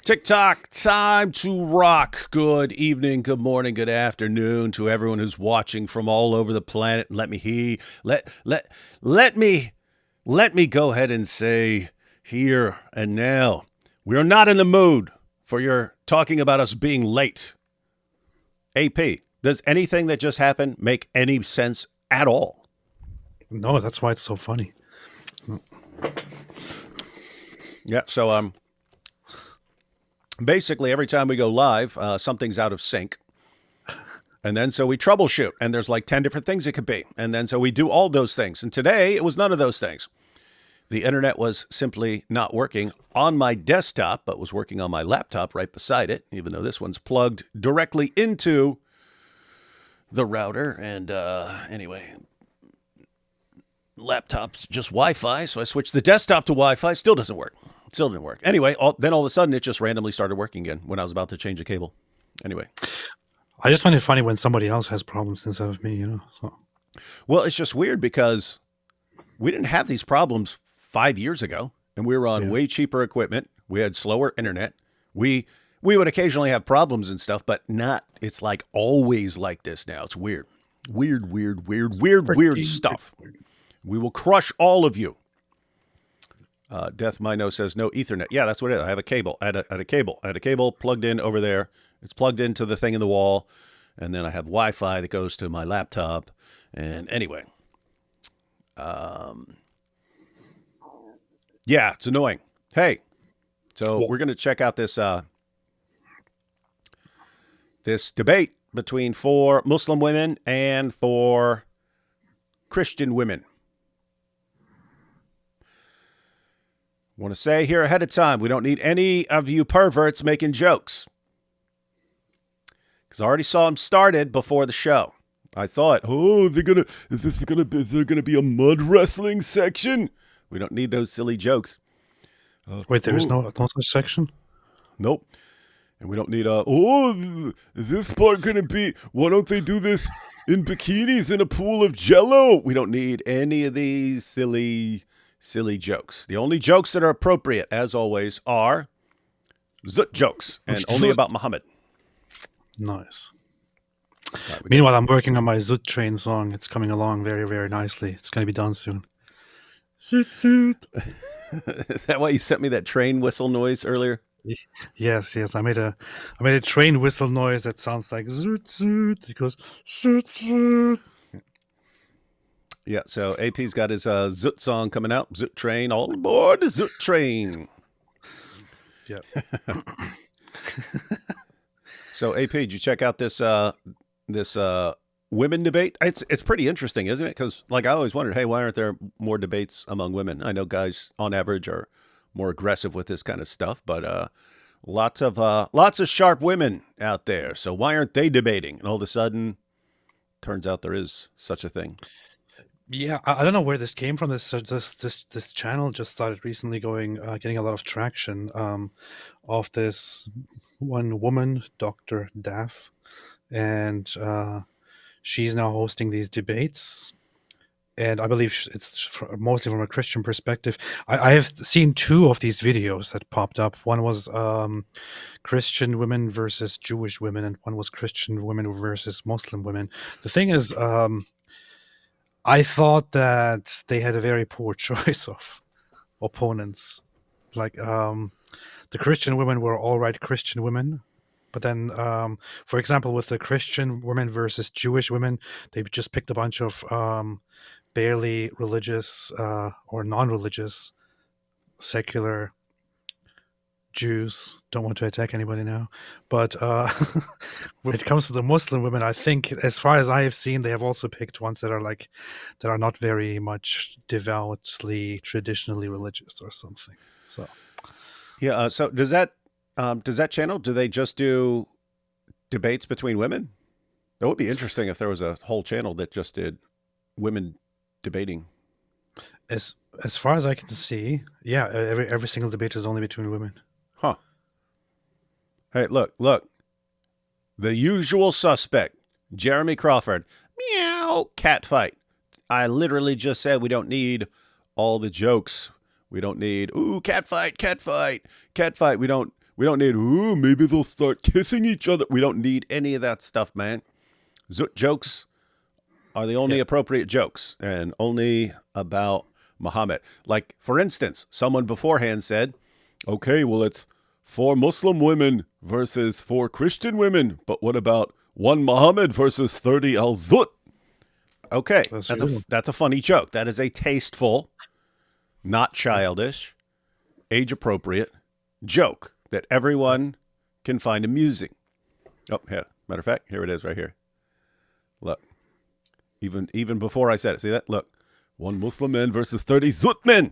TikTok, time to rock. Good evening, good morning, good afternoon to everyone who's watching from all over the planet. Let me go ahead and say here and now, we are not in the mood for your talking about us being late. AP, does anything that just happened make any sense at all? No, that's why it's so funny. Yeah, so basically every time we go live, something's out of sync. And then so we troubleshoot, and there's like 10 different things it could be. And then so we do all those things. And today it was none of those things. The internet was simply not working on my desktop, but was working on my laptop right beside it, even though this one's plugged directly into the router. And anyway, laptop's just Wi-Fi, so I switched the desktop to Wi-Fi. Still doesn't work. Still didn't work. Anyway, then all of a sudden it just randomly started working again when I was about to change the cable. Anyway. I just find it funny when somebody else has problems instead of me, you know. So. Well, it's just weird because we didn't have these problems 5 years ago, and we were on way cheaper equipment. We had slower internet. We would occasionally have problems and stuff, but not, it's like always like this now. It's weird. Weird stuff. We will crush all of you. Death Mino says no Ethernet. Yeah, that's what it is. I have a cable. I had a cable plugged in over there. It's plugged into the thing in the wall. And then I have Wi-Fi that goes to my laptop. And anyway. Yeah, it's annoying. Hey, so we're going to check out this this debate between 4 Muslim women and 4 Christian women. Want to say here ahead of time, we don't need any of you perverts making jokes. Because I already saw them started before the show. I thought, is there gonna be a mud wrestling section? We don't need those silly jokes. Wait, there is no such section? Nope. And we don't need is this part gonna be, why don't they do this in bikinis in a pool of jello? We don't need any of these silly jokes. The only jokes that are appropriate, as always, are zut jokes, and only about Muhammad. Nice. Meanwhile, I'm working on my Zut train song. It's coming along very, very nicely. It's going to be done soon. Zoot. Is that why you sent me that train whistle noise earlier? Yes. I made a train whistle noise that sounds like zoot. It goes zoot. Yeah, so AP's got his Zoot song coming out. Zoot train, all aboard the Zoot train. Yep. So AP, did you check out this women debate? It's pretty interesting, isn't it? Because like I always wondered, hey, why aren't there more debates among women? I know guys on average are more aggressive with this kind of stuff, but lots of sharp women out there. So why aren't they debating? And all of a sudden, turns out there is such a thing. Yeah, I don't know where this came from. This channel just started recently getting a lot of traction of this one woman, Dr. Daf, and she's now hosting these debates. And I believe it's mostly from a Christian perspective. I have seen 2 of these videos that popped up. One was Christian women versus Jewish women, and one was Christian women versus Muslim women. The thing is, I thought that they had a very poor choice of opponents. Like, the Christian women were all right Christian women. But then, for example, with the Christian women versus Jewish women, they just picked a bunch of barely religious or non-religious secular Jews. Don't want to attack anybody now. But when it comes to the Muslim women, I think, as far as I have seen, they have also picked ones that are not very much devoutly, traditionally religious or something. So, yeah. So does that channel, do they just do debates between women? That would be interesting if there was a whole channel that just did women debating. As far as I can see, yeah, every single debate is only between women. Huh. Hey, look. The usual suspect, Jeremy Crawford. Meow, cat fight. I literally just said we don't need all the jokes. We don't need, cat fight. We don't We don't need, ooh, maybe they'll start kissing each other. We don't need any of that stuff, man. Zut jokes are the only appropriate jokes, and only about Muhammad. Like, for instance, someone beforehand said, okay, well, it's 4 Muslim women versus 4 Christian women, but what about 1 Muhammad versus 30 al-Zut? Okay, that's a funny joke. That is a tasteful, not childish, age-appropriate joke that everyone can find amusing. Oh, yeah. Matter of fact, here it is right here. Look. Even before I said it. See that? Look. 1 Muslim man versus 30 Zut men.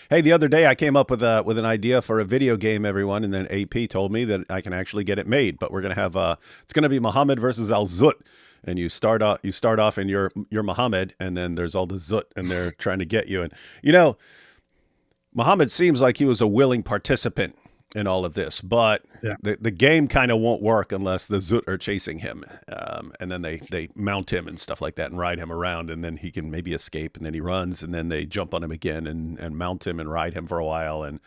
Hey, the other day I came up with an idea for a video game, everyone, and then AP told me that I can actually get it made. But we're gonna have it's gonna be Muhammad versus al-Zut, and you start off and you're Muhammad, and then there's all the Zut, and they're trying to get you. And Muhammad seems like he was a willing participant in all of this, but the game kind of won't work unless the Zut are chasing him, and then they mount him and stuff like that and ride him around, and then he can maybe escape, and then he runs, and then they jump on him again and mount him and ride him for a while, and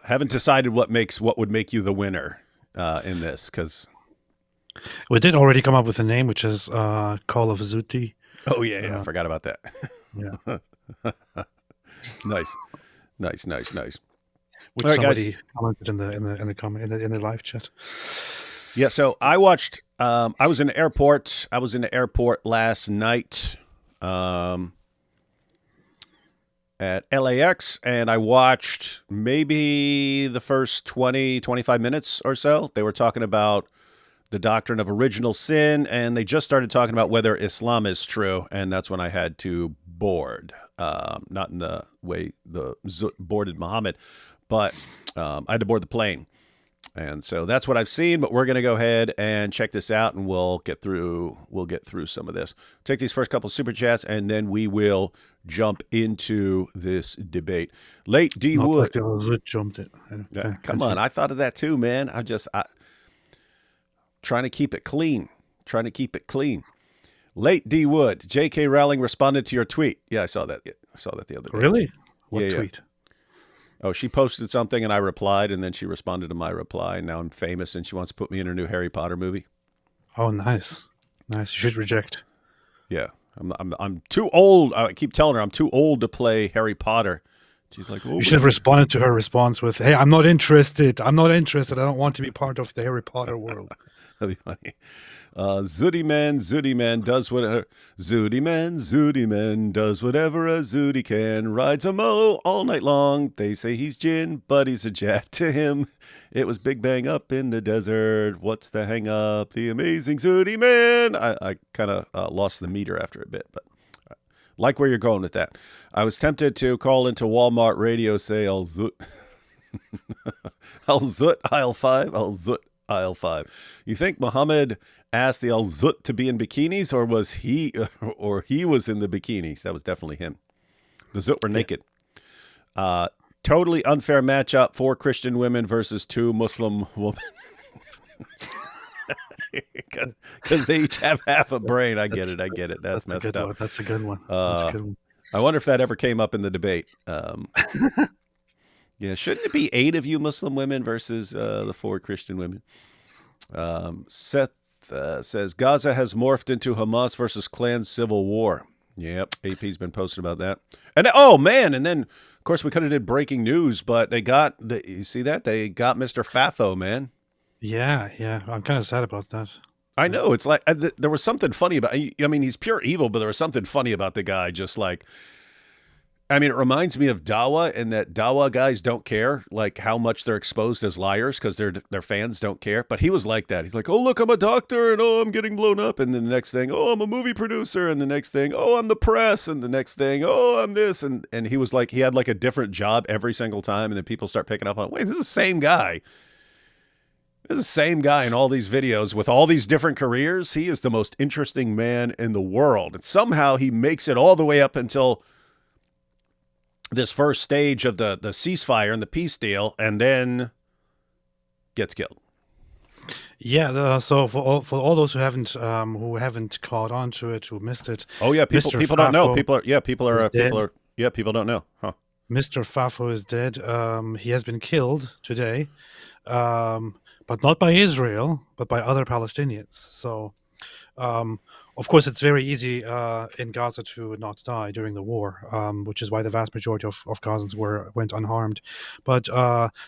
haven't decided what would make you the winner in this, because we did already come up with a name, which is Call of Duty. Oh yeah, I forgot about that. Yeah. Nice. Which right, somebody guys. commented in the live chat. Yeah, so I watched. I was in the airport. Last night at LAX, and I watched maybe the first 20, 25 minutes or so. They were talking about the doctrine of original sin, and they just started talking about whether Islam is true, and that's when I had to board. Not in the way the Zut boarded Muhammad, but I had to board the plane. And so that's what I've seen, but we're going to go ahead and check this out, and we'll get through some of this. Take these first couple super chats, and then we will jump into this debate. Late D. Not Wood. like the Zut jumped it. Come on. I thought of that too, man. I trying to keep it clean. Late D. Wood. J.K. Rowling responded to your tweet. Yeah, I saw that. The other day. Really? What tweet? Oh, she posted something and I replied, and then she responded to my reply. And now I'm famous, and she wants to put me in her new Harry Potter movie. Oh, nice. You should reject. Yeah, I'm too old. I keep telling her I'm too old to play Harry Potter. She's like, oh, you should have responded to her response with, "Hey, I'm not interested. I don't want to be part of the Harry Potter world." That'd be funny. Zooty man does whatever. Zooty man does whatever a zooty can. Rides a mo all night long. They say he's Jin, but he's a Jack to him. It was Big Bang up in the desert. What's the hang up? The amazing Zooty man. I kind of lost the meter after a bit, but like where you're going with that. I was tempted to call into Walmart radio, say I'll Zut. I'll Zut aisle 5. I'll Zut aisle 5. You think Muhammad asked the al-Zut to be in bikinis, or was he was in the bikinis? That was definitely him. The Zut were naked. Totally unfair matchup. 4 Christian women versus 2 Muslim women. Because they each have half a brain. I get it. That's messed up. That's a good one. I wonder if that ever came up in the debate. Yeah, shouldn't it be 8 of you Muslim women versus the 4 Christian women? Seth says Gaza has morphed into Hamas versus Klan civil war. Yep, AP's been posting about that. And and then of course we could have did breaking news, but you see that they got Mr. Fafo, man. Yeah, I'm kind of sad about that. I know, it's like there was something funny about. I mean, he's pure evil, but there was something funny about the guy. Just like, I mean, it reminds me of Dawa, and that Dawa guys don't care like how much they're exposed as liars because their fans don't care. But he was like that. He's like, oh look, I'm a doctor, and oh I'm getting blown up, and then the next thing, oh I'm a movie producer, and the next thing, oh I'm the press, and the next thing, oh I'm this, and he was like, he had like a different job every single time, and then people start picking up on, wait, this is the same guy. This is the same guy in all these videos with all these different careers. He is the most interesting man in the world. And somehow he makes it all the way up until this first stage of the ceasefire and the peace deal, and then gets killed. Yeah, so for all those who haven't caught on to it, who missed it. Oh yeah, people don't know. People don't know. Huh. Mr. Fafo is dead. He has been killed today, but not by Israel, but by other Palestinians. So, um, of course, it's very easy in Gaza to not die during the war, which is why the vast majority of Gazans went unharmed. But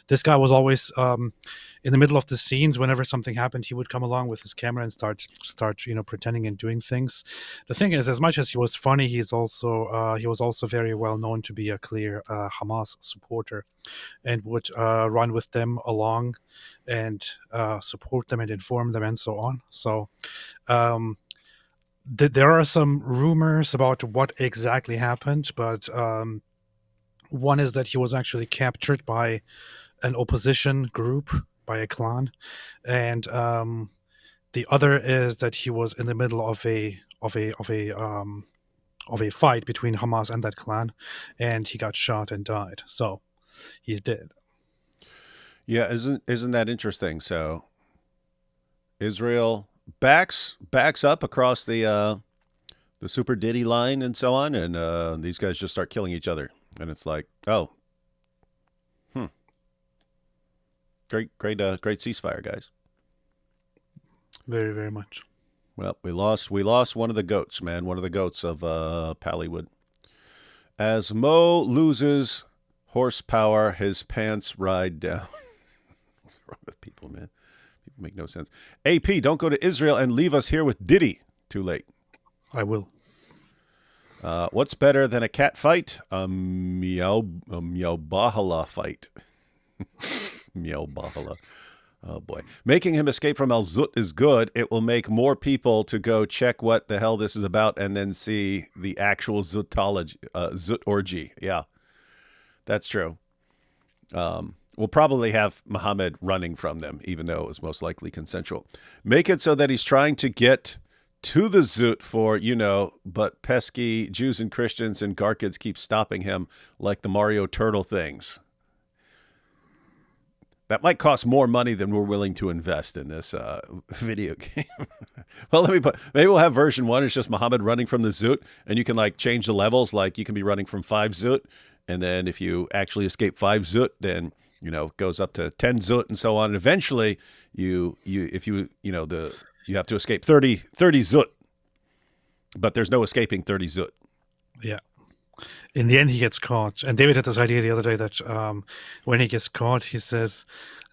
this guy was always in the middle of the scenes. Whenever something happened, he would come along with his camera and start pretending and doing things. The thing is, as much as he was funny, he was also very well known to be a clear Hamas supporter, and would run with them along and support them and inform them and so on. So. There are some rumors about what exactly happened, but one is that he was actually captured by an opposition group, by a clan, and the other is that he was in the middle of a fight between Hamas and that clan, and he got shot and died. So he's dead. Yeah, isn't that interesting? So Israel backs up across the Super Diddy line and so on, and these guys just start killing each other, and it's like, oh, great ceasefire, guys. Very, very much. Well, we lost one of the goats, man, one of the goats of Pallywood. As Mo loses horsepower, his pants ride down. What's wrong with people, man? People make no sense. AP, don't go to Israel and leave us here with Diddy. Too late. I will. What's better than a cat fight? A meow bahala fight. Meow bahala. Oh boy. Making him escape from Al Zut is good. It will make more people to go check what the hell this is about and then see the actual Zut orgy. Yeah, that's true. We'll probably have Muhammad running from them, even though it was most likely consensual. Make it so that he's trying to get to the Zut for, but pesky Jews and Christians and Garkids keep stopping him like the Mario Turtle things. That might cost more money than we're willing to invest in this video game. Well, maybe we'll have version 1. It's just Muhammad running from the Zut, and you can change the levels. Like you can be running from 5 Zut, and then if you actually escape 5 Zut, then it goes up to 10 Zut and so on. And eventually, you have to escape 30 Zut, but there's no escaping 30 Zut. Yeah. In the end, he gets caught. And David had this idea the other day that when he gets caught, he says,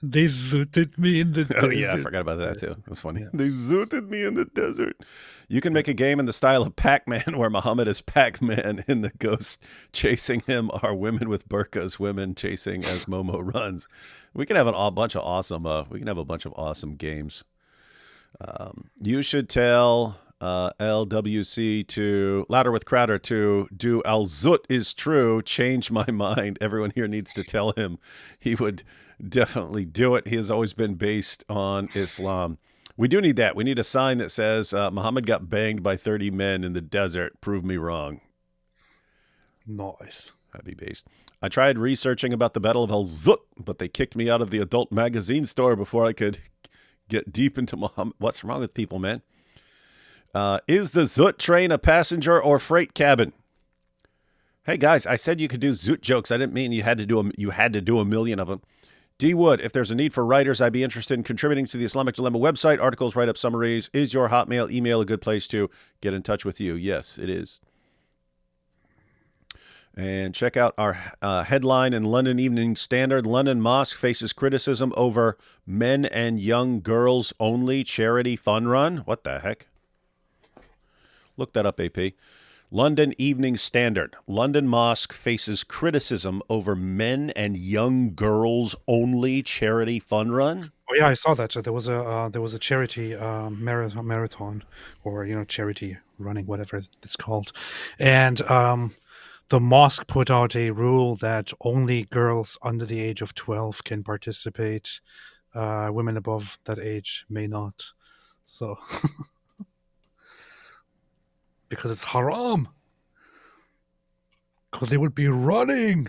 "They zooted me in the desert." Oh, yeah, I forgot about that, too. It was funny. Yeah. They zooted me in the desert. You can make a game in the style of Pac-Man where Muhammad is Pac-Man and the ghosts chasing him are women with burqas, women chasing as Momo runs. We can have a bunch of awesome games. You should tell LWC to Louder with Crowder to do Al Zut is true. Change my mind. Everyone here needs to tell him he would definitely do it. He has always been based on Islam. We do need that. We need a sign that says Muhammad got banged by 30 men in the desert. Prove me wrong. Nice. That'd be based. I tried researching about the Battle of Al Zut, but they kicked me out of the adult magazine store before I could get deep into Muhammad. What's wrong with people, man? Is the Zut train a passenger or freight cabin? Hey guys, I said you could do Zut jokes. I didn't mean you had to do a million of them. D Wood, if there's a need for writers, I'd be interested in contributing to the Islamic Dilemma website. Articles, write-up, summaries. Is your Hotmail email a good place to get in touch with you? Yes, it is. And check out our headline in London Evening Standard. London Mosque faces criticism over men and young girls only charity fun run. What the heck? Look that up, AP. London Evening Standard. London Mosque faces criticism over men and young girls only charity fun run. Oh yeah, I saw that. So there was a charity marathon, or charity running, whatever it's called, and the mosque put out a rule that only girls under the age of 12 can participate. Women above that age may not. So. Because it's haram. Because they would be running.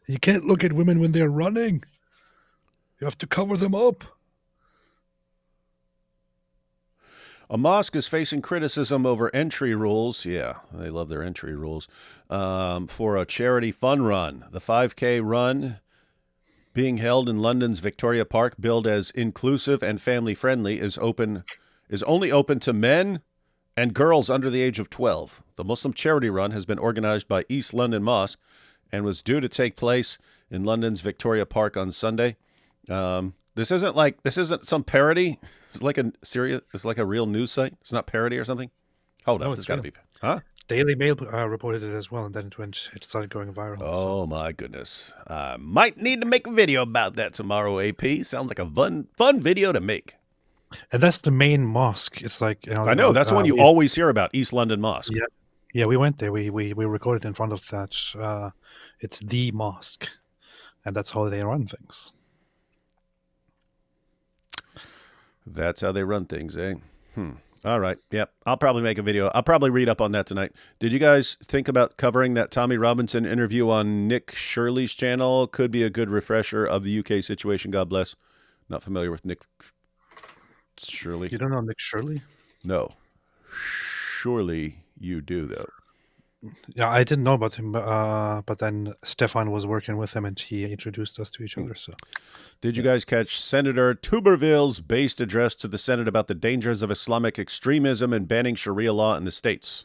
You can't look at women when they're running. You have to cover them up. A mosque is facing criticism over entry rules. Yeah, they love their entry rules. For a charity fun run. The 5K run being held in London's Victoria Park, billed as inclusive and family-friendly, is only open to men and girls under the age of 12. The Muslim charity run has been organized by East London Mosque and was due to take place in London's Victoria Park on Sunday. This isn't some parody. It's like a real news site. It's not parody or something. Hold No, up, it's it's got to real. be. Huh? Daily Mail reported it as well, and then it started going viral. So. Oh my goodness! Might need to make a video about that tomorrow. AP sounds like a fun video to make. And that's the main mosque. It's like I know that's the one you always hear about, East London Mosque. Yeah, we went there. We recorded in front of that. It's the mosque, and that's how they run things. That's how they run things, eh? All right. Yep. I'll probably make a video. I'll probably read up on that tonight. Did you guys think about covering that Tommy Robinson interview on Nick Shirley's channel? Could be a good refresher of the UK situation. God bless. Not familiar with Nick Shirley. You don't know Nick Shirley? No. Surely you do, though. Yeah, I didn't know about him, but then Stefan was working with him, and he introduced us to each other. So, did you guys catch Senator Tuberville's based address to the Senate about the dangers of Islamic extremism and banning Sharia law in the states?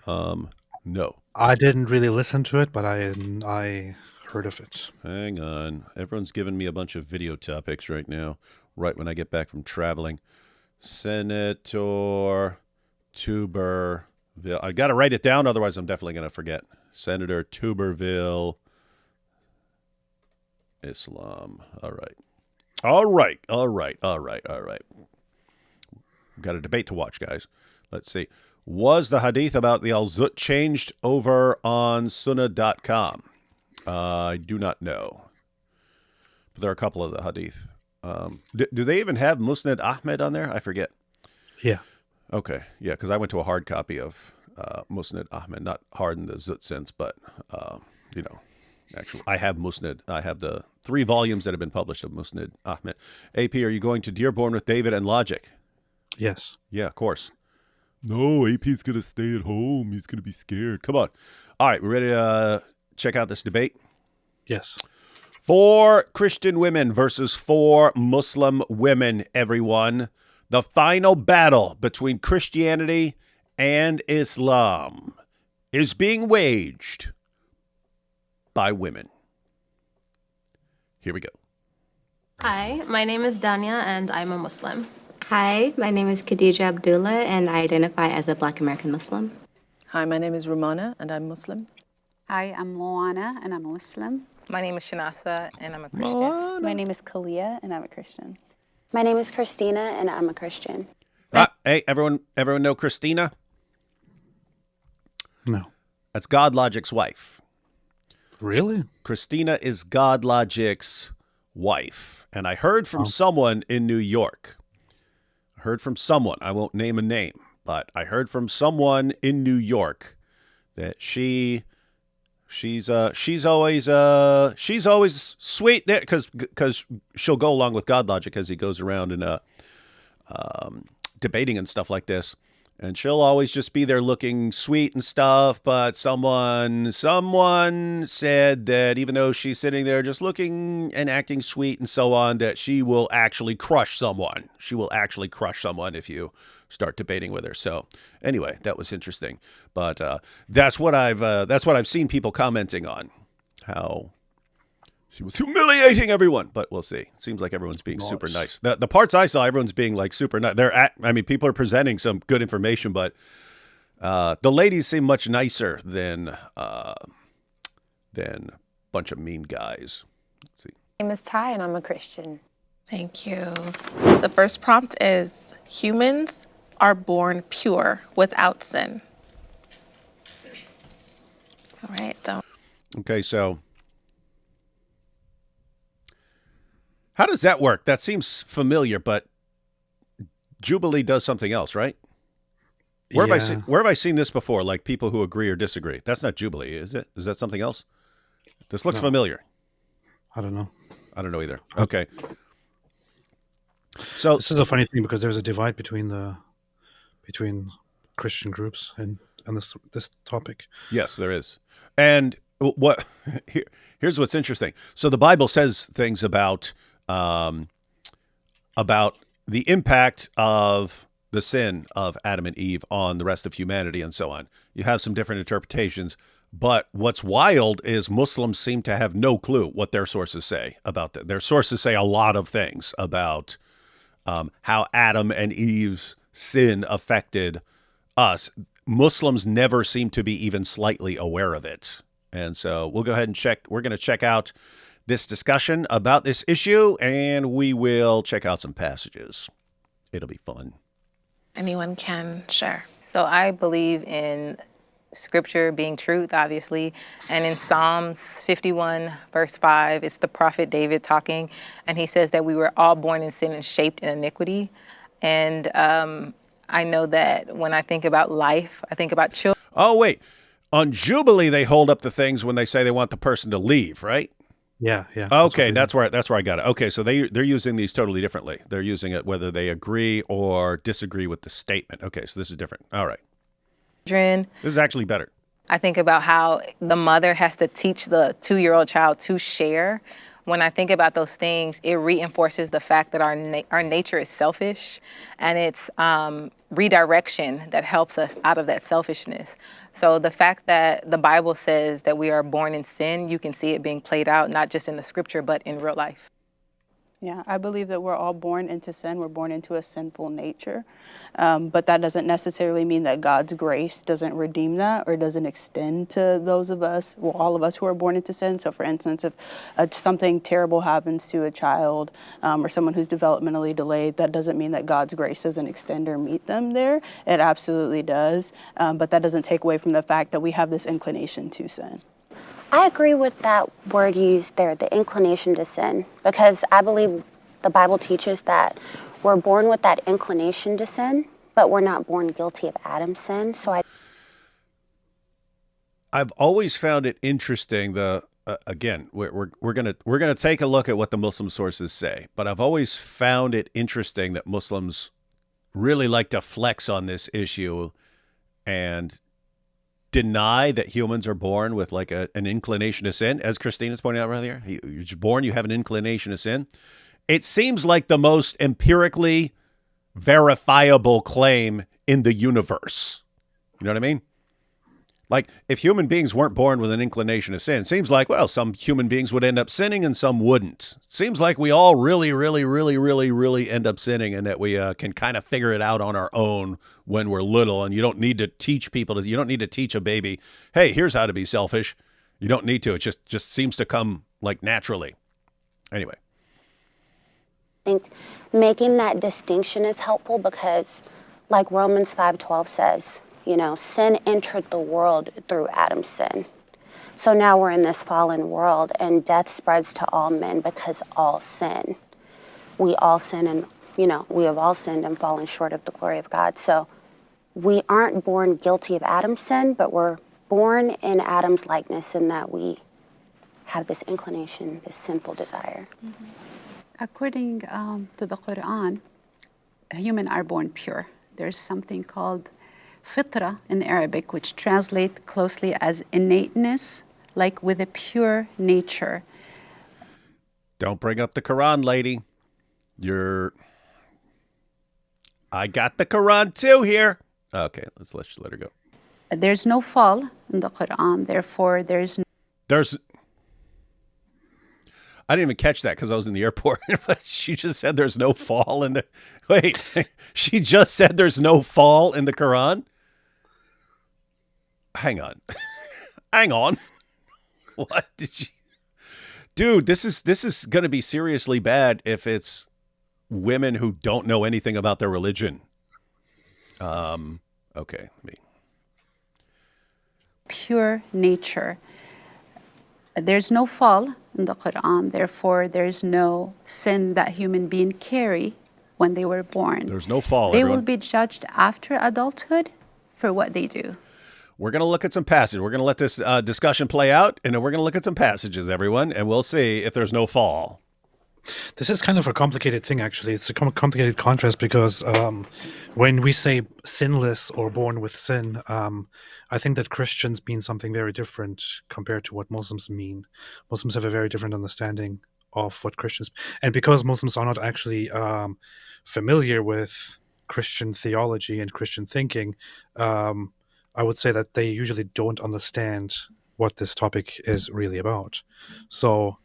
No. I didn't really listen to it, but I heard of it. Hang on. Everyone's giving me a bunch of video topics right now, right when I get back from traveling. Senator Tuberville. I got to write it down, otherwise I'm definitely going to forget. Senator Tuberville, Islam. All right. Got a debate to watch, guys. Let's see. Was the hadith about the Al-Zut changed over on Sunnah.com? I do not know. But there are a couple of the hadith. Do they even have Musnad Ahmed on there? I forget. Yeah. Okay, yeah, because I went to a hard copy of Musnad Ahmed, not hard in the Zut sense, but, actually, I have Musnad. I have the 3 volumes that have been published of Musnad Ahmed. AP, are you going to Dearborn with David and Logic? Yes. Yeah, of course. No, AP's going to stay at home. He's going to be scared. Come on. All right, we ready to check out this debate? Yes. 4 Christian women versus 4 Muslim women, everyone. The final battle between Christianity and Islam is being waged by women. Here we go. Hi, my name is Danya and I'm a Muslim. Hi, my name is Khadija Abdullah and I identify as a Black American Muslim. Hi, my name is Romana and I'm Muslim. Hi, I'm Moana and I'm a Muslim. My name is Shanasa and I'm a Christian. Moana. My name is Kalia and I'm a Christian. My name is Christina, and I'm a Christian. Hey, everyone know Christina? No. That's God Logic's wife. Really? Christina is God Logic's wife. And I heard from someone in New York. I won't name a name, but I heard from someone in New York that she's always sweet there because she'll go along with God Logic as he goes around and debating and stuff like this, and she'll always just be there looking sweet and stuff. But someone said that even though she's sitting there just looking and acting sweet and so on, that she will actually crush someone. She will actually crush someone if you start debating with her. So anyway, that was interesting. But that's what I've seen people commenting on, how she was humiliating everyone. But we'll see. Seems like everyone's being super nice. The parts I saw, everyone's being like super nice. People are presenting some good information, but the ladies seem much nicer than a bunch of mean guys. Let's see. My name is Ty and I'm a Christian. Thank you. The first prompt is, humans are born pure without sin. All right. Okay, so how does that work? That seems familiar, but Jubilee does something else, right? Where have I seen this before? Like people who agree or disagree. That's not Jubilee, is it? Is that something else? This looks familiar. I don't know. I don't know either. Okay. So this is a funny thing because there's a divide between the between Christian groups and on this topic. Yes, there is. And what here's what's interesting. So the Bible says things about the impact of the sin of Adam and Eve on the rest of humanity and so on. You have some different interpretations, but what's wild is Muslims seem to have no clue what their sources say about that. Their sources say a lot of things about how Adam and Eve's sin affected us. Muslims never seem to be even slightly aware of it. And so we'll go ahead and check. We're going to check out this discussion about this issue, and we will check out some passages. It'll be fun. Anyone can share. So I believe in scripture being truth, obviously. And in Psalms 51, verse 5, it's the prophet David talking. And he says that we were all born in sin and shaped in iniquity. And I know that when I think about life, I think about children. Oh, wait. On Jubilee, they hold up the things when they say they want the person to leave, right? Yeah. Okay, that's where I got it. Okay, so they're using these totally differently. They're using it whether they agree or disagree with the statement. Okay, so this is different. All right. This is actually better. I think about how the mother has to teach the 2-year-old child to share. When I think about those things, it reinforces the fact that our nature is selfish, and it's redirection that helps us out of that selfishness. So the fact that the Bible says that we are born in sin, you can see it being played out, not just in the scripture, but in real life. Yeah, I believe that we're all born into sin. We're born into a sinful nature. But that doesn't necessarily mean that God's grace doesn't redeem that or doesn't extend to those of us, well, all of us who are born into sin. So for instance, if something terrible happens to a child or someone who's developmentally delayed, that doesn't mean that God's grace doesn't extend or meet them there. It absolutely does. But that doesn't take away from the fact that we have this inclination to sin. I agree with that word used there, the inclination to sin, because I believe the Bible teaches that we're born with that inclination to sin, but we're not born guilty of Adam's sin. So I've always found it interesting. Again, we're gonna take a look at what the Muslim sources say, but I've always found it interesting that Muslims really like to flex on this issue and deny that humans are born with like an inclination to sin. As Christina's pointing out earlier, you're just born, you have an inclination to sin. It seems like the most empirically verifiable claim in the universe. You know what I mean? Like, if human beings weren't born with an inclination to sin, it seems like, well, some human beings would end up sinning and some wouldn't. It seems like we all really end up sinning, and that we can kind of figure it out on our own when we're little. And you don't need to teach you don't need to teach a baby, hey, here's how to be selfish. You don't need to. It just seems to come like naturally. Anyway. I think making that distinction is helpful because, like Romans 5:12 says, sin entered the world through Adam's sin. So now we're in this fallen world, and death spreads to all men because all sin. We all sin, and we have all sinned and fallen short of the glory of God. So we aren't born guilty of Adam's sin, but we're born in Adam's likeness in that we have this inclination, this sinful desire. Mm-hmm. According to the Quran, humans are born pure. There's something called fitra in Arabic, which translates closely as innateness, like with a pure nature. Don't bring up the Quran, lady. I got the Quran too here. Okay, let's just let her go. There's no fall in the Quran, therefore I didn't even catch that because I was in the airport. But she just said there's no fall in the... Wait, she just said there's no fall in the Quran? Hang on. Hang on. What did she... Dude, this is going to be seriously bad if it's women who don't know anything about their religion. Okay, let me... Pure nature. There's no fall in the Quran, therefore there's no sin that human beings carry when they were born. There's no fall, They everyone. will be judged after adulthood for what they do. We're going to look at some passages. We're going to let this discussion play out, and then we're going to look at some passages, everyone, and we'll see if there's no fall. This is kind of a complicated thing, actually. It's a complicated contrast because when we say sinless or born with sin, I think that Christians mean something very different compared to what Muslims mean. Muslims have a very different understanding of what Christians, and because Muslims are not actually familiar with Christian theology and Christian thinking, I would say that they usually don't understand what this topic is really about. So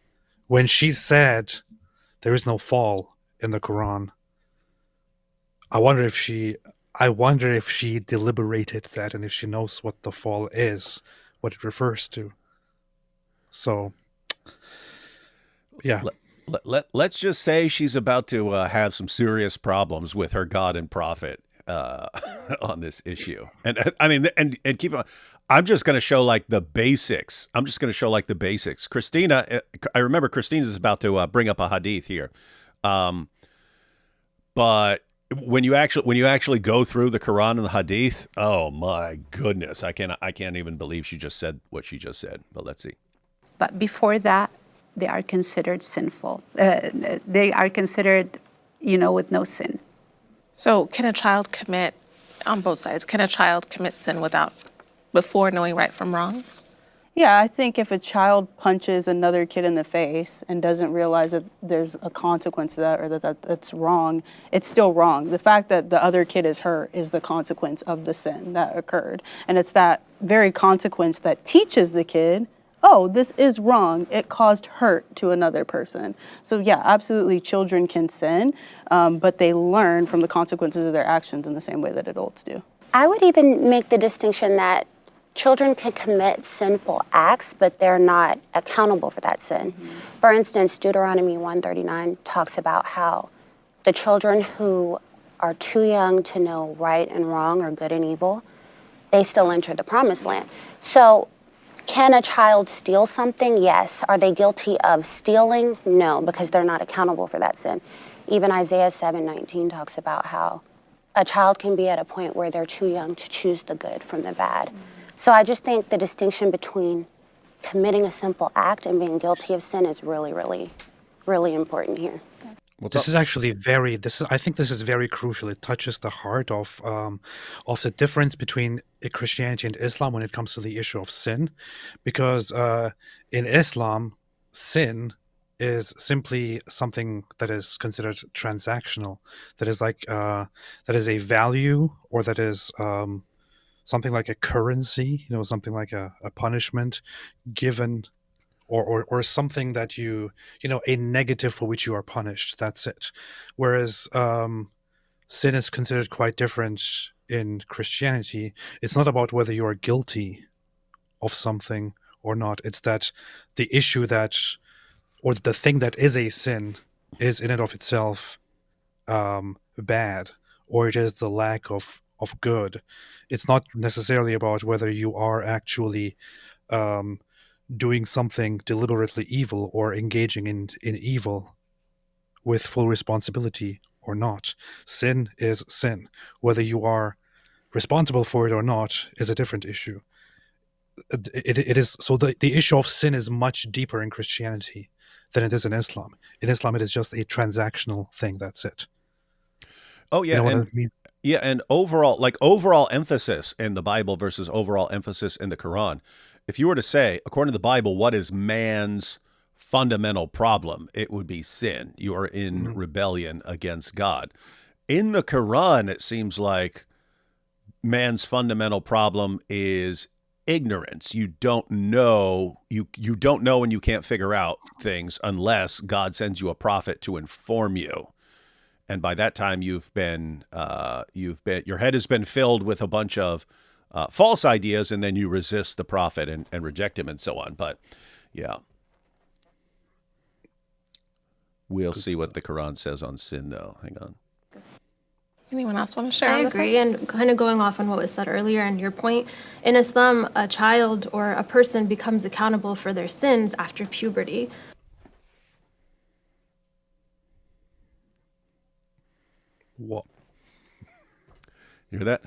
when she said there is no fall in the Quran, I wonder if she deliberated that and if she knows what the fall is, what it refers to. So, yeah. Let's just say she's about to have some serious problems with her God and prophet on this issue. And I mean, and keep on. I'm just going to show like the basics. Christina, I remember Christina's about to bring up a hadith here. But when you actually go through the Quran and the hadith, oh my goodness, I can't even believe she just said what she just said. But let's see. But before that, they are considered sinful. They are considered, with no sin. So can a child commit, on both sides, can a child commit sin before knowing right from wrong? Yeah, I think if a child punches another kid in the face and doesn't realize that there's a consequence to that or that's wrong, it's still wrong. The fact that the other kid is hurt is the consequence of the sin that occurred. And it's that very consequence that teaches the kid, oh, this is wrong. It caused hurt to another person. So yeah, absolutely, children can sin, but they learn from the consequences of their actions in the same way that adults do. I would even make the distinction that children can commit sinful acts, but they're not accountable for that sin. For instance, Deuteronomy 139 talks about how the children who are too young to know right and wrong or good and evil, they still enter the promised land. So can a child steal something? Yes. Are they guilty of stealing? No, because they're not accountable for that sin. Even Isaiah 7:19 talks about how a child can be at a point where they're too young to choose the good from the bad. So I just think the distinction between committing a simple act and being guilty of sin is really, really, really important here. I think this is very crucial. It touches the heart of the difference between Christianity and Islam when it comes to the issue of sin, because in Islam, sin is simply something that is considered transactional. That is that is a value, or that is something like a currency. Something like a punishment given. Or something that a negative for which you are punished. That's it. Whereas sin is considered quite different in Christianity. It's not about whether you are guilty of something or not. It's that the issue or the thing that is a sin is in and of itself bad, or it is the lack of good. It's not necessarily about whether you are actually doing something deliberately evil or engaging in evil with full responsibility or not. Sin is sin. Whether you are responsible for it or not is a different issue. It is so the issue of sin is much deeper in Christianity than it is in Islam. In Islam, it is just a transactional thing. That's it. Oh yeah, you know what I mean? Yeah, and overall emphasis in the Bible versus overall emphasis in the Quran. If you were to say, according to the Bible, what is man's fundamental problem, it would be sin. You are in rebellion against God. In the Quran, it seems like man's fundamental problem is ignorance. You don't know, you don't know, and you can't figure out things unless God sends you a prophet to inform you. And by that time, your head has been filled with a bunch of false ideas, and then you resist the prophet and reject him and so on. But yeah, we'll see what the Quran says on sin, though. Hang on. Anyone else want to share? I agree, and kind of going off on what was said earlier and your point, in Islam, a child or a person becomes accountable for their sins after puberty. What? You hear that?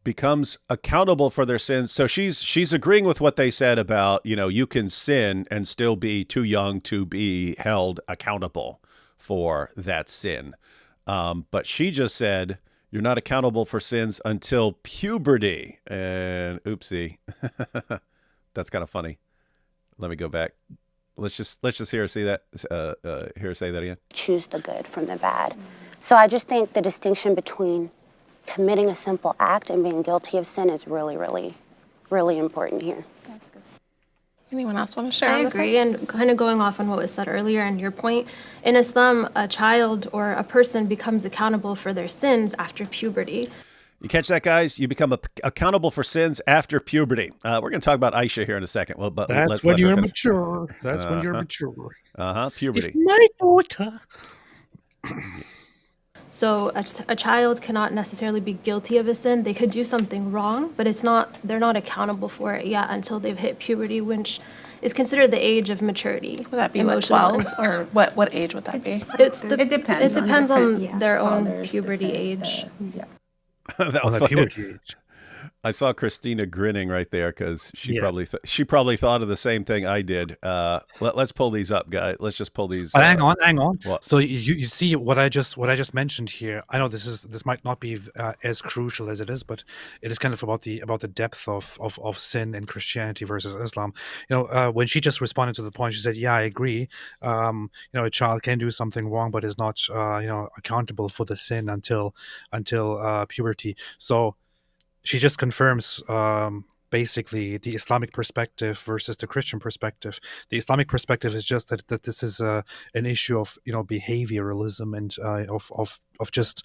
Becomes accountable for their sins. So she's agreeing with what they said about, you can sin and still be too young to be held accountable for that sin. But she just said, you're not accountable for sins until puberty. And oopsie, that's kind of funny. Let me go back. Let's just hear her say that. Hear her say that again. Choose the good from the bad. So I just think the distinction between committing a simple act and being guilty of sin is really, really, really important here. That's good. Anyone else want to share? I on this agree, and kind of going off on what was said earlier and your point, in Islam, a child or a person becomes accountable for their sins after puberty. You catch that, guys? You become accountable for sins after puberty. We're going to talk about Aisha here in a second. Well, but That's let's when let her you're finish. mature. That's when you're mature. Puberty. It's my daughter. So a child cannot necessarily be guilty of a sin. They could do something wrong, but they're not accountable for it yet until they've hit puberty, which is considered the age of maturity. Would that be like Emotional 12, or what age would that be? It depends. It depends on different- their own scholars, puberty different, age. yeah. That On was the funny. puberty age. I saw Christina grinning right there because she Yeah. probably thought of the same thing I did. Let's pull these up, guys. Let's just pull these. But hang on. What? So you see what I just mentioned here. I know this might not be as crucial as it is, but it is kind of about the depth of sin in Christianity versus Islam. When she just responded to the point, she said, "Yeah, I agree. A child can do something wrong, but is not accountable for the sin until puberty." So she just confirms basically the Islamic perspective versus the Christian perspective. The Islamic perspective is just that this is an issue of behavioralism and of just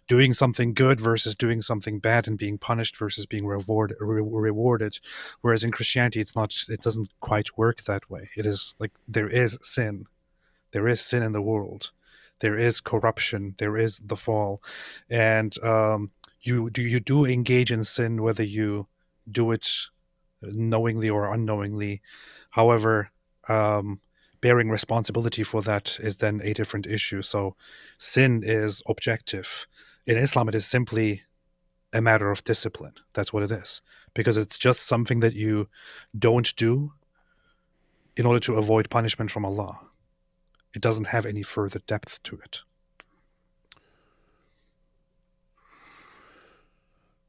doing something good versus doing something bad, and being punished versus being rewarded. Whereas in Christianity, it doesn't quite work that way. It is like there is sin in the world, there is corruption, there is the fall, and you do engage in sin, whether you do it knowingly or unknowingly. However, bearing responsibility for that is then a different issue. So sin is objective. In Islam, it is simply a matter of discipline. That's what it is. Because it's just something that you don't do in order to avoid punishment from Allah. It doesn't have any further depth to it.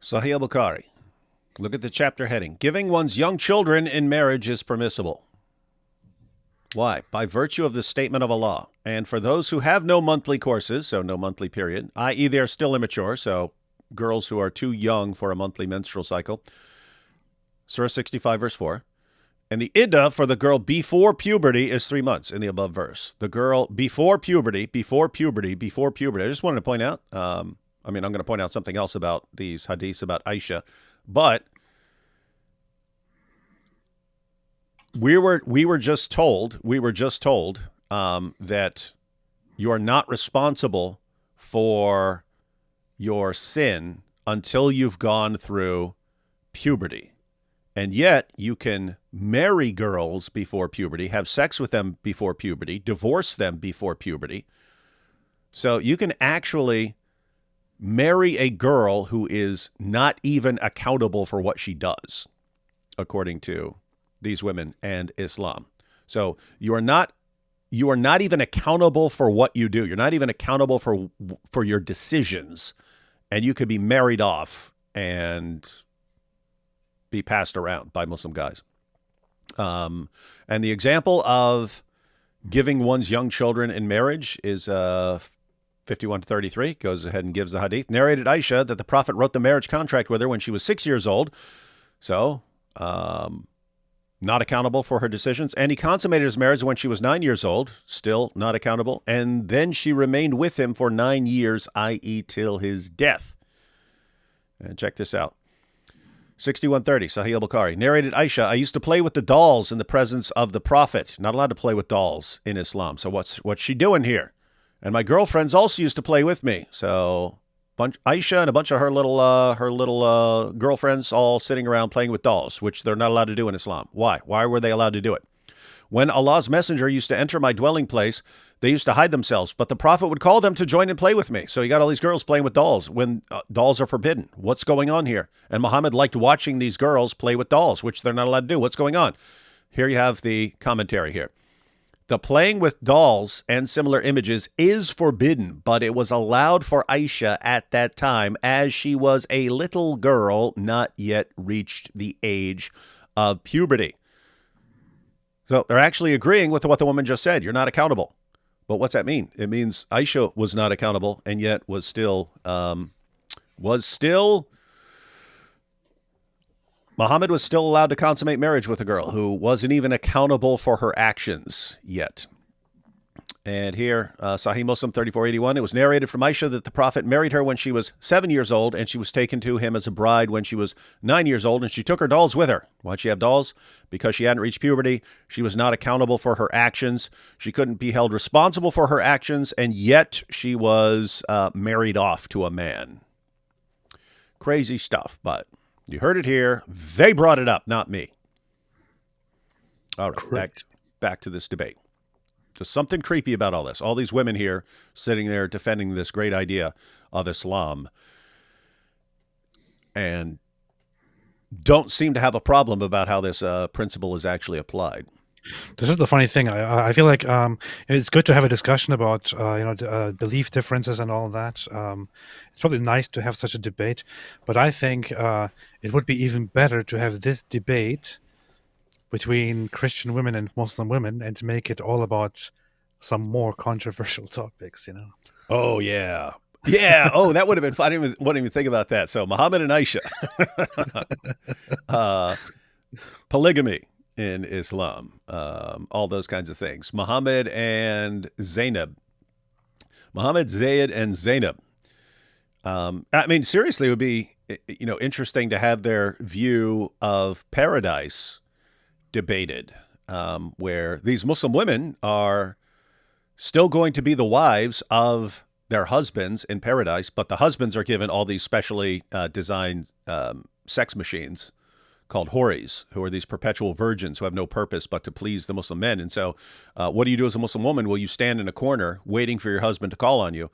Sahih al-Bukhari. Look at the chapter heading. Giving one's young children in marriage is permissible. Why? By virtue of the statement of Allah. And for those who have no monthly courses, so no monthly period, i.e. they're still immature, so girls who are too young for a monthly menstrual cycle. Surah 65, verse 4. And the iddah for the girl before puberty is 3 months in the above verse. The girl before puberty. I just wanted to point out, I'm going to point out something else about these hadiths about Aisha, but we were just told that you are not responsible for your sin until you've gone through puberty. And yet you can marry girls before puberty, have sex with them before puberty, divorce them before puberty. So you can actually marry a girl who is not even accountable for what she does, according to these women and Islam. So you are not even accountable for what you do. You're not even accountable for your decisions, and you could be married off and be passed around by Muslim guys. And the example of giving one's young children in marriage is 51-33, goes ahead and gives the hadith. Narrated Aisha that the Prophet wrote the marriage contract with her when she was 6 years old. So, not accountable for her decisions. And he consummated his marriage when she was 9 years old, still not accountable. And then she remained with him for 9 years, i.e. till his death. And check this out. 6130, Sahih al-Bukhari. Narrated Aisha, I used to play with the dolls in the presence of the Prophet. Not allowed to play with dolls in Islam. So what's she doing here? And my girlfriends also used to play with me. So Aisha and a bunch of her little girlfriends all sitting around playing with dolls, which they're not allowed to do in Islam. Why? Why were they allowed to do it? When Allah's messenger used to enter my dwelling place, they used to hide themselves, but the Prophet would call them to join and play with me. So you got all these girls playing with dolls when dolls are forbidden. What's going on here? And Muhammad liked watching these girls play with dolls, which they're not allowed to do. What's going on? Here you have the commentary here. The playing with dolls and similar images is forbidden, but it was allowed for Aisha at that time as she was a little girl, not yet reached the age of puberty. So they're actually agreeing with what the woman just said. You're not accountable. But what's that mean? It means Aisha was not accountable and yet was still Muhammad was still allowed to consummate marriage with a girl who wasn't even accountable for her actions yet. And here, Sahih Muslim 3481, it was narrated from Aisha that the Prophet married her when she was 7 years old, and she was taken to him as a bride when she was 9 years old, and she took her dolls with her. Why'd she have dolls? Because she hadn't reached puberty. She was not accountable for her actions. She couldn't be held responsible for her actions, and yet she was married off to a man. Crazy stuff, but you heard it here. They brought it up, not me. All right, back to this debate. Just something creepy about all this. All these women here sitting there defending this great idea of Islam and don't seem to have a problem about how this principle is actually applied. This is the funny thing. I feel like it's good to have a discussion about belief differences and all that. It's probably nice to have such a debate, but I think it would be even better to have this debate between Christian women and Muslim women and to make it all about some more controversial topics. Oh yeah. Yeah. Oh, that would have been fun. I wouldn't even think about that. So Muhammad and Aisha, polygamy in Islam, all those kinds of things. Muhammad, Zayd, and Zainab. I mean, seriously, it would be, interesting to have their view of paradise debated, where these Muslim women are still going to be the wives of their husbands in paradise, but the husbands are given all these specially designed sex machines called houris, who are these perpetual virgins who have no purpose but to please the Muslim men. And so what do you do as a Muslim woman? Well, you stand in a corner waiting for your husband to call on you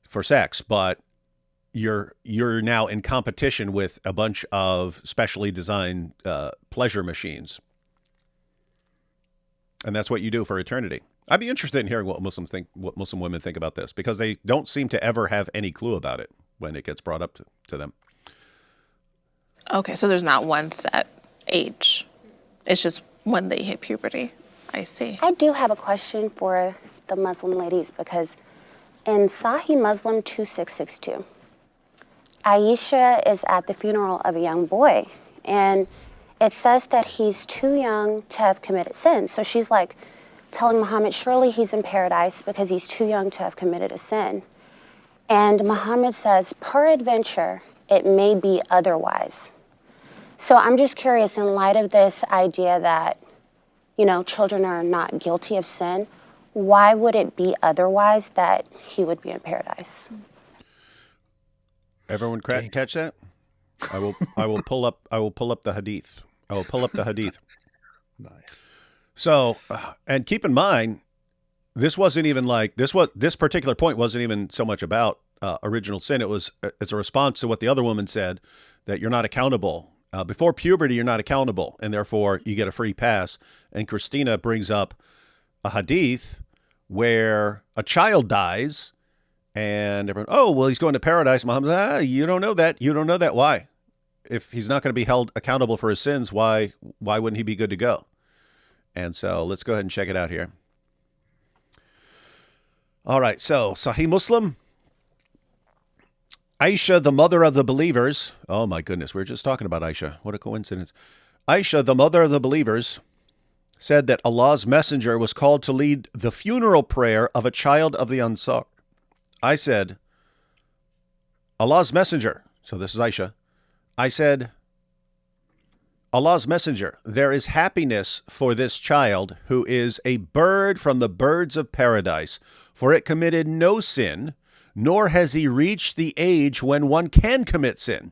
for sex, but you're now in competition with a bunch of specially designed pleasure machines. And that's what you do for eternity. I'd be interested in hearing what Muslim women think about this, because they don't seem to ever have any clue about it when it gets brought up to them. Okay, so there's not one set age. It's just when they hit puberty. I see. I do have a question for the Muslim ladies, because in Sahih Muslim 2662, Aisha is at the funeral of a young boy, and it says that he's too young to have committed sin. So she's like telling Muhammad, surely he's in paradise because he's too young to have committed a sin. And Muhammad says, peradventure, it may be otherwise. So I'm just curious, in light of this idea that, children are not guilty of sin, why would it be otherwise that he would be in paradise? Everyone catch that? I will pull up the hadith. I will pull up the hadith. Nice. So, and keep in mind, this wasn't even like this particular point wasn't even so much about original sin. It's a response to what the other woman said, that you're not accountable. Before puberty, you're not accountable, and therefore you get a free pass. And Christina brings up a hadith where a child dies, and everyone, oh, well, he's going to paradise. Muhammad, you don't know that. You don't know that. Why? If he's not going to be held accountable for his sins, why wouldn't he be good to go? And so let's go ahead and check it out here. All right, so Sahih Muslim, Aisha, the mother of the believers. Oh my goodness, we were just talking about Aisha. What a coincidence. Aisha, the mother of the believers, said that Allah's messenger was called to lead the funeral prayer of a child of the Ansar. I said, Allah's messenger. So this is Aisha. I said, Allah's messenger, there is happiness for this child who is a bird from the birds of paradise, for it committed no sin, nor has he reached the age when one can commit sin.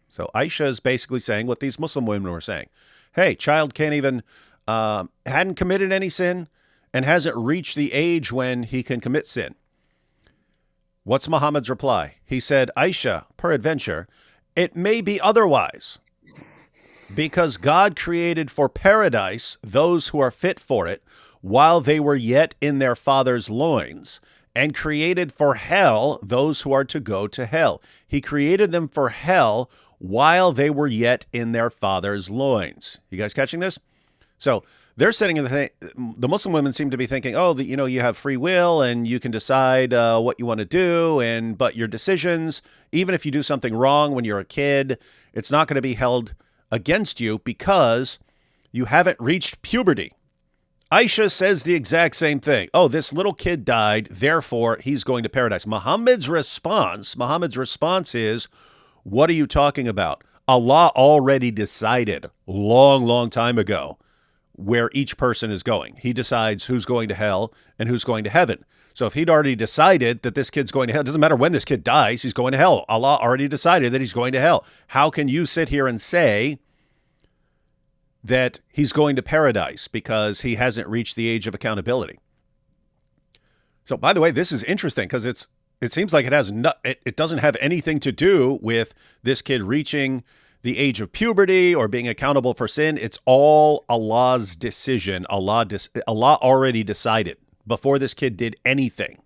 So Aisha is basically saying what these Muslim women were saying. Hey, child can't even, hadn't committed any sin and hasn't reached the age when he can commit sin. What's Muhammad's reply? He said, Aisha, peradventure, it may be otherwise, because God created for paradise those who are fit for it, while they were yet in their father's loins, and created for hell those who are to go to hell. He created them for hell while they were yet in their father's loins. You guys catching this? So they're sitting in the Muslim women seem to be thinking, oh, you have free will and you can decide what you want to do, but your decisions, even if you do something wrong when you're a kid, it's not going to be held against you because you haven't reached puberty. Aisha says the exact same thing. Oh, this little kid died, therefore he's going to paradise. Muhammad's response is, what are you talking about? Allah already decided long time ago where each person is going. He decides who's going to hell and who's going to heaven. So if he'd already decided that this kid's going to hell, it doesn't matter when this kid dies, he's going to hell. Allah already decided that he's going to hell. How can you sit here and say that he's going to paradise because he hasn't reached the age of accountability? So, by the way, this is interesting because it seems like it doesn't have anything to do with this kid reaching the age of puberty or being accountable for sin. It's all Allah's decision. Allah already decided before this kid did anything.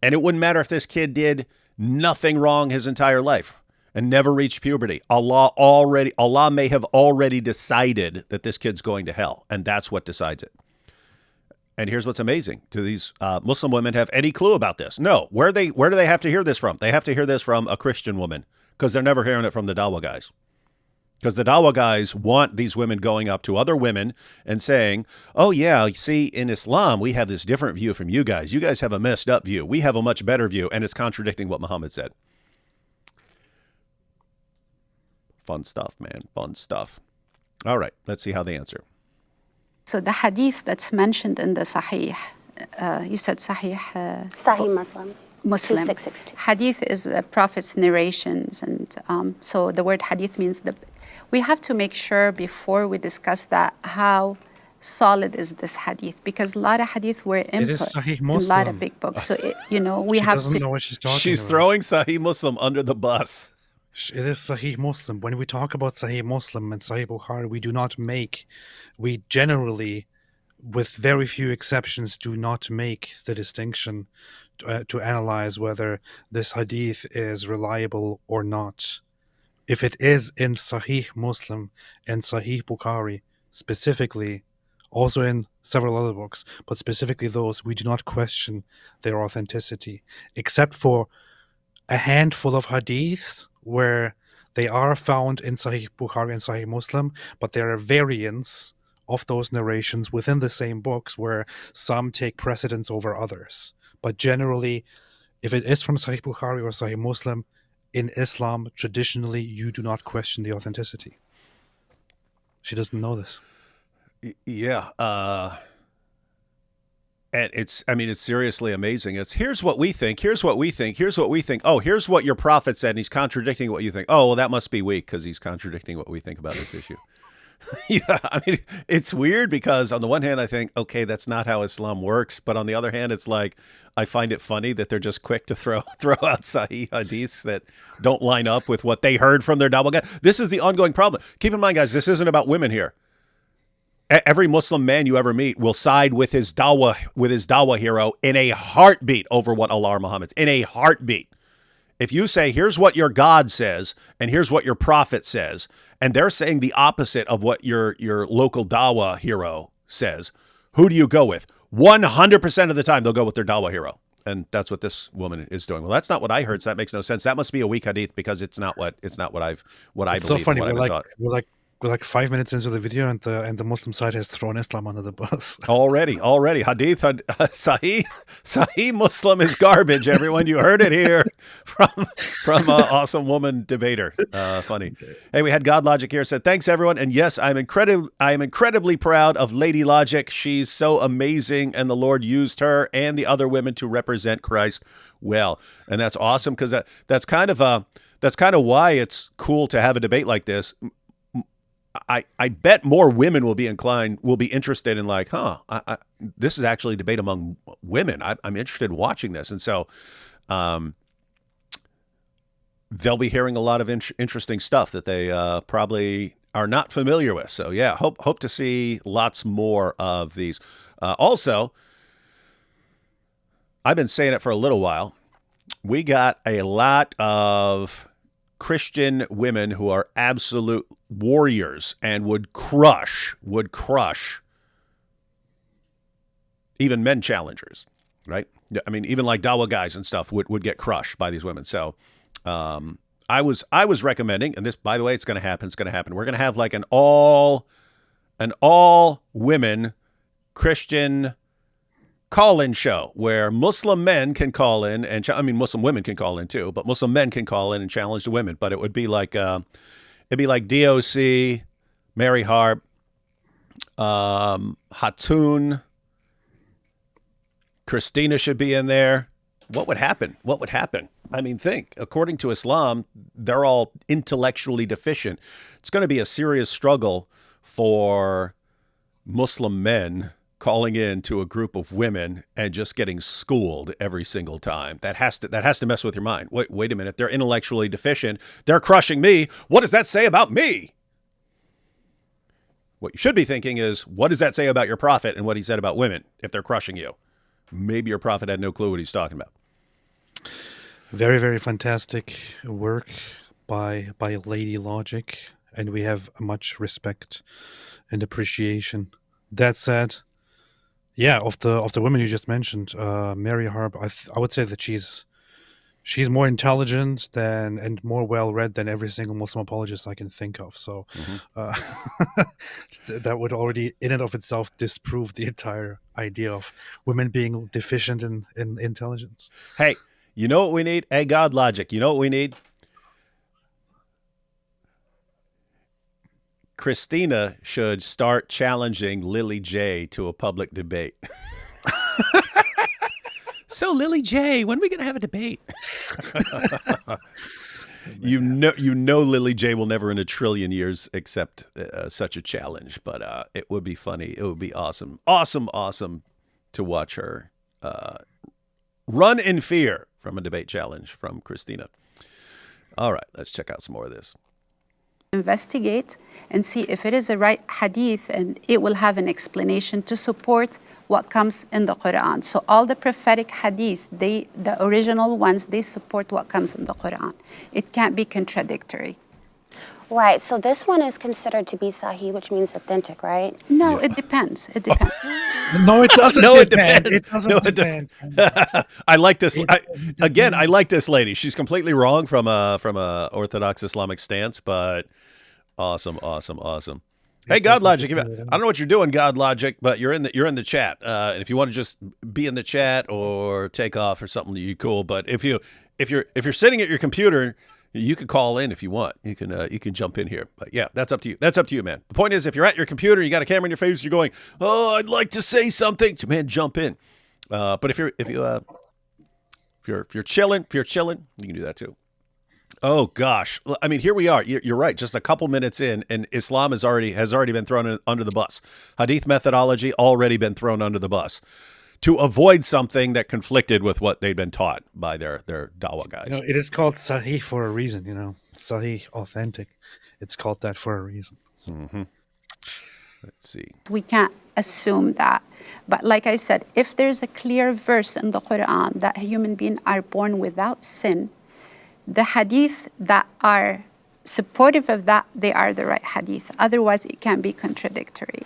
And it wouldn't matter if this kid did nothing wrong his entire life and never reached puberty. Allah may have already decided that this kid's going to hell, and that's what decides it. And here's what's amazing. Do these Muslim women have any clue about this? No. Where do they have to hear this from? They have to hear this from a Christian woman because they're never hearing it from the Dawah guys. Because the Dawah guys want these women going up to other women and saying, oh, yeah, you see, in Islam, we have this different view from you guys. You guys have a messed up view. We have a much better view, and it's contradicting what Muhammad said. Fun stuff, man. Fun stuff. All right, let's see how they answer. So the hadith that's mentioned in the Sahih, you said Sahih? Sahih Muslim. 2662. Hadith is the Prophet's narrations, and so the word hadith means we have to make sure before we discuss that how solid is this hadith, because a lot of hadith were input It is Sahih in a Muslim. lot of big books. So we She have doesn't to. know what she's talking She's about. throwing Sahih Muslim under the bus. It is Sahih Muslim. When we talk about Sahih Muslim and Sahih Bukhari, we generally, with very few exceptions, do not make the distinction to analyze whether this hadith is reliable or not. If it is in Sahih Muslim and Sahih Bukhari specifically, also in several other books, but specifically those, we do not question their authenticity, except for a handful of hadiths where they are found in Sahih Bukhari and Sahih Muslim, but there are variants of those narrations within the same books where some take precedence over others. But generally, if it is from Sahih Bukhari or Sahih Muslim, in Islam, traditionally, you do not question the authenticity. She doesn't know this. Yeah. And it's seriously amazing. It's here's what we think. Here's what we think. Here's what we think. Oh, here's what your prophet said, and he's contradicting what you think. Oh, well, that must be weak because he's contradicting what we think about this issue. Yeah, it's weird because on the one hand, I think, okay, that's not how Islam works. But on the other hand, it's like, I find it funny that they're just quick to throw out Sahih hadiths that don't line up with what they heard from their Dawah guy. This is the ongoing problem. Keep in mind, guys, this isn't about women here. Every Muslim man you ever meet will side with his Dawah hero in a heartbeat over what Allah or Muhammad, in a heartbeat. If you say, here's what your God says, and here's what your prophet says, and they're saying the opposite of what your local Dawah hero says, who do you go with? 100% of the time, they'll go with their Dawah hero. And that's what this woman is doing. Well, that's not what I heard, so that makes no sense. That must be a weak hadith because it's not what I It's believe. so funny. And what I've been taught. We're like 5 minutes into the video, and the Muslim side has thrown Islam under the bus. Already. Sahih Muslim is garbage, everyone. You heard it here from awesome woman debater. Funny. Hey, we had God Logic here. Said, thanks, everyone. And yes, I am incredibly proud of Lady Logic. She's so amazing, and the Lord used her and the other women to represent Christ well. And that's awesome because that's kind of why it's cool to have a debate like this. I bet more women will be interested in like, this is actually a debate among women. I'm interested in watching this. And so they'll be hearing a lot of interesting stuff that they probably are not familiar with. So yeah, hope to see lots more of these. Also, I've been saying it for a little while. We got a lot of Christian women who are absolute warriors and would crush even men challengers, right? I mean, even like Dawa guys and stuff would get crushed by these women. So I was recommending, and this, by the way, it's going to happen. It's going to happen. We're going to have like an all women Christian call-in show where Muslim men can call in and Muslim women can call in too, but Muslim men can call in and challenge the women. But it would be like DOC, Mary Harp, Hatun, Christina should be in there. What would happen? I mean, think, according to Islam, they're all intellectually deficient. It's going to be a serious struggle for Muslim men calling in to a group of women and just getting schooled every single time. That has to mess with your mind. Wait a minute. They're intellectually deficient. They're crushing me. What does that say about me? What you should be thinking is, what does that say about your prophet and what he said about women if they're crushing you? Maybe your prophet had no clue what he's talking about. Very, very fantastic work by Lady Logic, and we have much respect and appreciation. That said, yeah, of the women you just mentioned, Mary Harp, I would say that she's more intelligent and more well read than every single Muslim apologist I can think of. So that would already, in and of itself, disprove the entire idea of women being deficient in intelligence. Hey, you know what we need? Hey, God Logic, you know what we need? Christina should start challenging Lily J to a public debate. So Lily J, when are we going to have a debate? You know Lily J will never in a trillion years accept such a challenge, but it would be funny. It would be awesome to watch her run in fear from a debate challenge from Christina. All right, let's check out some more of this. Investigate and see if it is the right hadith, and it will have an explanation to support what comes in the Quran. So all the prophetic hadiths, the original ones, they support what comes in the Quran. It can't be contradictory. Right, so this one is considered to be sahih, which means authentic, right? No, it depends. It depends. No, it doesn't. No, it depend. depends. It doesn't depend. I like this. I like this lady. She's completely wrong from a Orthodox Islamic stance, but awesome. Hey, God Logic, I don't know what you're doing, God Logic, but you're in the chat. And if you want to just be in the chat or take off or something, you cool. But if you're sitting at your computer, you can call in if you want. You can jump in here. But yeah, that's up to you. That's up to you, man. The point is, if you're at your computer, you got a camera in your face, you're going, "Oh, I'd like to say something." Man, jump in. But if you're chilling, you can do that too. Oh gosh, I mean, here we are. You're right. Just a couple minutes in, and Islam has already been thrown under the bus. Hadith methodology already been thrown under the bus to avoid something that conflicted with what they'd been taught by their dawah guys. It is called Sahih for a reason. Sahih, authentic. It's called that for a reason. Mm-hmm. Let's see. We can't assume that. But like I said, if there's a clear verse in the Quran that human beings are born without sin, the hadith that are supportive of that, they are the right hadith. Otherwise, it can be contradictory.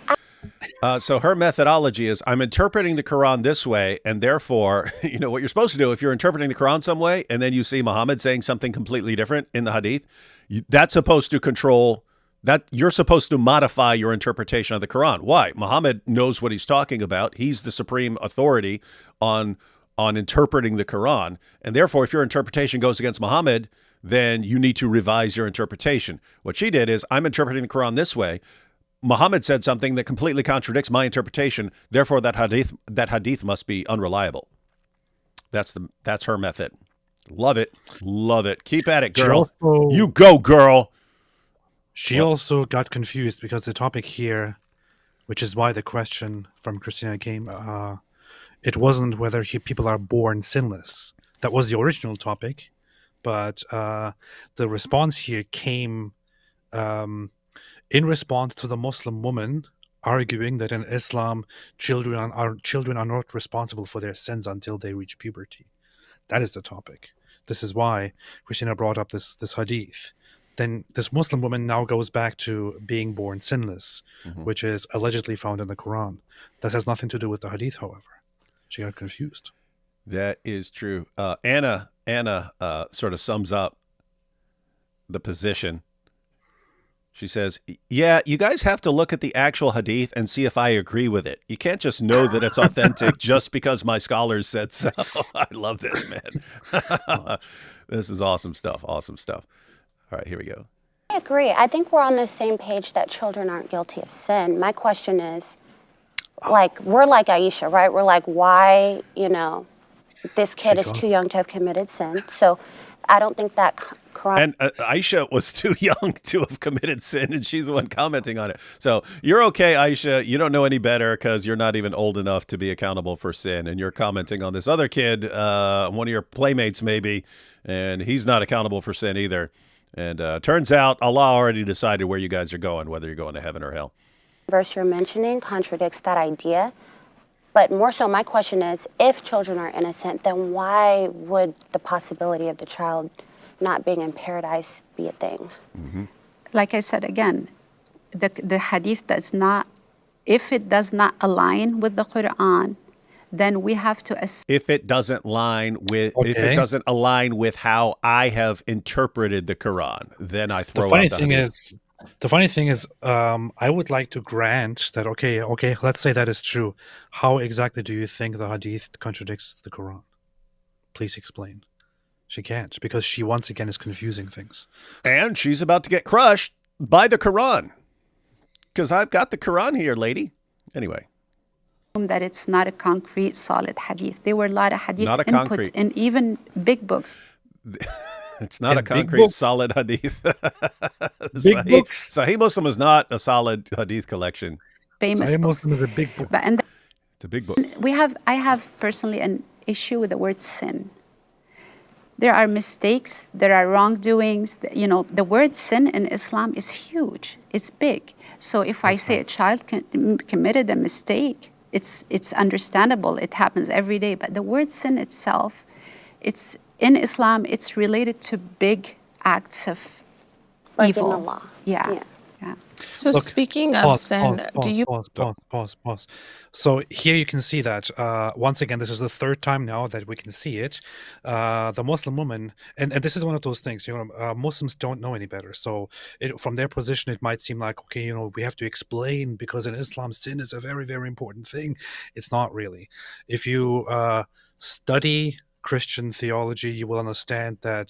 So her methodology is, I'm interpreting the Quran this way, and therefore, what you're supposed to do if you're interpreting the Quran some way, and then you see Muhammad saying something completely different in the hadith, that's supposed to control that. You're supposed to modify your interpretation of the Quran. Why? Muhammad knows what he's talking about. He's the supreme authority on interpreting the Quran. And therefore, if your interpretation goes against Muhammad, then you need to revise your interpretation. What she did is, I'm interpreting the Quran this way. Muhammad said something that completely contradicts my interpretation. Therefore, that hadith must be unreliable. That's her method. Love it. Keep at it, girl. You go, girl. She also got confused because the topic here, which is why the question from Christina came, it wasn't whether people are born sinless. That was the original topic, but the response here came in response to the Muslim woman arguing that in Islam, children are not responsible for their sins until they reach puberty. That is the topic. This is why Christina brought up this hadith. Then this Muslim woman now goes back to being born sinless, which is allegedly found in the Quran. That has nothing to do with the hadith, however. She got confused. That is true. Anna sort of sums up the position. She says, yeah, you guys have to look at the actual hadith and see if I agree with it. You can't just know that it's authentic just because my scholars said so. I love this, man. This is awesome stuff. Awesome stuff. All right, here we go. I agree. I think we're on the same page that children aren't guilty of sin. My question is, like, we're like Aisha, right? We're like, why, this kid is too young to have committed sin. So I don't think that Quran. And Aisha was too young to have committed sin, and she's the one commenting on it. So you're okay, Aisha. You don't know any better because you're not even old enough to be accountable for sin. And you're commenting on this other kid, one of your playmates maybe, and he's not accountable for sin either. And turns out Allah already decided where you guys are going, whether you're going to heaven or hell. Verse you're mentioning contradicts that idea. But more so, my question is, if children are innocent, then why would the possibility of the child not being in paradise be a thing? Like I said again, the hadith does not, if it does not align with the Quran, then we have to assume. If it doesn't align with how I have interpreted the Quran, then I throw out the hadith. The funny thing is, I would like to grant that, okay, let's say that is true. How exactly do you think the hadith contradicts the Quran? Please explain. She can't, because she once again is confusing things. And she's about to get crushed by the Quran. Because I've got the Quran here, lady. Anyway. That it's not a concrete, solid hadith. There were a lot of hadith not a input concrete. in even big books. It's not a concrete, solid hadith. Big books. Sahih Muslim is not a solid hadith collection. Famous Sahih books. Muslim is a big book. It's a big book. I have personally an issue with the word sin. There are mistakes, there are wrongdoings. The word sin in Islam is huge. It's big. So if I say a child committed a mistake, it's understandable. It happens every day. But the word sin itself, in Islam, it's related to big acts of evil. The law. Yeah. So speaking of sin, do you... Pause. So here you can see that, once again, this is the third time now that we can see it. The Muslim woman, and this is one of those things, Muslims don't know any better. So from their position, it might seem like, okay, we have to explain because in Islam, sin is a very, very important thing. It's not really. If you study Christian theology, you will understand that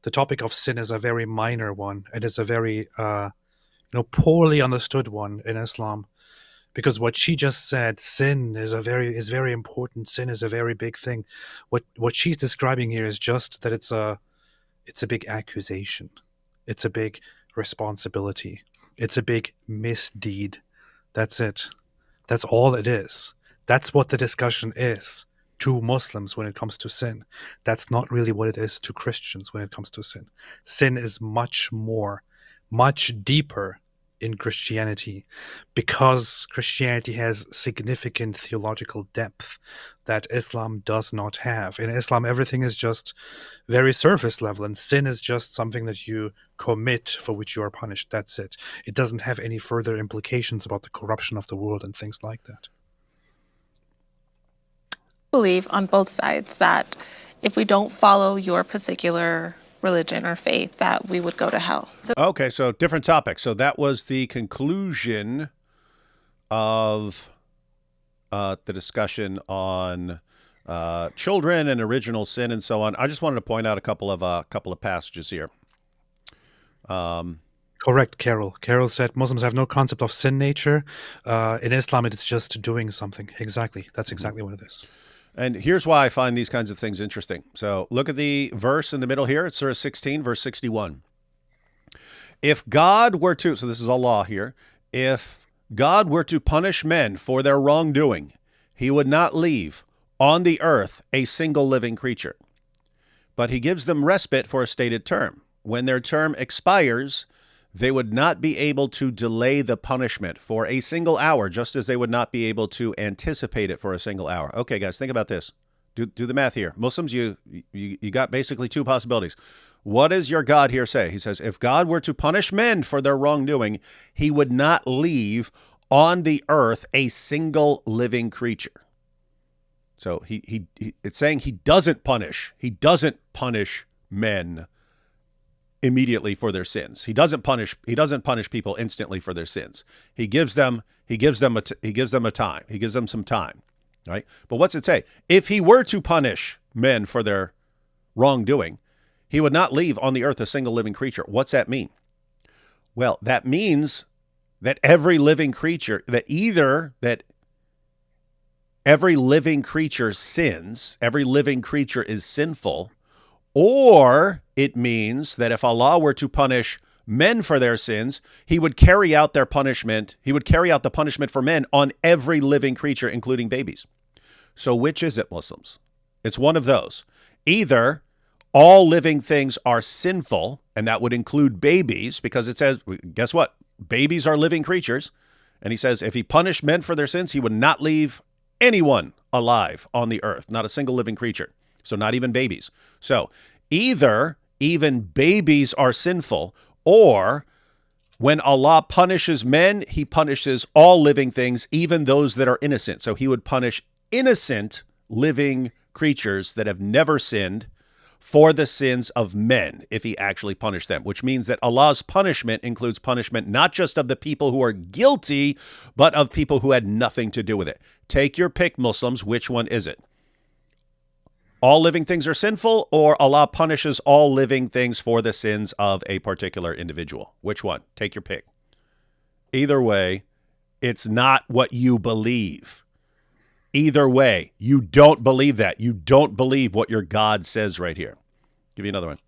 the topic of sin is a very minor one. It is a very poorly understood one in Islam, because what she just said, sin is very important. Sin is a very big thing. What she's describing here is just that it's a big accusation. It's a big responsibility. It's a big misdeed. That's it. That's all it is. That's what the discussion is to Muslims when it comes to sin. That's not really what it is to Christians when it comes to sin. Sin is much more, much deeper in Christianity, because Christianity has significant theological depth that Islam does not have. In Islam, everything is just very surface level, and sin is just something that you commit for which you are punished. That's it. It doesn't have any further implications about the corruption of the world and things like that. Believe on both sides that if we don't follow your particular religion or faith, that we would go to hell. Okay, so different topic. So that was the conclusion of the discussion on children and original sin and so on. I just wanted to point out a couple of passages here. Correct, Carol. Carol said Muslims have no concept of sin nature. In Islam, it's just doing something. Exactly. That's exactly what it is. And here's why I find these kinds of things interesting. So look at the verse in the middle here. It's Surah 16, verse 61. If God were to, so this is Allah here, if God were to punish men for their wrongdoing, he would not leave on the earth a single living creature. But he gives them respite for a stated term. When their term expires, they would not be able to delay the punishment for a single hour, just as they would not be able to anticipate it for a single hour. Okay, guys, think about this. Do the math here. Muslims, you got basically two possibilities. What does your God here say? He says, if God were to punish men for their wrongdoing, he would not leave on the earth a single living creature. So it's saying he doesn't punish. He doesn't punish men immediately for their sins. He doesn't punish people instantly for their sins. He gives them a time. He gives them some time, right? But what's it say? If he were to punish men for their wrongdoing, he would not leave on the earth a single living creature. What's that mean? Well, that means that every living creature every living creature sins, every living creature is sinful, or it means that if Allah were to punish men for their sins, he would carry out their punishment. He would carry out the punishment for men on every living creature, including babies. So which is it, Muslims? It's one of those. Either all living things are sinful, and that would include babies, because it says, guess what? Babies are living creatures. And he says, if he punished men for their sins, he would not leave anyone alive on the earth, not a single living creature. So not even babies. So either even babies are sinful, or when Allah punishes men, he punishes all living things, even those that are innocent. So he would punish innocent living creatures that have never sinned for the sins of men if he actually punished them, which means that Allah's punishment includes punishment not just of the people who are guilty, but of people who had nothing to do with it. Take your pick, Muslims. Which one is it? All living things are sinful, or Allah punishes all living things for the sins of a particular individual? Which one? Take your pick. Either way, it's not what you believe. Either way, you don't believe that. You don't believe what your God says right here. Give you another one.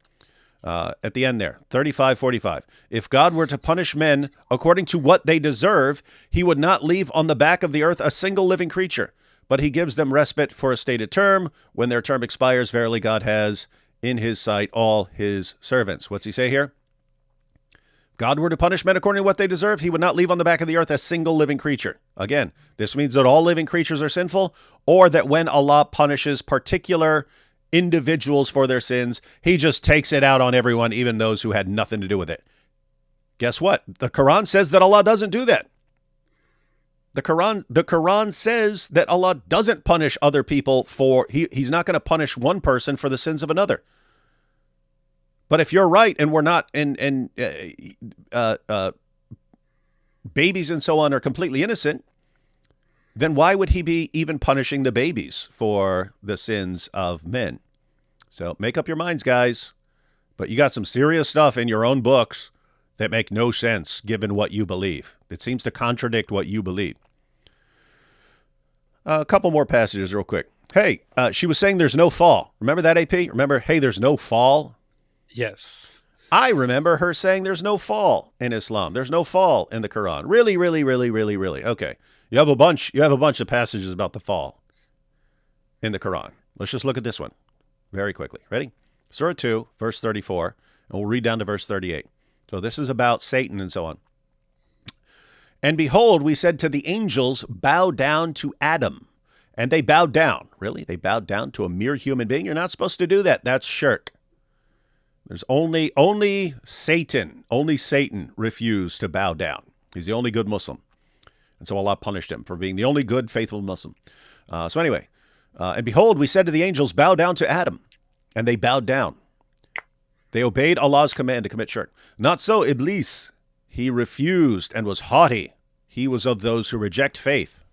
At the end there, 35:45. If God were to punish men according to what they deserve, he would not leave on the back of the earth a single living creature, but he gives them respite for a stated term. When their term expires, verily God has in his sight all his servants. What's he say here? God were to punish men according to what they deserve, he would not leave on the back of the earth a single living creature. Again, this means that all living creatures are sinful, or that when Allah punishes particular individuals for their sins, he just takes it out on everyone, even those who had nothing to do with it. Guess what? The Quran says that Allah doesn't do that. The Quran says that Allah doesn't punish other people for, he's not going to punish one person for the sins of another. But if you're right, and we're not, and babies and so on are completely innocent, then why would he be even punishing the babies for the sins of men? So make up your minds, guys. But you got some serious stuff in your own books that make no sense given what you believe. It seems to contradict what you believe. A couple more passages real quick. Hey, she was saying there's no fall. Remember that, AP? Remember, hey, there's no fall? Yes. I remember her saying there's no fall in Islam. There's no fall in the Quran. Really, really, really, really, really. Okay. You have a bunch of passages about the fall in the Quran. Let's just look at this one very quickly. Ready? Surah 2, verse 34, and we'll read down to verse 38. So this is about Satan and so on. And behold, we said to the angels, bow down to Adam. And they bowed down. Really? They bowed down to a mere human being? You're not supposed to do that. That's shirk. There's only Satan refused to bow down. He's the only good Muslim. And so Allah punished him for being the only good, faithful Muslim. So anyway, and behold, we said to the angels, bow down to Adam. And they bowed down. They obeyed Allah's command to commit shirk. Not so Iblis. He refused and was haughty. He was of those who reject faith.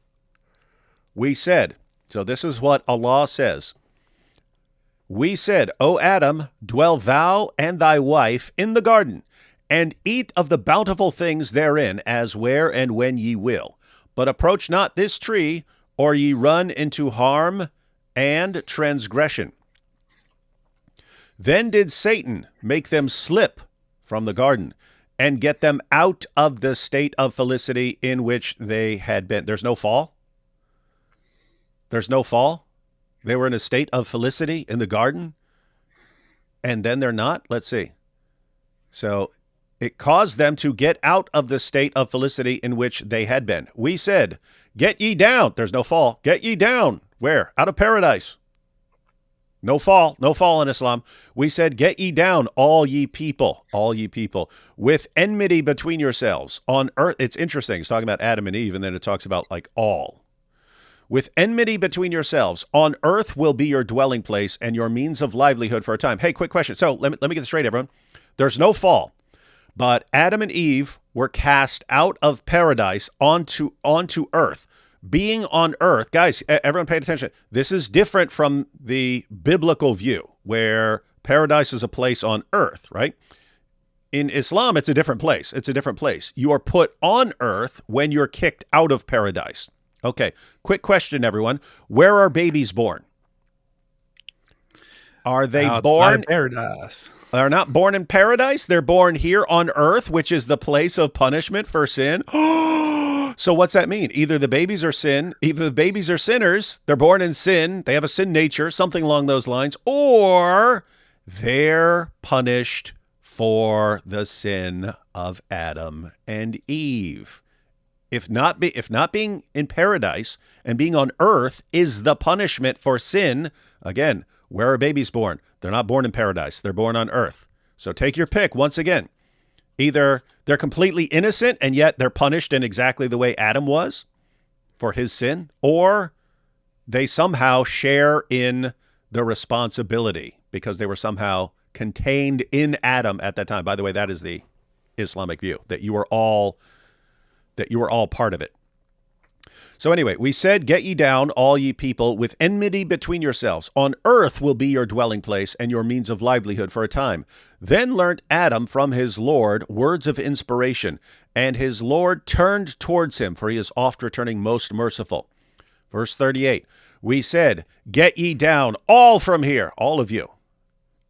We said, so this is what Allah says. We said, O Adam, dwell thou and thy wife in the garden, and eat of the bountiful things therein, as where and when ye will. But approach not this tree, or ye run into harm and transgression. Then did Satan make them slip from the garden, and get them out of the state of felicity in which they had been. There's no fall? There's no fall? They were in a state of felicity in the garden, and then they're not? Let's see. So It caused them to get out of the state of felicity in which they had been. We said, get ye down. There's no fall. Get ye down. Where? Out of paradise. No fall in Islam. We said, get ye down, all ye people, with enmity between yourselves on earth. It's interesting. It's talking about Adam and Eve, and then it talks about like all. With enmity between yourselves, on earth will be your dwelling place and your means of livelihood for a time. Hey, quick question. So let me get this straight, everyone. There's no fall, but Adam and Eve were cast out of paradise onto earth. Being on earth, guys, everyone paid attention. This is different from the biblical view where paradise is a place on earth, right? In Islam, it's a different place. You are put on earth when you're kicked out of paradise. Okay, quick question, everyone. Where are babies born? Are they born in paradise? They're not born in paradise. They're born here on earth, which is the place of punishment for sin. So what's that mean? Either the babies are sinners, they're born in sin, they have a sin nature, something along those lines, or they're punished for the sin of Adam and Eve. If not being in paradise and being on earth is the punishment for sin, again, where are babies born? They're not born in paradise. They're born on earth. So take your pick once again. Either they're completely innocent and yet they're punished in exactly the way Adam was for his sin, or they somehow share in the responsibility because they were somehow contained in Adam at that time. By the way, that is the Islamic view, that you were all part of it. So anyway, we said, get ye down, all ye people, with enmity between yourselves. On earth will be your dwelling place and your means of livelihood for a time. Then learnt Adam from his Lord words of inspiration, and his Lord turned towards him, for he is oft returning most merciful. Verse 38, we said, get ye down, all from here, all of you.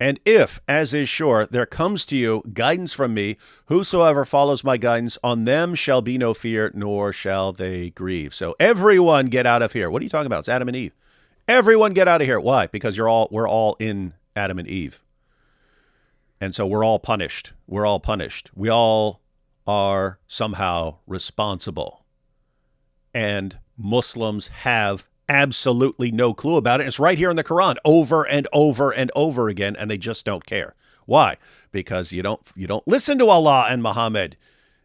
And if, as is sure, there comes to you guidance from me, whosoever follows my guidance, on them shall be no fear, nor shall they grieve. So everyone get out of here. What are you talking about? It's Adam and Eve. Everyone get out of here. Why? Because we're all in Adam and Eve. And so we're all punished. We all are somehow responsible. And Muslims have absolutely no clue about it. It's right here in the Quran over and over and over again, and they just don't care. Why? Because you don't listen to Allah and Muhammad.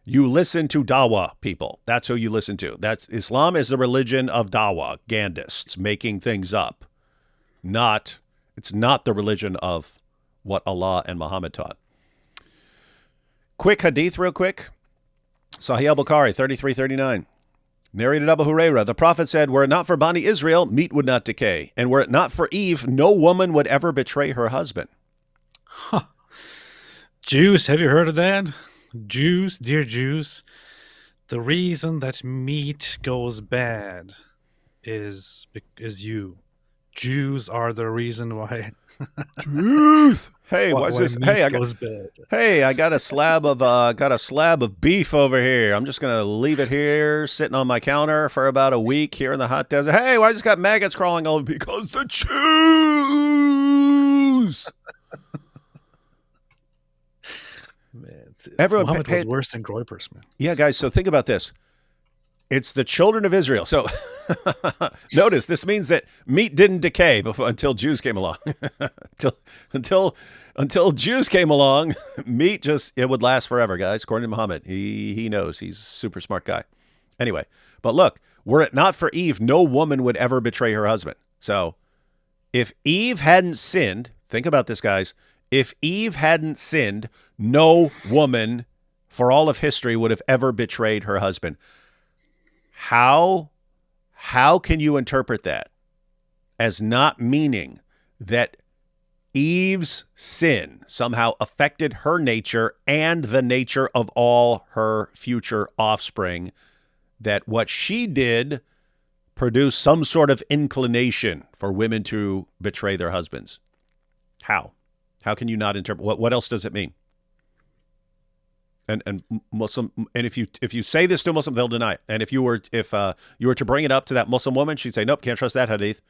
You listen to Dawah people. That's who you listen to. Islam is the religion of Dawah, Gandists, making things up. It's not the religion of what Allah and Muhammad taught. Quick hadith real quick. Sahih al-Bukhari 3339. Narrated Abu Huraira, the Prophet said, were it not for Bani Israel, meat would not decay. And were it not for Eve, no woman would ever betray her husband. Huh. Jews, have you heard of that? Jews, dear Jews, the reason that meat goes bad is you. Jews are the reason why. Truth. Hey, what's this? Hey, I got a slab of beef over here. I'm just gonna leave it here, sitting on my counter for about a week here in the hot desert. Hey, I just got maggots crawling all over because the Jews. Man, everyone Muhammad was worse than Groypers, man. Yeah, guys. So think about this. It's the children of Israel. So notice this means that meat didn't decay until Jews came along. until Jews came along, meat it would last forever, guys. According to Muhammad, he knows. He's a super smart guy. Anyway, but look, were it not for Eve, no woman would ever betray her husband. So if Eve hadn't sinned, think about this, guys. If Eve hadn't sinned, no woman for all of history would have ever betrayed her husband. How can you interpret that as not meaning that Eve's sin somehow affected her nature and the nature of all her future offspring, that what she did produced some sort of inclination for women to betray their husbands? How can you not interpret? What else does it mean? And Muslim, and if you say this to a Muslim, they'll deny it. And if you were to bring it up to that Muslim woman, she'd say, nope, can't trust that hadith.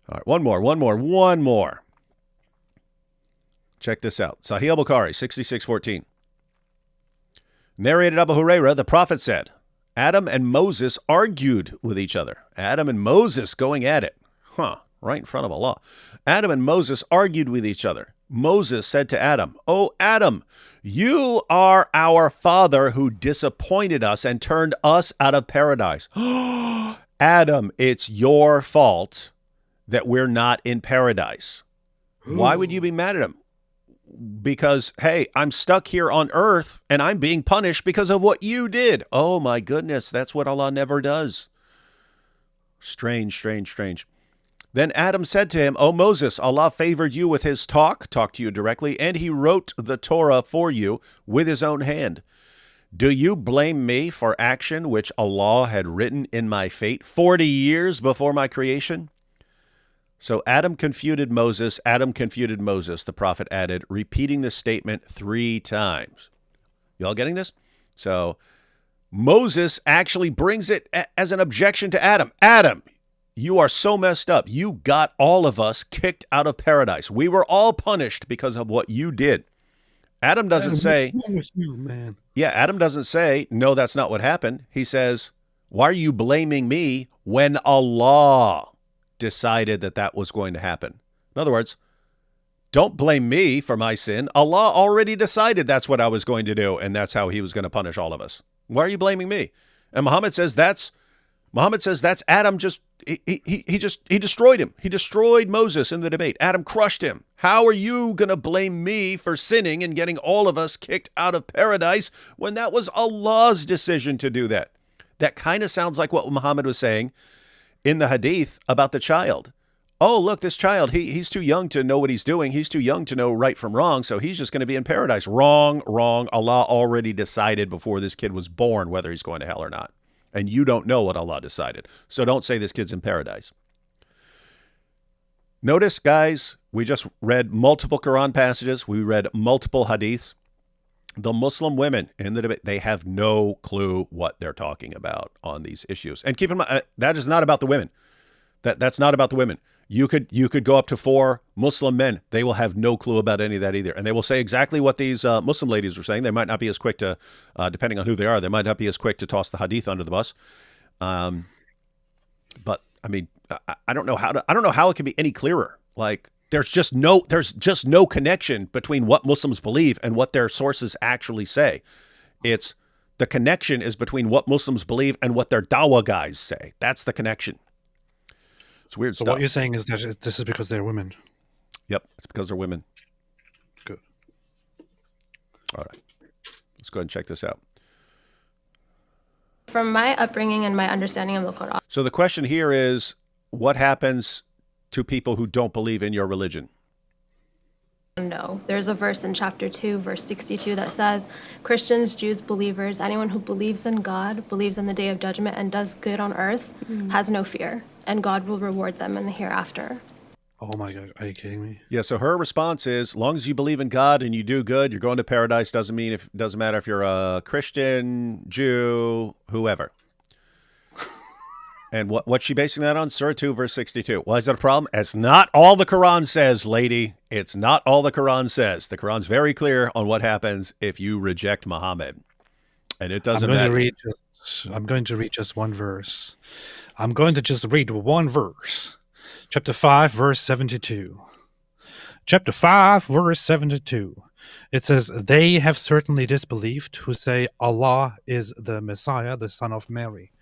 All right, one more. Check this out. Sahih al-Bukhari, 6614. Narrated Abu Huraira, the Prophet said, Adam and Moses argued with each other. Adam and Moses going at it. Right in front of Allah. Adam and Moses argued with each other. Moses said to Adam, "O Adam, you are our father who disappointed us and turned us out of paradise." Adam, it's your fault that we're not in paradise. Why would you be mad at him? Because, hey, I'm stuck here on earth and I'm being punished because of what you did. Oh my goodness, that's what Allah never does. Strange, strange, strange. Then Adam said to him, "O Moses, Allah favored you with his talked to you directly, and he wrote the Torah for you with his own hand. Do you blame me for action which Allah had written in my fate 40 years before my creation?" So Adam confuted Moses, the Prophet added, repeating the statement 3 times. Y'all getting this? So Moses actually brings it as an objection to Adam. Adam, you are so messed up. You got all of us kicked out of paradise. We were all punished because of what you did. Adam doesn't say, Adam doesn't say, no, that's not what happened. He says, why are you blaming me when Allah decided that was going to happen? In other words, don't blame me for my sin. Allah already decided that's what I was going to do, and that's how he was going to punish all of us. Why are you blaming me? And Muhammad says that's Adam he destroyed him. He destroyed Moses in the debate. Adam crushed him. How are you going to blame me for sinning and getting all of us kicked out of paradise when that was Allah's decision to do that? That kind of sounds like what Muhammad was saying in the hadith about the child. Oh, look, this child, he's too young to know what he's doing. He's too young to know right from wrong, so he's just going to be in paradise. Wrong. Allah already decided before this kid was born whether he's going to hell or not. And you don't know what Allah decided. So don't say this kid's in paradise. Notice, guys, we just read multiple Quran passages. We read multiple hadiths. The Muslim women in the debate, they have no clue what they're talking about on these issues. And keep in mind, that is not about the women. That's not about the women. You could go up to 4 Muslim men. They will have no clue about any of that either. And they will say exactly what these Muslim ladies were saying. They might not be as quick to, depending on who they are, they might not be as quick to toss the hadith under the bus. But I mean, I don't know how it can be any clearer. Like there's just no connection between what Muslims believe and what their sources actually say. The connection is between what Muslims believe and what their dawah guys say. That's the connection. It's weird stuff. So what you're saying is that this is because they're women? Yep, it's because they're women. Good. All right. Let's go ahead and check this out. From my upbringing and my understanding of the Quran. So the question here is, what happens to people who don't believe in your religion? No. There's a verse in chapter 2, verse 62 that says, Christians, Jews, believers, anyone who believes in God, believes in the day of judgment, and does good on earth has no fear, and God will reward them in the hereafter. Oh my God, are you kidding me? Yeah, so her response is, as long as you believe in God and you do good, you're going to paradise. Doesn't matter if you're a Christian, Jew, whoever. And what's she basing that on? Surah 2, verse 62. Why is that a problem? It's not all the Quran says, lady. It's not all the Quran says. The Quran's very clear on what happens if you reject Muhammad. And it doesn't matter. I'm going to read just one verse. I'm going to just read one verse. Chapter 5, verse 72. Chapter 5, verse 72. It says, they have certainly disbelieved who say Allah is the Messiah, the son of Mary.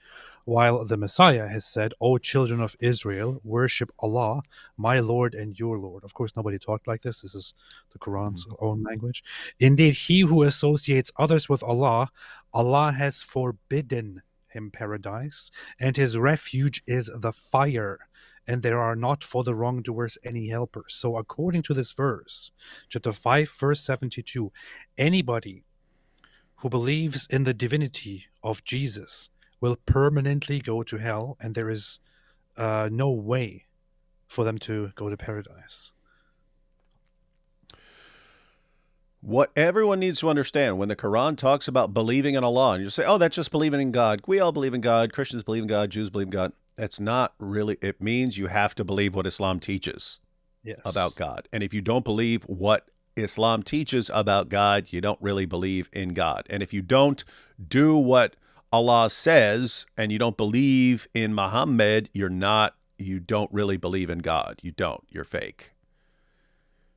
While the Messiah has said, O children of Israel, worship Allah, my Lord and your Lord. Of course, nobody talked like this. This is the Quran's own language. Indeed, he who associates others with Allah, Allah has forbidden him paradise, and his refuge is the fire, and there are not for the wrongdoers any helpers. So according to this verse, chapter 5, verse 72, anybody who believes in the divinity of Jesus will permanently go to hell, and there is no way for them to go to paradise. What everyone needs to understand when the Quran talks about believing in Allah, and you say, oh, that's just believing in God. We all believe in God. Christians believe in God. Jews believe in God. That's not really, it means you have to believe what Islam teaches about God. And if you don't believe what Islam teaches about God, you don't really believe in God. And if you don't do what Allah says and you don't believe in Muhammad, you don't really believe in God. You don't. You're fake.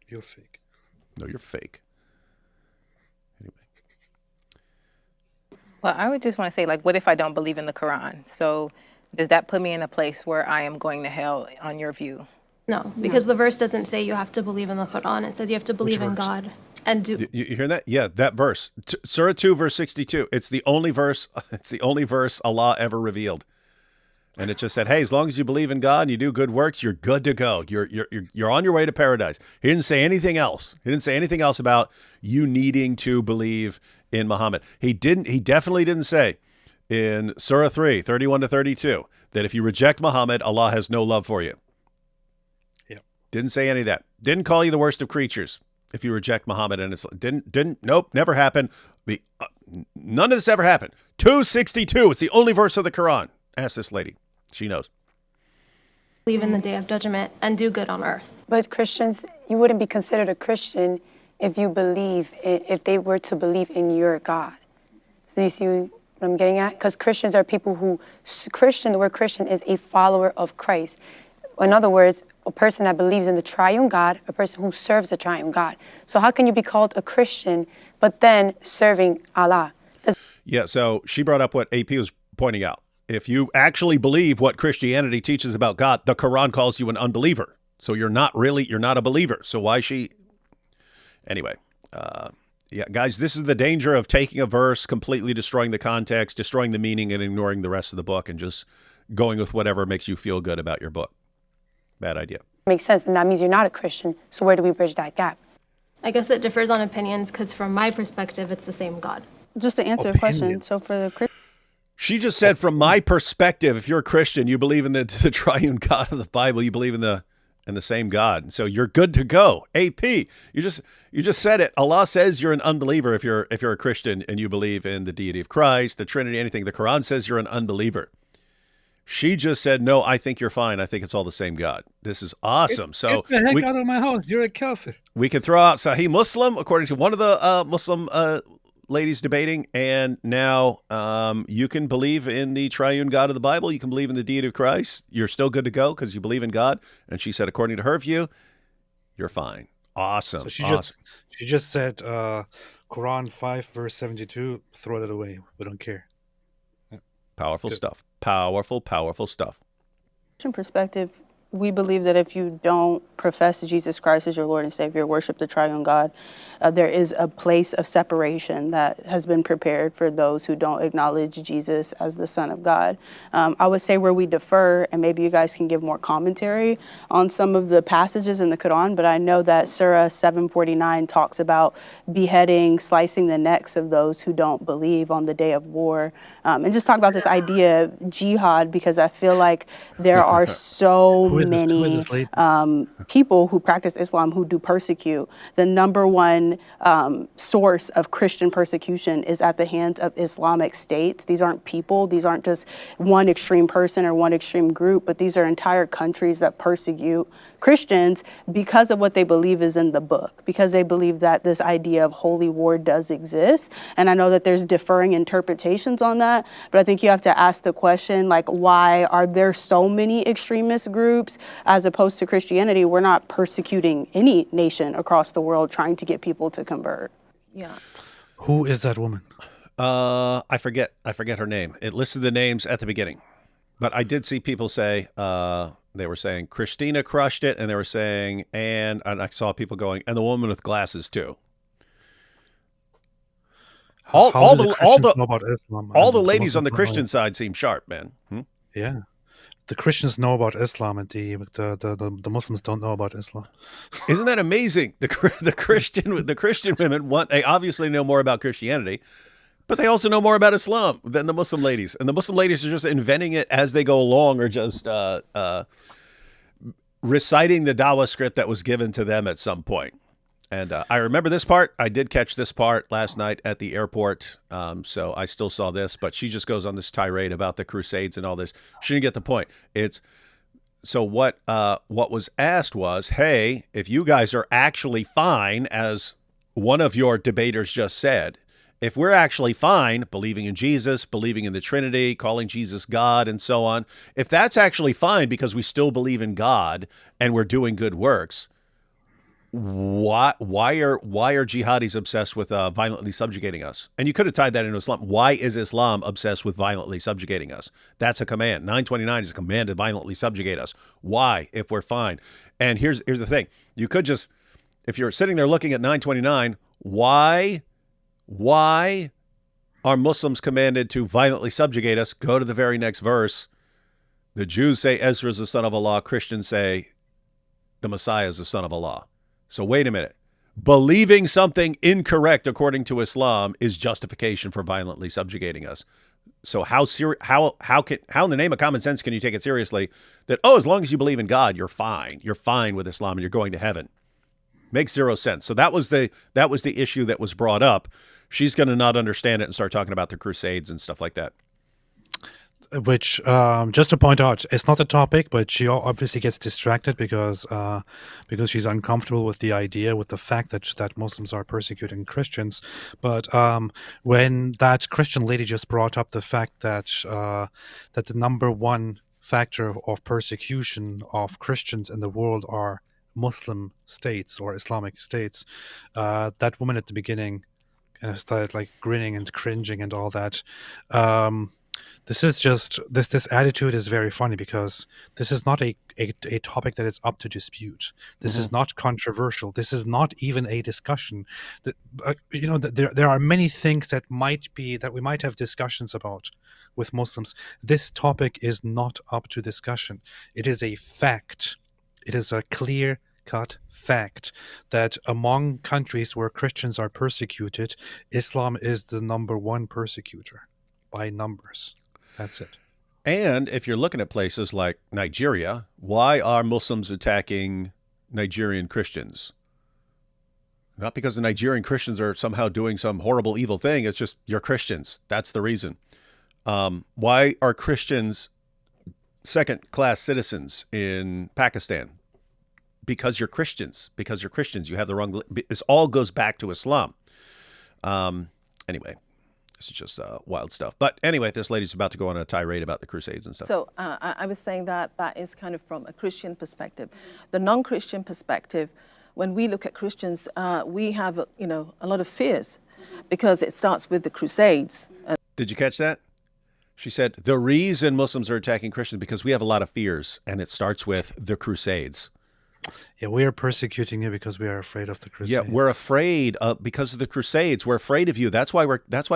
You're fake. No, you're fake. Anyway. Well, I would just want to say, like, what if I don't believe in the Quran? So does that put me in a place where I am going to hell on your view? No, because the verse doesn't say you have to believe in the Quran. It says you have to believe in God and do. You hear that? Yeah, that verse. Surah 2, verse 62. It's the only verse Allah ever revealed. And it just said, hey, as long as you believe in God and you do good works, you're good to go. You're on your way to paradise. He didn't say anything else. He didn't say anything else about you needing to believe in Muhammad. He definitely didn't say in Surah 3, 31 to 32, that if you reject Muhammad, Allah has no love for you. Yeah. Didn't say any of that. Didn't call you the worst of creatures if you reject Muhammad and Islam. Nope, never happened. None of this ever happened. 262, it's the only verse of the Quran. Ask this lady. She knows. Believe in the day of judgment and do good on earth. But Christians, you wouldn't be considered a Christian if they were to believe in your God. So you see what I'm getting at? Because Christians are people the word Christian is a follower of Christ. In other words, a person that believes in the triune God, a person who serves the triune God. So how can you be called a Christian, but then serving Allah? Yeah, so she brought up what AP was pointing out. If you actually believe what Christianity teaches about God, the Quran calls you an unbeliever. So you're not a believer. So why anyway, yeah, guys, this is the danger of taking a verse, completely destroying the context, destroying the meaning, and ignoring the rest of the book and just going with whatever makes you feel good about your book. Bad idea. Makes sense, and that means you're not a Christian. So where do we bridge that gap? I guess it differs on opinions because from my perspective, it's the same God. Just to answer the question, so for the She just said, from my perspective, if you're a Christian, you believe in the triune God of the Bible, you believe in the same God. So you're good to go. AP, you just said it. Allah says you're an unbeliever if you're a Christian and you believe in the deity of Christ, the Trinity, anything. The Quran says you're an unbeliever. She just said, no, I think you're fine. I think it's all the same God. This is awesome. So get the heck out of my house. You're a kafir. We can throw out Sahih Muslim, according to one of the Muslim ladies debating, and now you can believe in the triune God of the Bible. You can believe in the deity of Christ. You're still good to go because you believe in God. And she said, according to her view, you're fine. Awesome. So she just said, Quran 5, verse 72, throw that away. We don't care. Powerful stuff. Powerful stuff. Christian perspective, we believe that if you don't profess Jesus Christ as your Lord and Savior, worship the triune God, there is a place of separation that has been prepared for those who don't acknowledge Jesus as the Son of God. I would say where we defer, and maybe you guys can give more commentary on some of the passages in the Quran, but I know that Surah 749 talks about beheading, slicing the necks of those who don't believe on the day of war, and just talk about this idea of jihad, because I feel like there are so many people who practice Islam who do persecute. The number one source of Christian persecution is at the hands of Islamic states. These aren't people. These aren't just one extreme person or one extreme group, but these are entire countries that persecute Christians because of what they believe is in the book, because they believe that this idea of holy war does exist. And I know that there's differing interpretations on that, but I think you have to ask the question, like, why are there so many extremist groups as opposed to Christianity? We're not persecuting any nation across the world trying to get people to convert. Yeah. Who is that woman? I forget her name. It listed the names at the beginning, but I did see people say, they were saying Christina crushed it, and they were saying, and I saw people going, and the woman with glasses too. All the ladies on the Christian side seem sharp, man. Yeah, the Christians know about Islam, and the Muslims don't know about Islam. Isn't that amazing? The Christian women they obviously know more about Christianity, but they also know more about Islam than the Muslim ladies. And the Muslim ladies are just inventing it as they go along, or just reciting the dawah script that was given to them at some point. And I remember this part. I did catch this part last night at the airport, so I still saw this. But she just goes on this tirade about the Crusades and all this. She didn't get the point. It's So what was asked was, hey, if you guys are actually fine, as one of your debaters just said, if we're actually fine believing in Jesus, believing in the Trinity, calling Jesus God, and so on, if that's actually fine because we still believe in God and we're doing good works, why are jihadis obsessed with violently subjugating us? And you could have tied that into Islam. Why is Islam obsessed with violently subjugating us? That's a command. 929 is a command to violently subjugate us. Why, if we're fine? And here's the thing. You could just, if you're sitting there looking at 929, why are Muslims commanded to violently subjugate us? Go to the very next verse. The Jews say Ezra is the son of Allah. Christians say the Messiah is the son of Allah. So wait a minute. Believing something incorrect according to Islam is justification for violently subjugating us. So how in the name of common sense can you take it seriously that, oh, as long as you believe in God, you're fine. You're fine with Islam and you're going to heaven? Makes zero sense. So that was the issue that was brought up. She's going to not understand it and start talking about the Crusades and stuff like that. Which, just to point out, it's not a topic, but she obviously gets distracted because she's uncomfortable with the idea, with the fact that Muslims are persecuting Christians. But when that Christian lady just brought up the fact that the number one factor of persecution of Christians in the world are Muslim states or Islamic states, that woman at the beginning kind of started like grinning and cringing and all that. This is just this attitude is very funny because this is not a topic that is up to dispute. This is not controversial. This is not even a discussion. There are many things that we might have discussions about with Muslims. This topic is not up to discussion. It is a fact. It is a clear-cut fact that among countries where Christians are persecuted, Islam is the number one persecutor by numbers. That's it. And if you're looking at places like Nigeria, why are Muslims attacking Nigerian Christians? Not because the Nigerian Christians are somehow doing some horrible, evil thing. It's just you're Christians. That's the reason. Why are Christians second-class citizens in Pakistan? Because you're Christians. Because you're Christians. You have the wrong... This all goes back to Islam. Anyway. This is just wild stuff. But anyway, this lady's about to go on a tirade about the Crusades and stuff. So I was saying that is kind of from a Christian perspective. The non-Christian perspective, when we look at Christians, we have a lot of fears because it starts with the Crusades. Did you catch that? She said, the reason Muslims are attacking Christians because we have a lot of fears, and it starts with the Crusades. Yeah, we are persecuting you because we are afraid of the Crusades. Yeah, we're afraid because of the Crusades. We're afraid of you. That's why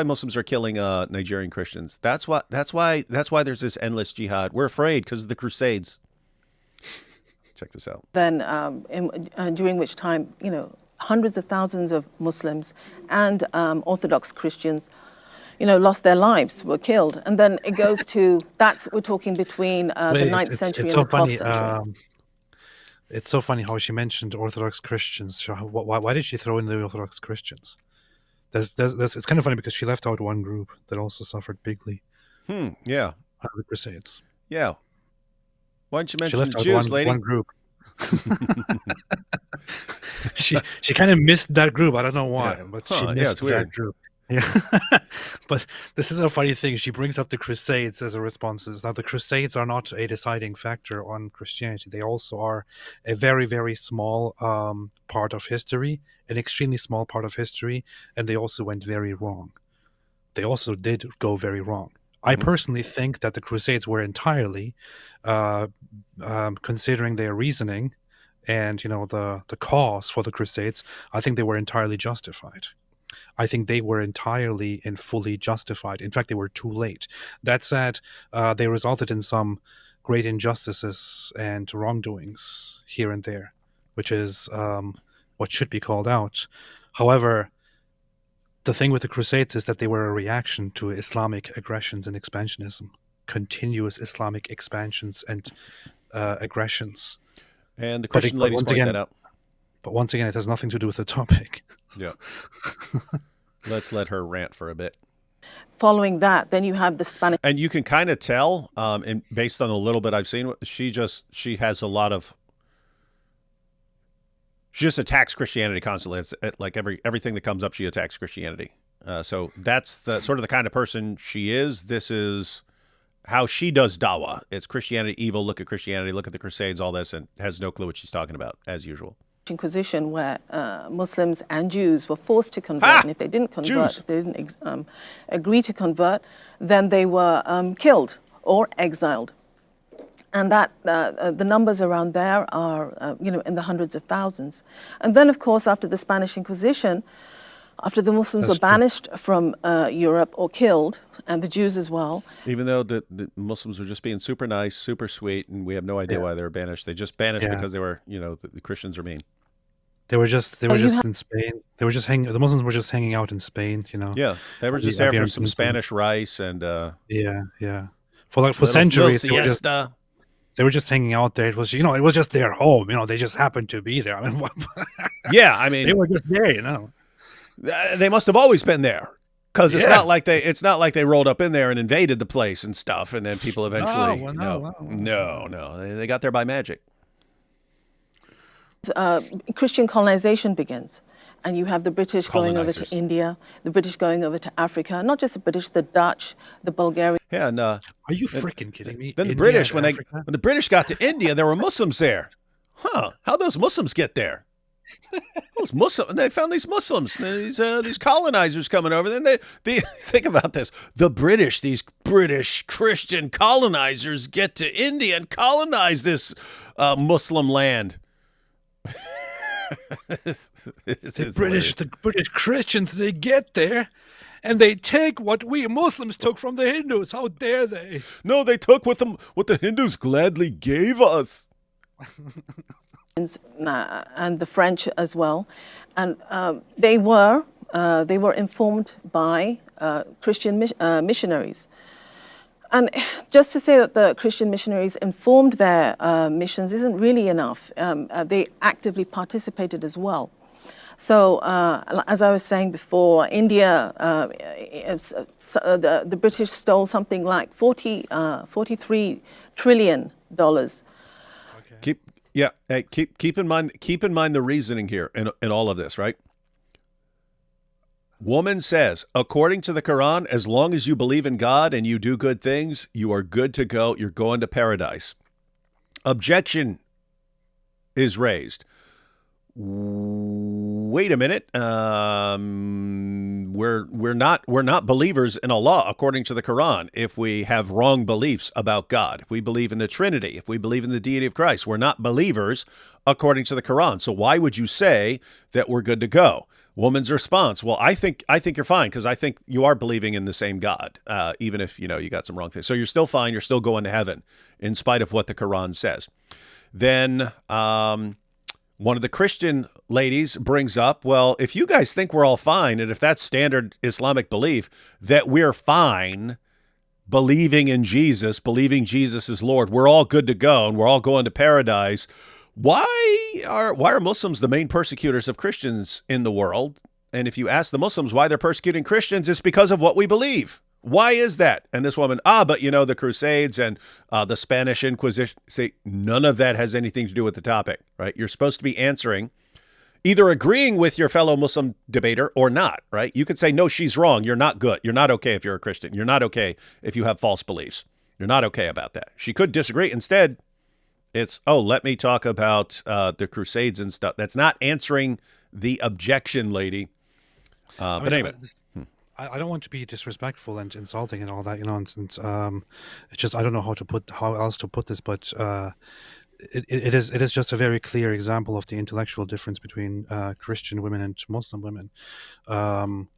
Muslims are killing Nigerian Christians. That's why there's this endless jihad. We're afraid because of the Crusades. Check this out. Then during which time, hundreds of thousands of Muslims and Orthodox Christians, lost their lives, were killed. And then it goes to, we're talking between the 9th century and the 12th century. It's so funny how she mentioned Orthodox Christians. Why did she throw in the Orthodox Christians? It's kind of funny because she left out one group that also suffered bigly. Yeah. Out of the Crusades. Yeah. Why didn't you mention she left the out Jews, lady? One group. she kind of missed that group. I don't know why, but she missed that group. Yeah, but this is a funny thing. She brings up the Crusades as a response. Now, the Crusades are not a deciding factor on Christianity. They also are a very, very small part of history, an extremely small part of history, and they also went very wrong. They also did go very wrong. I personally think that the Crusades were entirely, considering their reasoning and the cause for the Crusades, I think they were entirely justified. I think they were entirely and fully justified. In fact, they were too late. That said, they resulted in some great injustices and wrongdoings here and there, which is what should be called out. However, the thing with the Crusades is that they were a reaction to Islamic aggressions and expansionism, continuous Islamic expansions and aggressions. And the Christian ladies point that out. But once again, it has nothing to do with the topic. Yeah. Let's let her rant for a bit. following that, then you have the Spanish. And you can kind of tell, and based on the little bit I've seen, she has a lot of. She just attacks Christianity constantly. It's like everything that comes up, she attacks Christianity. So that's the sort of the kind of person she is. This is how she does dawah. It's Christianity evil. Look at Christianity. Look at the Crusades. All this, and has no clue what she's talking about, as usual. Inquisition, where Muslims and Jews were forced to convert, and if they didn't convert, if they didn't agree to convert, then they were killed or exiled. And that the numbers around there are, in the hundreds of thousands. And then, of course, after the Spanish Inquisition, after the Muslims were banished from Europe or killed, and the Jews as well. Even though the Muslims were just being super nice, super sweet, and we have no idea why they were banished. They just banished because they were, the Christians are mean. They were just in Spain. They were just the Muslims were just hanging out in Spain, Yeah, they were just there for some Spanish rice and yeah. For centuries they were just hanging out there. It was, it was just their home. They just happened to be there. I mean, yeah, I mean, they were just there. They must have always been there, because it's not like they rolled up in there and invaded the place and stuff, and then people eventually. No, they got there by magic. Christian colonization begins. And you have the British going over to India, the British going over to Africa, not just the British, the Dutch, the Bulgarians. Yeah, and are you freaking kidding me? Then the British, when the British got to India, there were Muslims there. How'd those Muslims get there? Those Muslims, they found these Muslims, these colonizers coming over. Then they think about this: these British Christian colonizers get to India and colonize this Muslim land. The British Christians, they get there and they take what we Muslims took from the Hindus. How dare they? No, they took what the Hindus gladly gave us. And the French as well. And they were informed by Christian missionaries. And just to say that the Christian missionaries informed their missions isn't really enough. They actively participated as well. So, as I was saying before, India, the British stole something like $43 trillion. Keep in mind the reasoning here in all of this, right? Woman says, according to the Quran, as long as you believe in God and you do good things, you are good to go. You're going to paradise. Objection is raised. Wait a minute. We're not believers in Allah according to the Quran. If we have wrong beliefs about God, if we believe in the Trinity, if we believe in the deity of Christ, we're not believers according to the Quran. So why would you say that we're good to go? Woman's response: well, I think you're fine, because I think you are believing in the same God, even if you got some wrong things. So you're still fine. You're still going to heaven, in spite of what the Quran says. Then one of the Christian ladies brings up, well, if you guys think we're all fine, and if that's standard Islamic belief, that we're fine believing in Jesus, believing Jesus is Lord, we're all good to go, and we're all going to paradise. Why are Muslims the main persecutors of Christians in the world? And if you ask the Muslims why they're persecuting Christians, it's because of what we believe. Why is that? And this woman, but the Crusades and the Spanish Inquisition, say none of that has anything to do with the topic, right? You're supposed to be answering, either agreeing with your fellow Muslim debater or not, right? You could say, no, she's wrong. You're not good. You're not okay if you're a Christian. You're not okay if you have false beliefs. You're not okay about that. She could disagree. Instead, it's, let me talk about the Crusades and stuff. That's not answering the objection, lady. But anyway. I don't want to be disrespectful and insulting and all that, and it's just, I don't know how else to put this, but it is just a very clear example of the intellectual difference between Christian women and Muslim women. And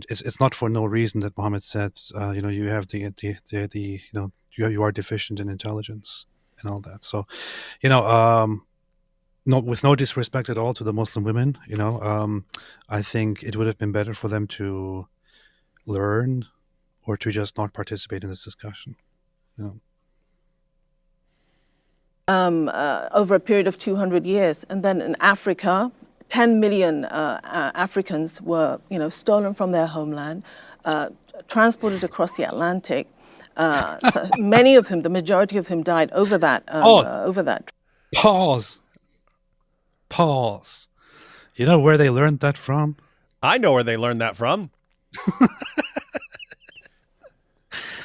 it's not for no reason that Muhammad said, you have you are deficient in intelligence and all that. So, with no disrespect at all to the Muslim women, I think it would have been better for them to learn or to just not participate in this discussion. Over a period of 200 years. And then in Africa, 10 million Africans were, stolen from their homeland. transported across the Atlantic. So many of them, the majority of them, died over that. Over that. Pause. You know where they learned that from? I know where they learned that from.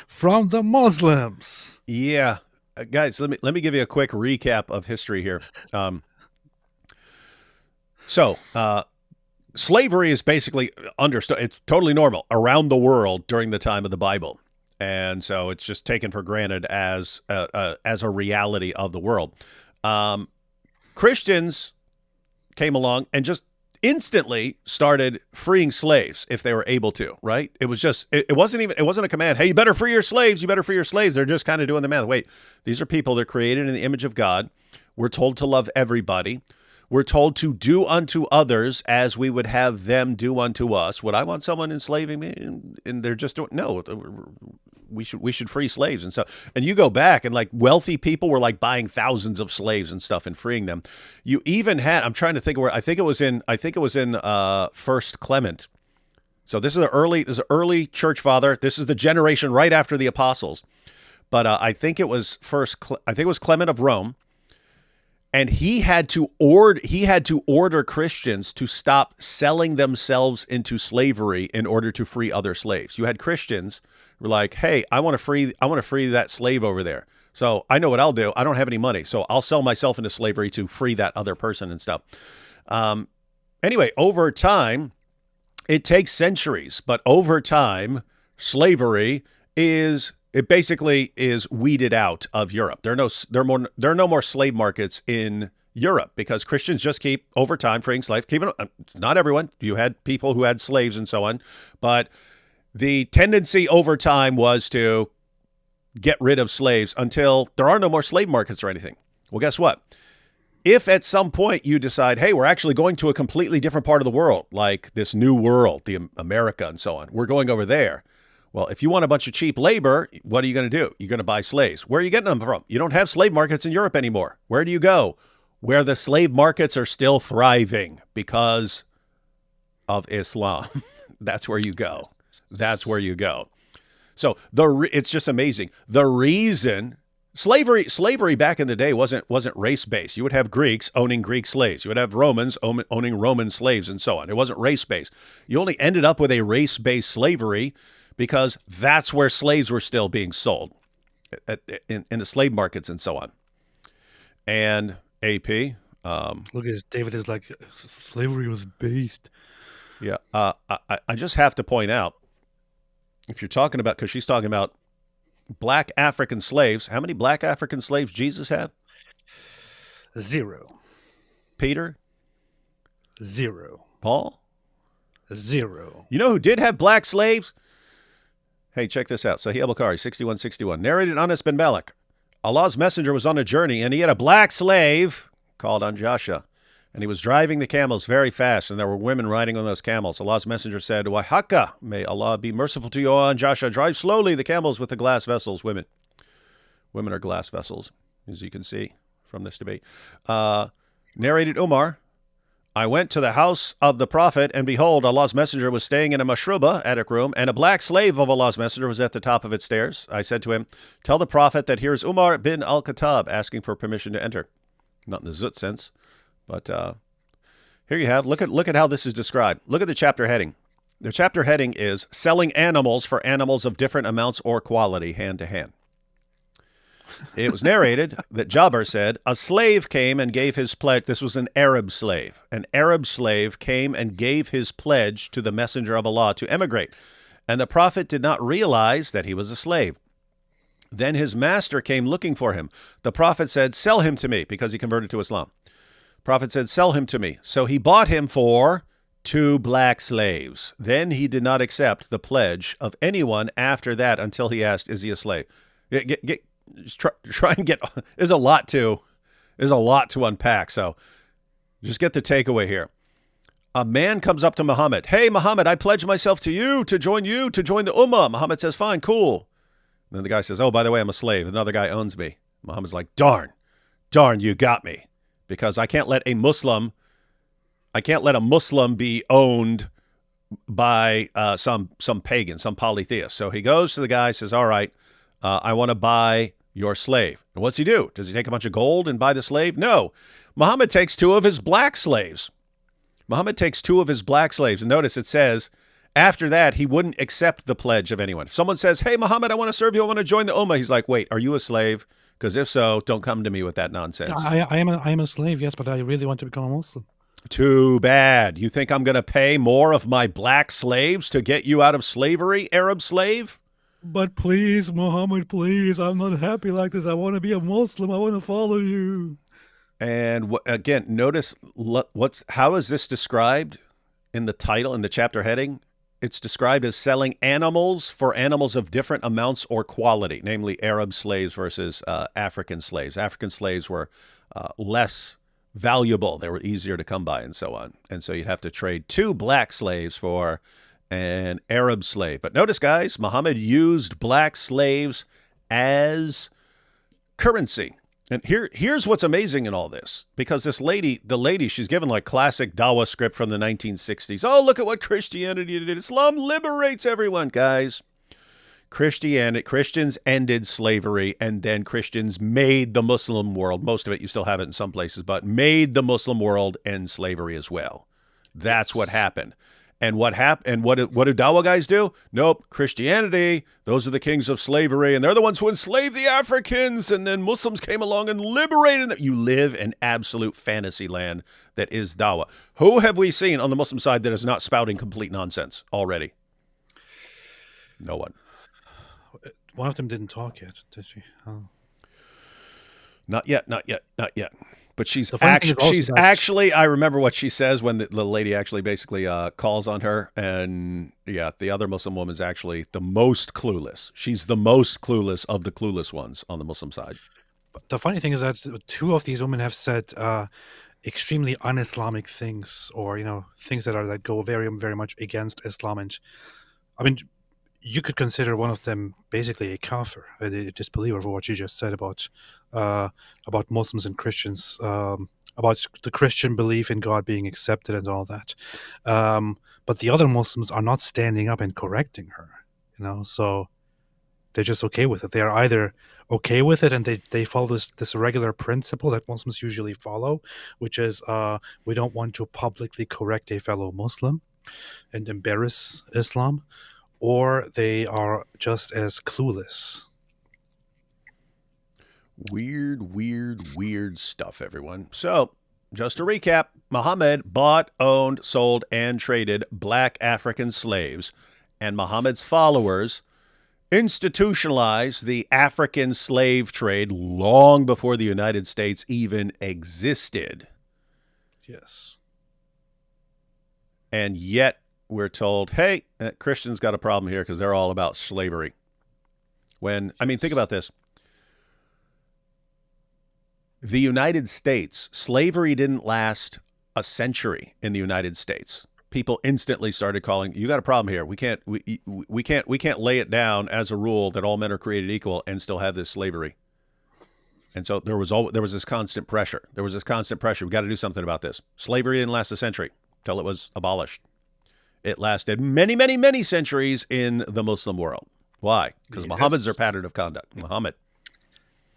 From the Muslims. Yeah. Guys, let me give you a quick recap of history here. Slavery is basically understood. It's totally normal around the world during the time of the Bible. And so it's just taken for granted as a reality of the world. Christians came along and just instantly started freeing slaves if they were able to, right? It was just, it wasn't a command. Hey, you better free your slaves. You better free your slaves. They're just kind of doing the math. Wait, these are people that are created in the image of God. We're told to love everybody. We're told to do unto others as we would have them do unto us. Would I want someone enslaving me? And they're just doing, no, we should free slaves and stuff. And you go back and like wealthy people were like buying thousands of slaves and stuff and freeing them. You even had, I'm trying to think where, I think it was in First Clement. So this is an early church father. This is the generation right after the apostles. But I think it was Clement of Rome. And he had to order Christians to stop selling themselves into slavery in order to free other slaves. You had Christians who were like, "Hey, I want to free that slave over there. So I know what I'll do. I don't have any money, so I'll sell myself into slavery to free that other person and stuff." Anyway, over time, it takes centuries, but over time, slavery basically is weeded out of Europe. There are no more slave markets in Europe because Christians just keep over time freeing slaves. Not everyone. You had people who had slaves and so on, but the tendency over time was to get rid of slaves until there are no more slave markets or anything. Well, guess what? If at some point you decide, hey, we're actually going to a completely different part of the world, like this new world, the America and so on, we're going over there. Well, if you want a bunch of cheap labor, what are you going to do? You're going to buy slaves. Where are you getting them from? You don't have slave markets in Europe anymore. Where do you go? Where the slave markets are still thriving because of Islam. That's where you go. That's where you go. So it's just amazing. The reason slavery back in the day wasn't race-based. You would have Greeks owning Greek slaves. You would have Romans owning Roman slaves and so on. It wasn't race-based. You only ended up with a race-based slavery because that's where slaves were still being sold in the slave markets and so on. And AP. Look at David is like, slavery was based. Yeah. I just have to point out, if you're talking about, because she's talking about black African slaves, how many black African slaves Jesus had? 0. Peter? 0. Paul? 0. You know who did have black slaves? Hey, check this out. Sahih al-Bukhari, 6161. Narrated Anas bin Malik. Allah's messenger was on a journey, and he had a black slave called Anjasha. And he was driving the camels very fast, and there were women riding on those camels. Allah's messenger said, Wahaka, may Allah be merciful to you, O Anjasha. Drive slowly the camels with the glass vessels. Women are glass vessels, as you can see from this debate. Narrated Umar. I went to the house of the Prophet, and behold, Allah's messenger was staying in a mashruba, attic room, and a black slave of Allah's messenger was at the top of its stairs. I said to him, tell the Prophet that here's Umar bin al-Khattab asking for permission to enter. Not in the zut sense, but here you have, look at how this is described. Look at the chapter heading. The chapter heading is selling animals for animals of different amounts or quality, hand to hand. It was narrated that Jabir said, a slave came and gave his pledge. This was an Arab slave. An Arab slave came and gave his pledge to the messenger of Allah to emigrate. And the Prophet did not realize that he was a slave. Then his master came looking for him. The Prophet said, sell him to me, because he converted to Islam. The Prophet said, sell him to me. So he bought him for 2 black slaves. Then he did not accept the pledge of anyone after that until he asked, is he a slave? Just try and get, there's a lot to unpack. So just get the takeaway here. A man comes up to Muhammad. Hey, Muhammad, I pledge myself to you to join the Ummah. Muhammad says, fine, cool. And then the guy says, oh, by the way, I'm a slave. Another guy owns me. Muhammad's like, darn, you got me. Because I can't let a Muslim be owned by some pagan, some polytheist. So he goes to the guy, says, all right, I want to buy your slave. And what's he do? Does he take a bunch of gold and buy the slave? No. Muhammad takes two of his black slaves. And notice it says, after that, he wouldn't accept the pledge of anyone. If someone says, hey, Muhammad, I want to serve you, I want to join the Ummah, he's like, wait, are you a slave? Because if so, don't come to me with that nonsense. I am a slave, yes, but I really want to become a Muslim. Too bad. You think I'm going to pay more of my black slaves to get you out of slavery, Arab slave? But please, Muhammad, please, I'm not happy like this. I want to be a Muslim. I want to follow you. And again, notice how is this described in the title, in the chapter heading? It's described as selling animals for animals of different amounts or quality, namely Arab slaves versus African slaves. African slaves were less valuable. They were easier to come by and so on. And so you'd have to trade two black slaves for an Arab slave. But notice, guys, Muhammad used black slaves as currency. And here's what's amazing in all this, because the lady, she's given like classic Dawah script from the 1960s. Oh, look at what Christianity did. Islam liberates everyone, guys. Christians ended slavery, and then Christians made the Muslim world. Most of it, you still have it in some places, but made the Muslim world end slavery as well. That's what happened. And what happened? And what do Dawah guys do? Nope. Christianity, those are the kings of slavery, and they're the ones who enslaved the Africans, and then Muslims came along and liberated them. You live in absolute fantasy land that is Dawah. Who have we seen on the Muslim side that is not spouting complete nonsense already? No one. One of them didn't talk yet, did she? Oh. Not yet. But she's actually, I remember what she says when the lady actually basically calls on her. And yeah, the other Muslim woman is actually the most clueless. She's the most clueless of the clueless ones on the Muslim side. But the funny thing is that two of these women have said extremely un-Islamic things, or, things that go very, very much against Islam. And I mean, you could consider one of them basically a kafir, a disbeliever, for what you just said about Muslims and Christians, about the Christian belief in God being accepted and all that. But the other Muslims are not standing up and correcting her, so they're just okay with it. They are either okay with it and they follow this regular principle that Muslims usually follow, which is we don't want to publicly correct a fellow Muslim and embarrass Islam, or they are just as clueless. Weird stuff, everyone. So, just to recap, Muhammad bought, owned, sold, and traded black African slaves, and Muhammad's followers institutionalized the African slave trade long before the United States even existed. Yes. And yet, we're told, hey, Christians got a problem here because they're all about slavery. Think about this. The United States, slavery didn't last a century in the United States. People instantly started calling, you got a problem here. We can't lay it down as a rule that all men are created equal and still have this slavery. And so there was this constant pressure. We got to do something about this. Slavery didn't last a century until it was abolished. It lasted many, many, many centuries in the Muslim world. Why? Because Muhammad's their pattern of conduct. Muhammad.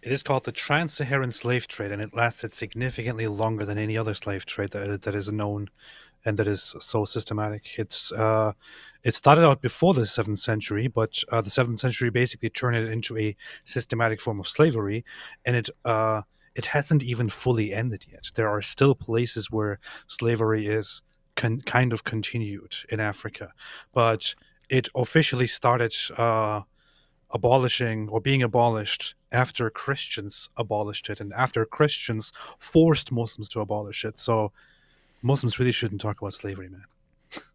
It is called the Trans-Saharan slave trade, and it lasted significantly longer than any other slave trade that is known and that is so systematic. It started out before the 7th century, but the 7th century basically turned it into a systematic form of slavery, and it hasn't even fully ended yet. There are still places where slavery is kind of continued in Africa, but it officially started abolishing or being abolished after Christians abolished it and after Christians forced Muslims to abolish it. So Muslims really shouldn't talk about slavery, man.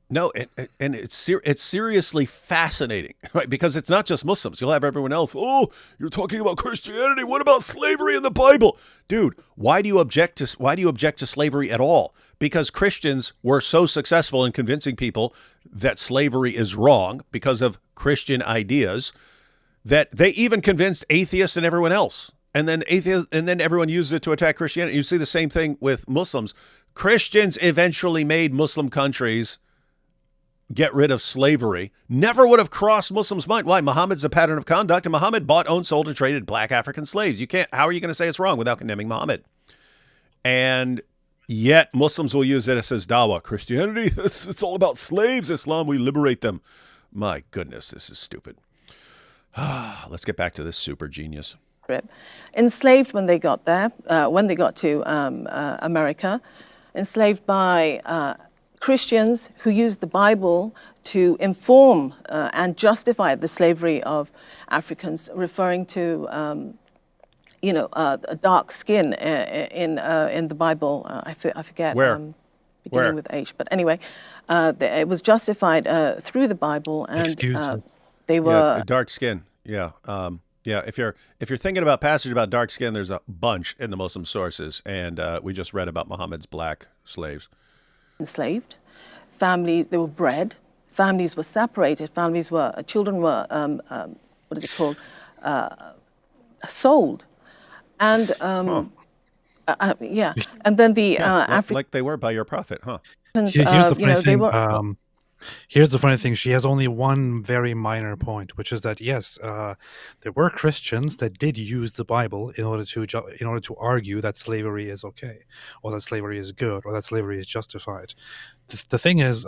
No, and it's seriously fascinating, right? Because it's not just Muslims. You'll have everyone else. Oh, you're talking about Christianity. What about slavery in the Bible, dude? Why do you object to slavery at all? Because Christians were so successful in convincing people that slavery is wrong because of Christian ideas that they even convinced atheists and everyone else. And then everyone uses it to attack Christianity. You see the same thing with Muslims. Christians eventually made Muslim countries get rid of slavery never would have crossed Muslims' mind. Why? Muhammad's a pattern of conduct, and Muhammad bought, owned, sold, and traded black African slaves. How are you going to say it's wrong without condemning Muhammad? And yet Muslims will use it as dawah. Christianity, it's all about slaves. Islam, we liberate them. My goodness, this is stupid. Let's get back to this super genius. Enslaved when they got there, when they got to America, enslaved by Christians who used the Bible to inform and justify the slavery of Africans, referring to a dark skin in the Bible. I forget. Where? Beginning Where? with H. But anyway, it was justified through the Bible, and Excuses. they were dark skin. Yeah. If you're thinking about passage about dark skin, there's a bunch in the Muslim sources, and we just read about Muhammad's black slaves. enslaved. Families, they were bred. Families were separated. Children were, what is it called? Sold. And, and then the Africans. Like they were by your prophet, huh? Here's the funny thing. Here's the funny thing. She has only one very minor point, which is that yes, there were Christians that did use the Bible in order to argue that slavery is okay, or that slavery is good, or that slavery is justified. The thing is,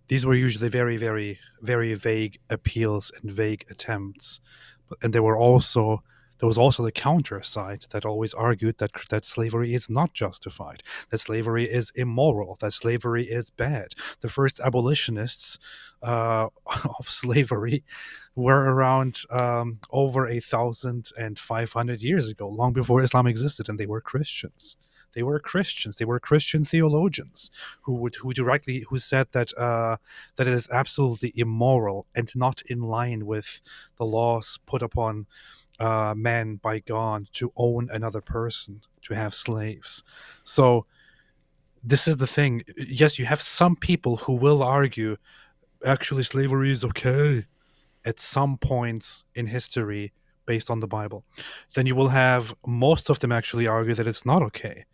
these were usually very, very, very vague appeals and vague attempts, and there was also the counter side that always argued that slavery is not justified, that slavery is immoral, that slavery is bad. The first abolitionists of slavery were around over 1,500 years ago, long before Islam existed, and they were Christians. They were Christians. They were Christian theologians who said that it is absolutely immoral and not in line with the laws put upon man by God to own another person, to have slaves. So this is the thing. Yes, you have some people who will argue actually slavery is okay at some points in history based on the Bible. Then you will have most of them actually argue that it's not okay.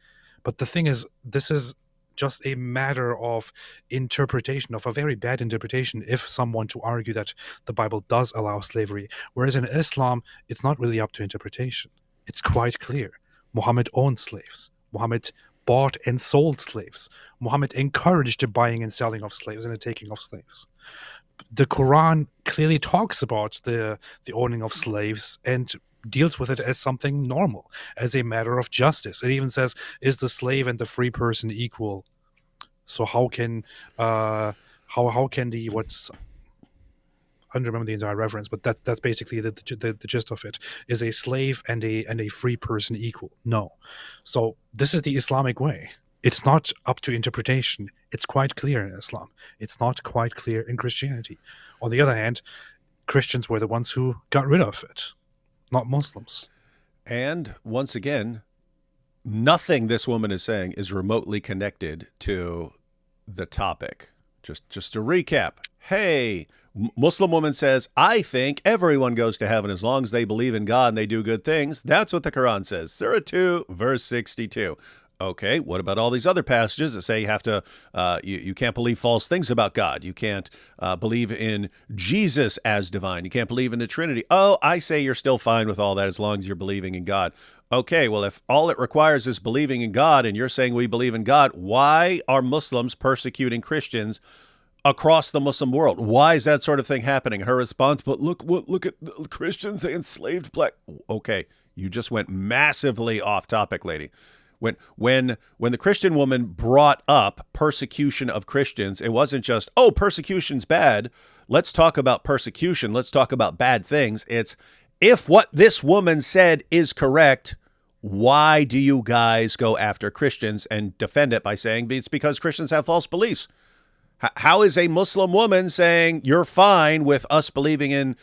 But the thing is, this is just a matter of interpretation, of a very bad interpretation, if someone to argue that the Bible does allow slavery. Whereas in Islam, it's not really up to interpretation. It's quite clear. Muhammad owned slaves. Muhammad bought and sold slaves. Muhammad encouraged the buying and selling of slaves and the taking of slaves. The Quran clearly talks about the owning of slaves and deals with it as something normal, as a matter of justice. It even says, is the slave and the free person equal? So how can I don't remember the entire reference, but that's basically the gist of it. Is a slave and a free person equal? No. So this is the Islamic way. It's not up to interpretation. It's quite clear in Islam. It's not quite clear in Christianity. On the other hand, Christians were the ones who got rid of it, not Muslims. And once again, nothing this woman is saying is remotely connected to the topic. Just to recap. Hey, Muslim woman says, I think everyone goes to heaven as long as they believe in God and they do good things. That's what the Quran says. Surah 2, verse 62. Okay, what about all these other passages that say you have to, you can't believe false things about God. You can't believe in Jesus as divine. You can't believe in the Trinity. Oh, I say you're still fine with all that as long as you're believing in God. Okay, well, if all it requires is believing in God and you're saying we believe in God, why are Muslims persecuting Christians across the Muslim world? Why is that sort of thing happening? Her response, but look at the Christians, they enslaved black. Okay, you just went massively off topic, lady. When the Christian woman brought up persecution of Christians, it wasn't just, oh, persecution's bad. Let's talk about persecution. Let's talk about bad things. It's, if what this woman said is correct, why do you guys go after Christians and defend it by saying it's because Christians have false beliefs? How is a Muslim woman saying you're fine with us believing in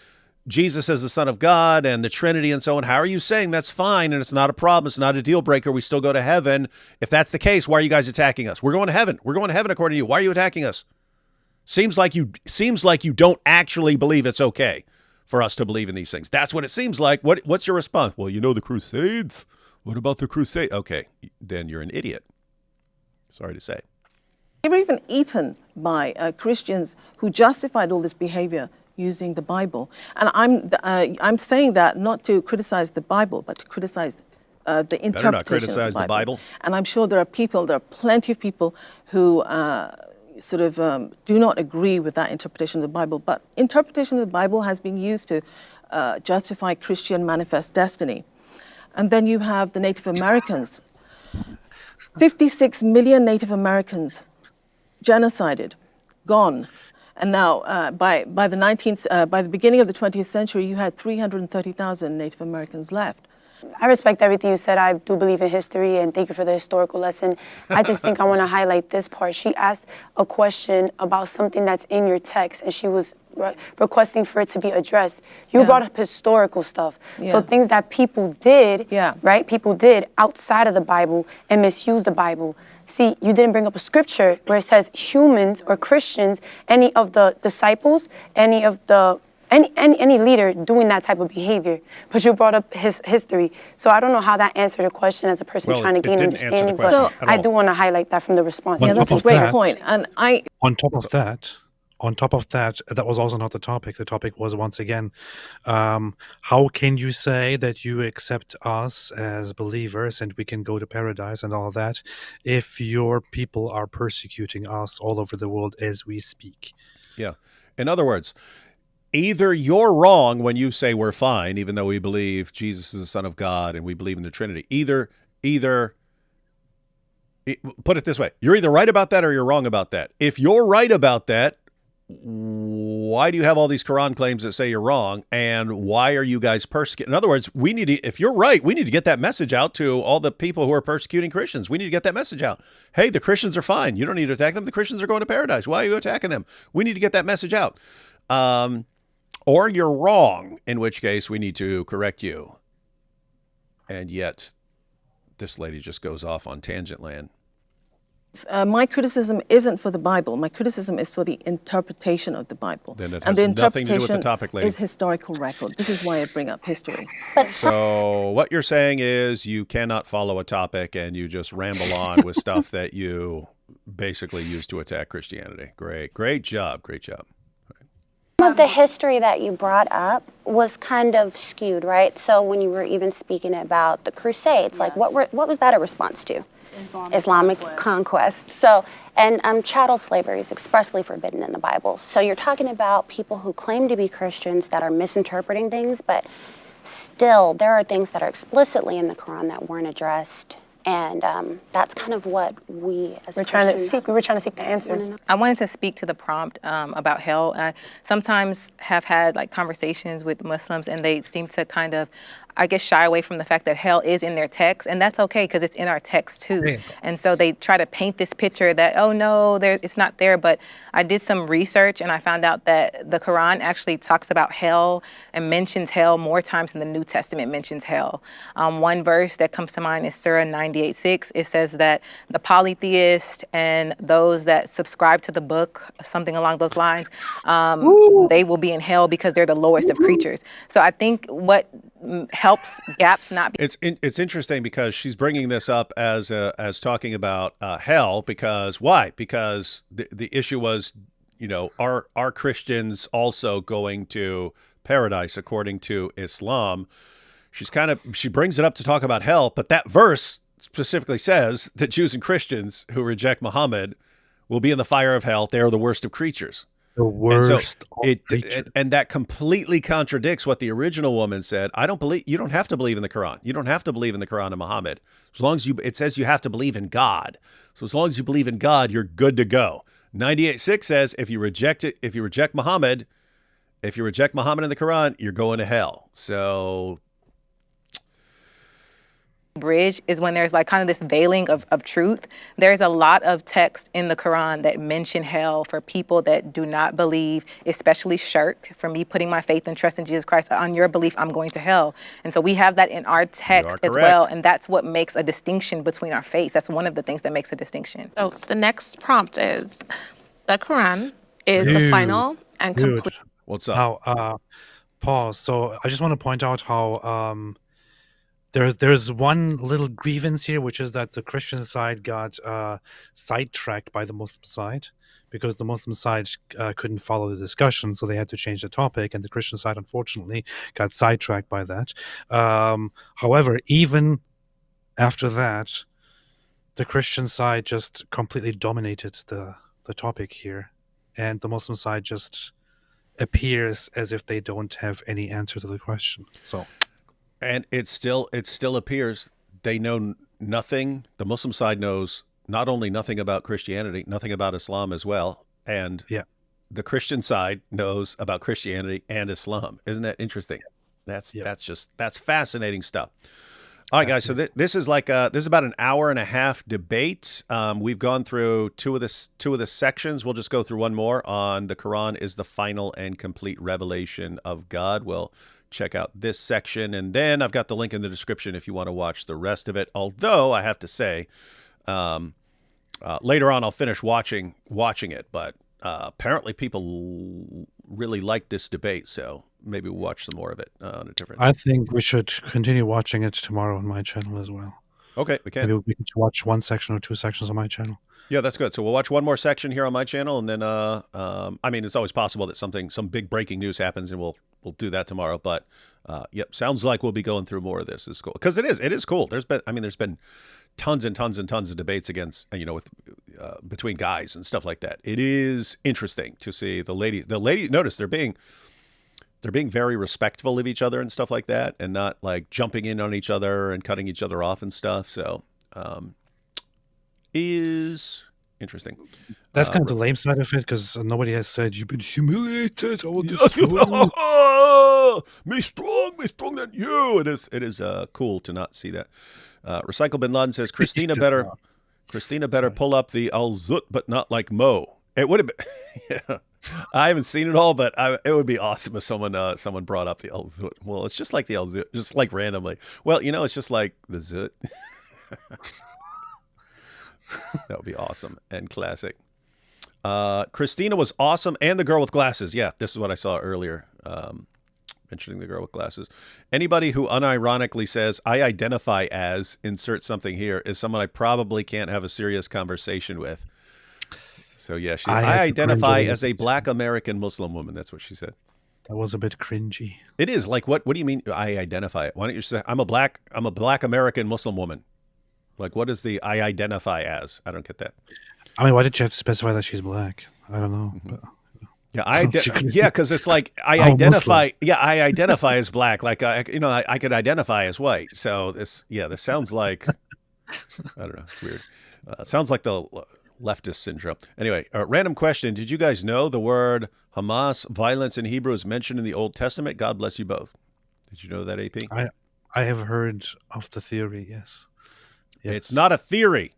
Jesus as the Son of God and the Trinity and so on? How are you saying that's fine and it's not a problem, it's not a deal breaker, we still go to heaven? If that's the case, why are you guys attacking us? We're going to heaven. We're going to heaven according to you. Why are you attacking us? Seems like you don't actually believe it's okay for us to believe in these things. That's what it seems like. What's your response? Well, the Crusades. What about the Crusade? Okay, then you're an idiot. Sorry to say. They were even eaten by Christians who justified all this behavior using the Bible. And I'm saying that not to criticize the Bible, but to criticize the interpretation Better not criticize of the Bible. And I'm sure there are plenty of people who do not agree with that interpretation of the Bible. But interpretation of the Bible has been used to justify Christian manifest destiny. And then you have the Native Americans. 56 million Native Americans genocided, gone. And now, by the beginning of the 20th century, you had 330,000 Native Americans left. I respect everything you said. I do believe in history, and thank you for the historical lesson. I just think I want to highlight this part. She asked a question about something that's in your text, and she was requesting for it to be addressed. You brought up historical stuff. So things that people did, right? People did outside of the Bible and misuse the Bible. See, you didn't bring up a scripture where it says humans or Christians, any of the disciples, any leader doing that type of behavior, but you brought up his history. So I don't know how that answered the question as a person trying to gain understanding. But I do want to highlight that from the response. Yeah, that's a great point. And On top of that, that was also not the topic. The topic was, once again, how can you say that you accept us as believers and we can go to paradise and all that if your people are persecuting us all over the world as we speak? Yeah. In other words, either you're wrong when you say we're fine, even though we believe Jesus is the Son of God and we believe in the Trinity. Put it this way. You're either right about that or you're wrong about that. If you're right about that, why do you have all these Quran claims that say you're wrong? And why are you guys persecuting? In other words, if you're right, we need to get that message out to all the people who are persecuting Christians. We need to get that message out. Hey, the Christians are fine. You don't need to attack them. The Christians are going to paradise. Why are you attacking them? We need to get that message out. Or you're wrong, in which case we need to correct you. And yet, this lady just goes off on tangent land. My criticism isn't for the Bible. My criticism is for the interpretation of the Bible. Then it and has the nothing to do interpretation with the topic, lady. is historical record. This is why I bring up history. So what you're saying is you cannot follow a topic and you just ramble on with stuff that you basically use to attack Christianity. Great job. Some of the history that you brought up was kind of skewed, right? So when you were even speaking about the Crusades, like what was that a response to? Islamic conquest. So, and chattel slavery is expressly forbidden in the Bible. So you're talking about people who claim to be Christians that are misinterpreting things, but still there are things that are explicitly in the Quran that weren't addressed. And that's kind of what we as we were trying to seek the answers. I wanted to speak to the prompt about hell. I sometimes have had conversations with Muslims, and they seem to kind of, I guess, shy away from the fact that hell is in their text, and that's okay because it's in our text too. And so they try to paint this picture that, oh no, it's not there. But I did some research and I found out that the Quran actually talks about hell and mentions hell more times than the New Testament mentions hell. One verse that comes to mind is Surah 98:6. It says that the polytheist and those that subscribe to the book, something along those lines, they will be in hell because they're the lowest of creatures. So I think what helps gaps not be. It's interesting because she's bringing this up as talking about hell because why? Because the issue was, are Christians also going to paradise according to Islam? She brings it up to talk about hell, but that verse specifically says that Jews and Christians who reject Muhammad will be in the fire of hell. They are the worst of creatures. The worst. And that completely contradicts what the original woman said. You don't have to believe in the Quran. You don't have to believe in the Quran and Muhammad. As long as it says you have to believe in God. So as long as you believe in God, you're good to go. 98:6 says if you reject Muhammad in the Quran, you're going to hell. So bridge is when there's kind of this veiling of truth. There's a lot of text in the Quran that mention hell for people that do not believe, especially shirk, for me putting my faith and trust in Jesus Christ. On your belief, I'm going to hell. And so we have that in our text as well. And that's what makes a distinction between our faiths. That's one of the things that makes a distinction. So the next prompt is, the Quran is the final and complete. What's up? Pause. So I just want to point out how There's one little grievance here, which is that the Christian side got sidetracked by the Muslim side because the Muslim side couldn't follow the discussion, so they had to change the topic, and the Christian side, unfortunately, got sidetracked by that. However, even after that, the Christian side just completely dominated the topic here, and the Muslim side just appears as if they don't have any answer to the question. So. And it still appears they know nothing. The Muslim side knows not only nothing about Christianity, nothing about Islam as well. And the Christian side knows about Christianity and Islam. Isn't that interesting? That's fascinating stuff. All right, guys. So this is this is about an hour and a half debate. We've gone through two of the sections. We'll just go through one more on the Quran is the final and complete revelation of God. We'll check out this section, and then I've got the link in the description if you want to watch the rest of it. Although I have to say, later on I'll finish watching it, but apparently people really like this debate, so maybe we'll watch some more of it on a different. I think we should continue watching it tomorrow on my channel as well. Okay, we can. Maybe we can watch one section or two sections on my channel. Yeah, that's good. So we'll watch one more section here on my channel, and then I mean, it's always possible that some big breaking news happens, and we'll do that tomorrow. But yep, sounds like we'll be going through more of this. It's cool because it is cool. There's been tons and tons and tons of debates against with between guys and stuff like that. It is interesting to see the lady. Notice they're being very respectful of each other and stuff like that, and not like jumping in on each other and cutting each other off and stuff. So. Is interesting. That's kind of the lame side of it because nobody has said you've been humiliated. Me strong than you. It is cool to not see that. Recycle Bin Laden says Christina better pull up the Al Zut, but not like Mo. It would have been. Yeah. I haven't seen it all, but it would be awesome if someone brought up the Al Zut. Well, it's just like the Al Zut, just like randomly. Well, it's just like the Zut. That would be awesome and classic. Christina was awesome, and the girl with glasses. Yeah, this is what I saw earlier, mentioning the girl with glasses. Anybody who unironically says, I identify as, insert something here, is someone I probably can't have a serious conversation with. So, yeah, I identify as a Black American Muslim woman. That's what she said. That was a bit cringy. It is. Like, what do you mean I identify? Why don't you say, I'm a Black American Muslim woman? Like, what is the I identify as? I don't get that. I mean, why did you have to specify that she's Black? I don't know. But... Yeah, because it's like I identify. Muslim. Yeah, I identify as Black. Like I could identify as white. So this sounds like I don't know. It's weird. Sounds like the leftist syndrome. Anyway, random question: did you guys know the word Hamas violence in Hebrew is mentioned in the Old Testament? God bless you both. Did you know that, AP? I have heard of the theory. Yes. It's not a theory.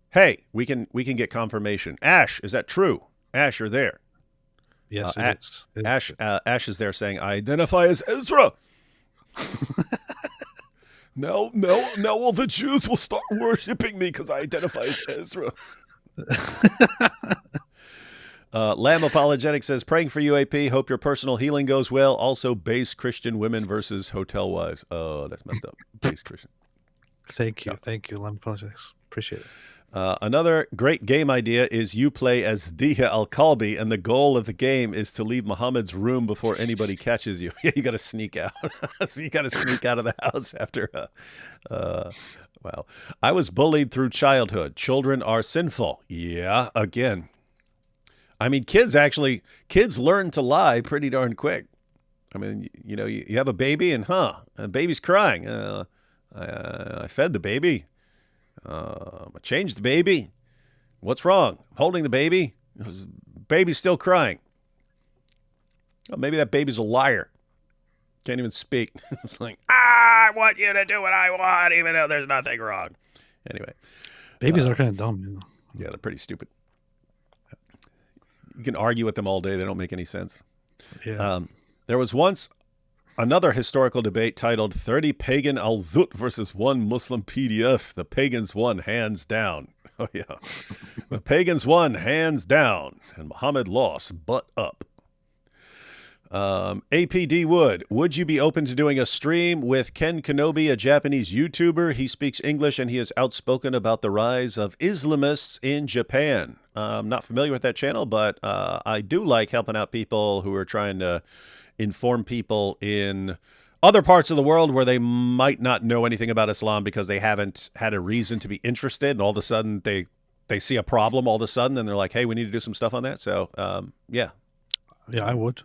Hey, we can get confirmation. Ash, is that true? Ash, you're there. Yes, Ash is there saying, I identify as Ezra. Now all the Jews will start worshiping me because I identify as Ezra. Lamb Apologetic says, praying for you, AP. Hope your personal healing goes well. Also, base Christian women versus hotel wives. Oh, that's messed up. Base Christian. Thank you, Lamb Apologetics. Appreciate it. Another great game idea is you play as Diya Al-Kalbi, and the goal of the game is to leave Muhammad's room before anybody catches you. Yeah, you got to sneak out. So you got to sneak out of the house after. Wow. I was bullied through childhood. Children are sinful. Yeah, again. I mean, kids learn to lie pretty darn quick. I mean, you have a baby and the baby's crying. I fed the baby. I changed the baby. What's wrong? I'm holding the baby. Baby's still crying. Oh, maybe that baby's a liar. Can't even speak. It's like, I want you to do what I want, even though there's nothing wrong. Anyway. Babies are kind of dumb, Yeah, they're pretty stupid. You can argue with them all day. They don't make any sense. Yeah. There was once another historical debate titled 30 Pagan Al-Zut versus 1 Muslim PDF. The pagans won hands down. Oh, yeah. The pagans won hands down, and Muhammad lost butt up. APD would you be open to doing a stream with Ken Kenobi, a Japanese YouTuber? He speaks English and he is outspoken about the rise of Islamists in Japan. I'm not familiar with that channel, but I do like helping out people who are trying to inform people in other parts of the world where they might not know anything about Islam because they haven't had a reason to be interested, and all of a sudden they see a problem all of a sudden and they're like, hey, we need to do some stuff on that. So yeah. Yeah, I would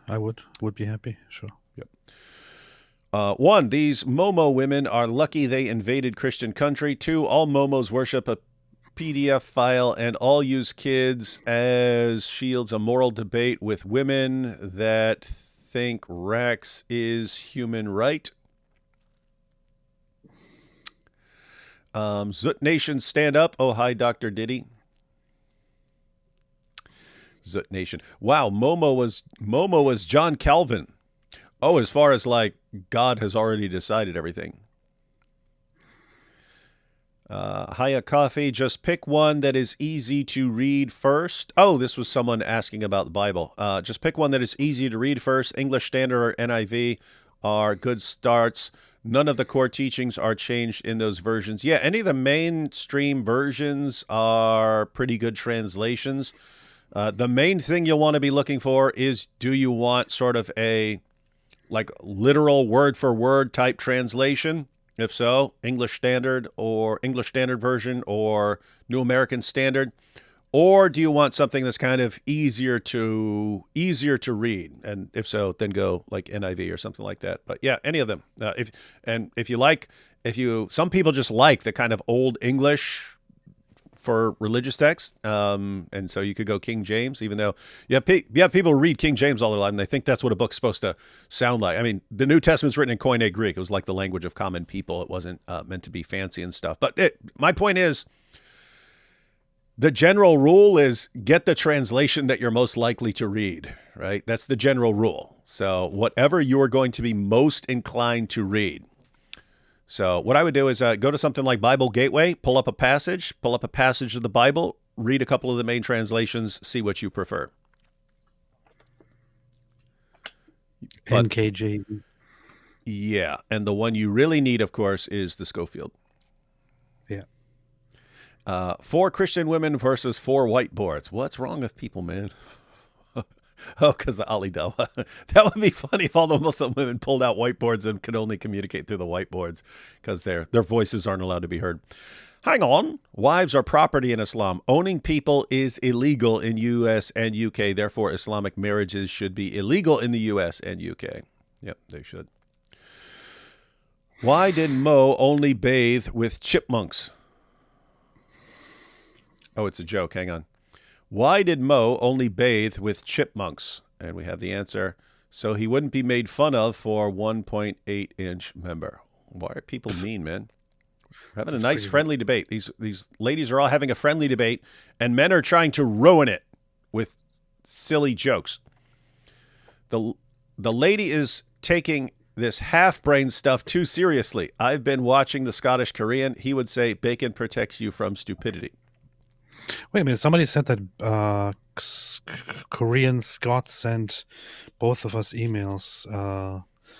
be happy. Sure. Yep. 1, these Momo women are lucky they invaded Christian country. 2, all Momos worship a PDF file and all use kids as shields a moral debate with women that think Rex is human right. Zut Nation, stand up. Oh, hi, Dr. Diddy. Zut Nation. Wow, Momo was John Calvin. Oh, as far as like God has already decided everything. Hiya Coffee, just pick one that is easy to read first. Oh, this was someone asking about the Bible. Just pick one that is easy to read first. English Standard or NIV are good starts. None of the core teachings are changed in those versions. Yeah, any of the mainstream versions are pretty good translations. The main thing you'll want to be looking for is, do you want sort of a like literal word for word type translation? If so, English Standard or English Standard Version or New American Standard. Or do you want something that's kind of easier to read? And if so, then go like NIV or something like that. But yeah, any of them. Some people just like the kind of old English for religious text, and so you could go King James, even though you have people read King James all their life, and they think that's what a book's supposed to sound like. I mean, the New Testament's written in Koine Greek. It was like the language of common people. It wasn't meant to be fancy and stuff. But my point is, the general rule is get the translation that you're most likely to read, right? That's the general rule. So whatever you are going to be most inclined to read. So what I would do is go to something like Bible Gateway, pull up a passage of the Bible, read a couple of the main translations, see what you prefer. NKJV. Yeah, and the one you really need, of course, is the Schofield. Yeah. 4 Christian women versus 4 whiteboards. What's wrong with people, man? Oh, because the Ali Dawa. That would be funny if all the Muslim women pulled out whiteboards and could only communicate through the whiteboards because their voices aren't allowed to be heard. Hang on. Wives are property in Islam. Owning people is illegal in U.S. and U.K. Therefore, Islamic marriages should be illegal in the U.S. and U.K. Yep, they should. Why did Mo only bathe with chipmunks? Oh, it's a joke. Hang on. Why did Mo only bathe with chipmunks? And we have the answer. So he wouldn't be made fun of for 1.8-inch member. Why are people mean, man? We're having a nice, friendly debate. These ladies are all having a friendly debate, and men are trying to ruin it with silly jokes. The lady is taking this half-brain stuff too seriously. I've been watching the Scottish Korean. He would say bacon protects you from stupidity. Wait a minute. Somebody said that Korean Scott sent both of us emails.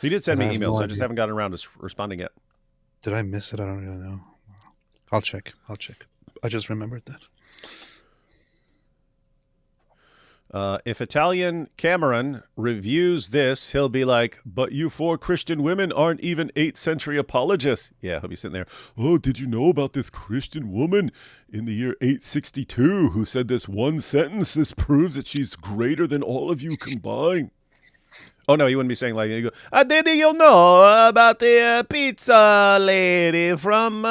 He did send me emails. No I just haven't gotten around to responding yet. Did I miss it? I don't really know. I'll check. I just remembered that. If Italian Cameron reviews this, he'll be like, but you 4 Christian women aren't even 8th century apologists. Yeah, he'll be sitting there. Oh, did you know about this Christian woman in the year 862 who said this one sentence? This proves that she's greater than all of you combined. Oh, no, he wouldn't be saying like, you go, did you know about the pizza lady from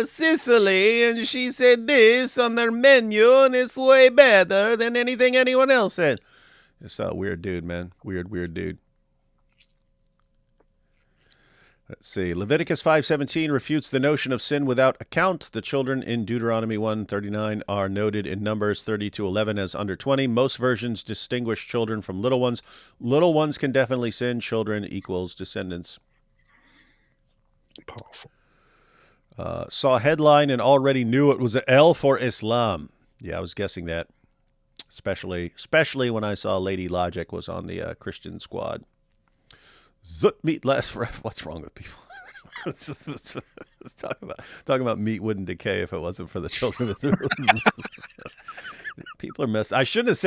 Sicily? And she said this on their menu, and it's way better than anything anyone else said. It's a weird dude, man. Weird dude. Let's see. Leviticus 5:17 refutes the notion of sin without account. The children in Deuteronomy 1:39 are noted in Numbers 30-11 as under 20. Most versions distinguish children from little ones. Little ones can definitely sin. Children equals descendants. Powerful. Saw a headline and already knew it was an L for Islam. Yeah, I was guessing that. Especially when I saw Lady Logic was on the Christian squad. Zut meat lasts forever. What's wrong with people? Let's talking about meat wouldn't decay if it wasn't for the children of the people are messed. I shouldn't have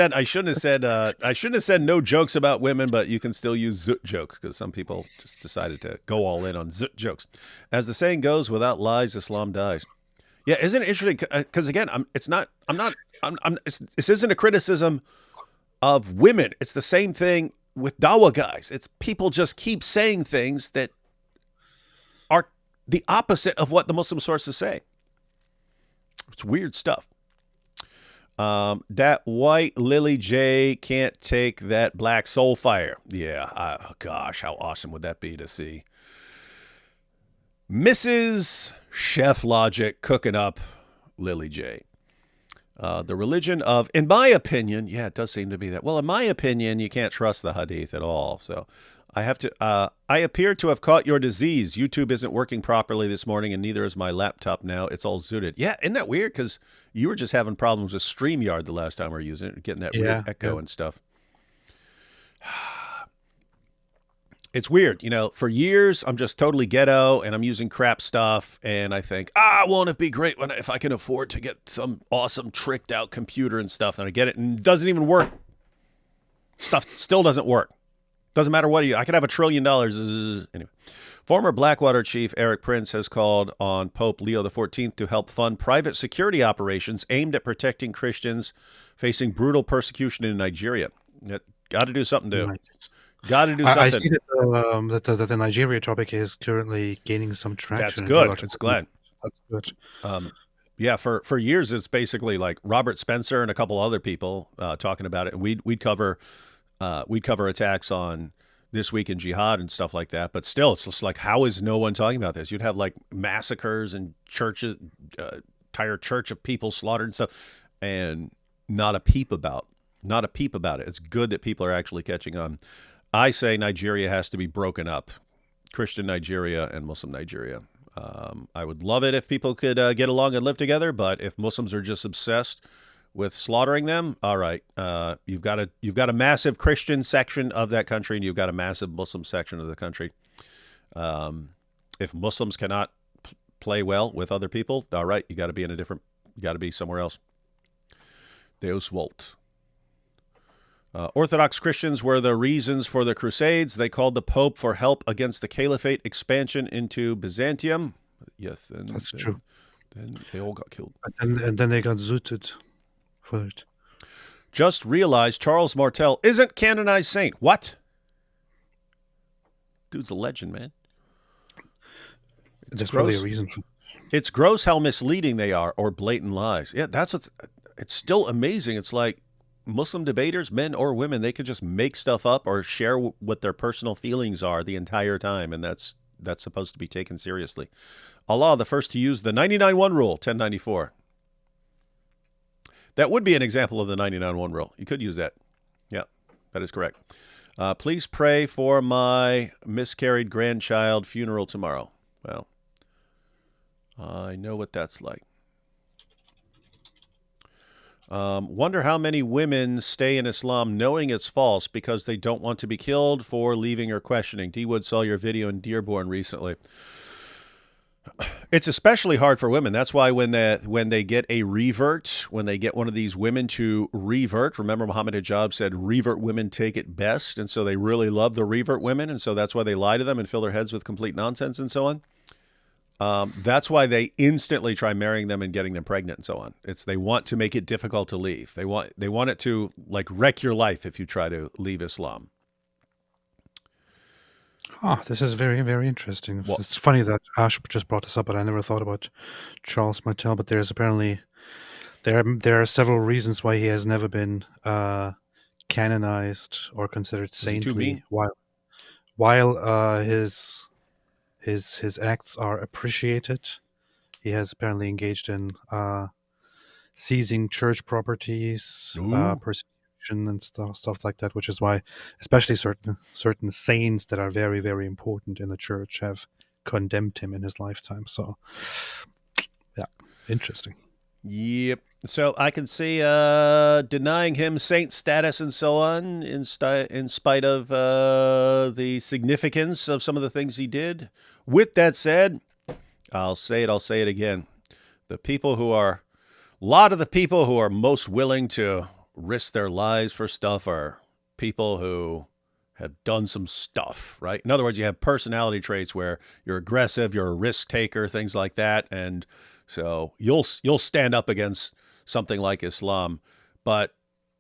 said no jokes about women, but you can still use zut jokes because some people just decided to go all in on zut jokes. As the saying goes, without lies, Islam dies. Yeah, isn't it interesting? Because again, this isn't a criticism of women. It's the same thing with Dawa guys. It's people just keep saying things that are the opposite of what the Muslim sources say. It's weird stuff. That white Lily J can't take that black soul fire. Yeah, gosh, how awesome would that be to see Mrs. Chef Logic cooking up Lily J. The religion of, in my opinion, yeah, it does seem to be that. Well, in my opinion, you can't trust the hadith at all. So I appear to have caught your disease. YouTube isn't working properly this morning, and neither is my laptop now. It's all zooted. Yeah, isn't that weird? Because you were just having problems with StreamYard the last time we were using it, getting that weird echo and stuff. It's weird. For years, I'm just totally ghetto, and I'm using crap stuff, and I think, won't it be great if I can afford to get some awesome tricked-out computer and stuff, and I get it, and it doesn't even work. Stuff still doesn't work. Doesn't matter what I could have $1 trillion. Anyway, former Blackwater chief Eric Prince has called on Pope Leo XIV to help fund private security operations aimed at protecting Christians facing brutal persecution in Nigeria. Got to do something, dude. Nice. Got to do something. I see that the Nigeria topic is currently gaining some traction. That's good. It's glad. That's good. Yeah, for years it's basically like Robert Spencer and a couple other people talking about it, and we'd cover attacks on This Week in Jihad and stuff like that. But still, it's just like, how is no one talking about this? You'd have like massacres and churches, entire church of people slaughtered and stuff, and not a peep about it. It's good that people are actually catching on. I say Nigeria has to be broken up, Christian Nigeria and Muslim Nigeria. I would love it if people could get along and live together, but if Muslims are just obsessed with slaughtering them, all right, you've got a massive Christian section of that country, and you've got a massive Muslim section of the country. If Muslims cannot play well with other people, all right, you got to be somewhere else. Deus Volt. Orthodox Christians were the reasons for the Crusades. They called the Pope for help against the Caliphate expansion into Byzantium. Yes, that's true. Then they all got killed. And then they got zooted for it. Just realized Charles Martel isn't canonized saint. What? Dude's a legend, man. There's probably a reason for It's gross how misleading they are, or blatant lies. Yeah, it's still amazing. It's like Muslim debaters, men or women, they could just make stuff up or share what their personal feelings are the entire time, and that's supposed to be taken seriously. Allah, the first to use the 99-1 rule, 1094. That would be an example of the 99-1 rule. You could use that. Yeah, that is correct. Please pray for my miscarried grandchild funeral tomorrow. Well, I know what that's like. Wonder how many women stay in Islam knowing it's false because they don't want to be killed for leaving or questioning. D. Wood saw your video in Dearborn recently. It's especially hard for women. That's why when they get a revert, when they get one of these women to revert, remember Muhammad Hijab said revert women take it best, and so they really love the revert women, and so that's why they lie to them and fill their heads with complete nonsense and so on. That's why they instantly try marrying them and getting them pregnant and so on. They want to make it difficult to leave. They want it to like wreck your life if you try to leave Islam. This is very, very interesting. Well, it's funny that Ash just brought this up, but I never thought about Charles Martel. But there's apparently there are several reasons why he has never been canonized or considered saintly. While his acts are appreciated, he has apparently engaged in seizing church properties, persecution, and stuff like that. Which is why, especially certain saints that are very, very important in the church have condemned him in his lifetime. So, yeah, interesting. Yep. So I can see denying him saint status and so on in spite of the significance of some of the things he did. With that said, I'll say it again. A lot of the people who are most willing to risk their lives for stuff are people who have done some stuff, right? In other words, you have personality traits where you're aggressive, you're a risk taker, things like that. And so you'll stand up against something like Islam. But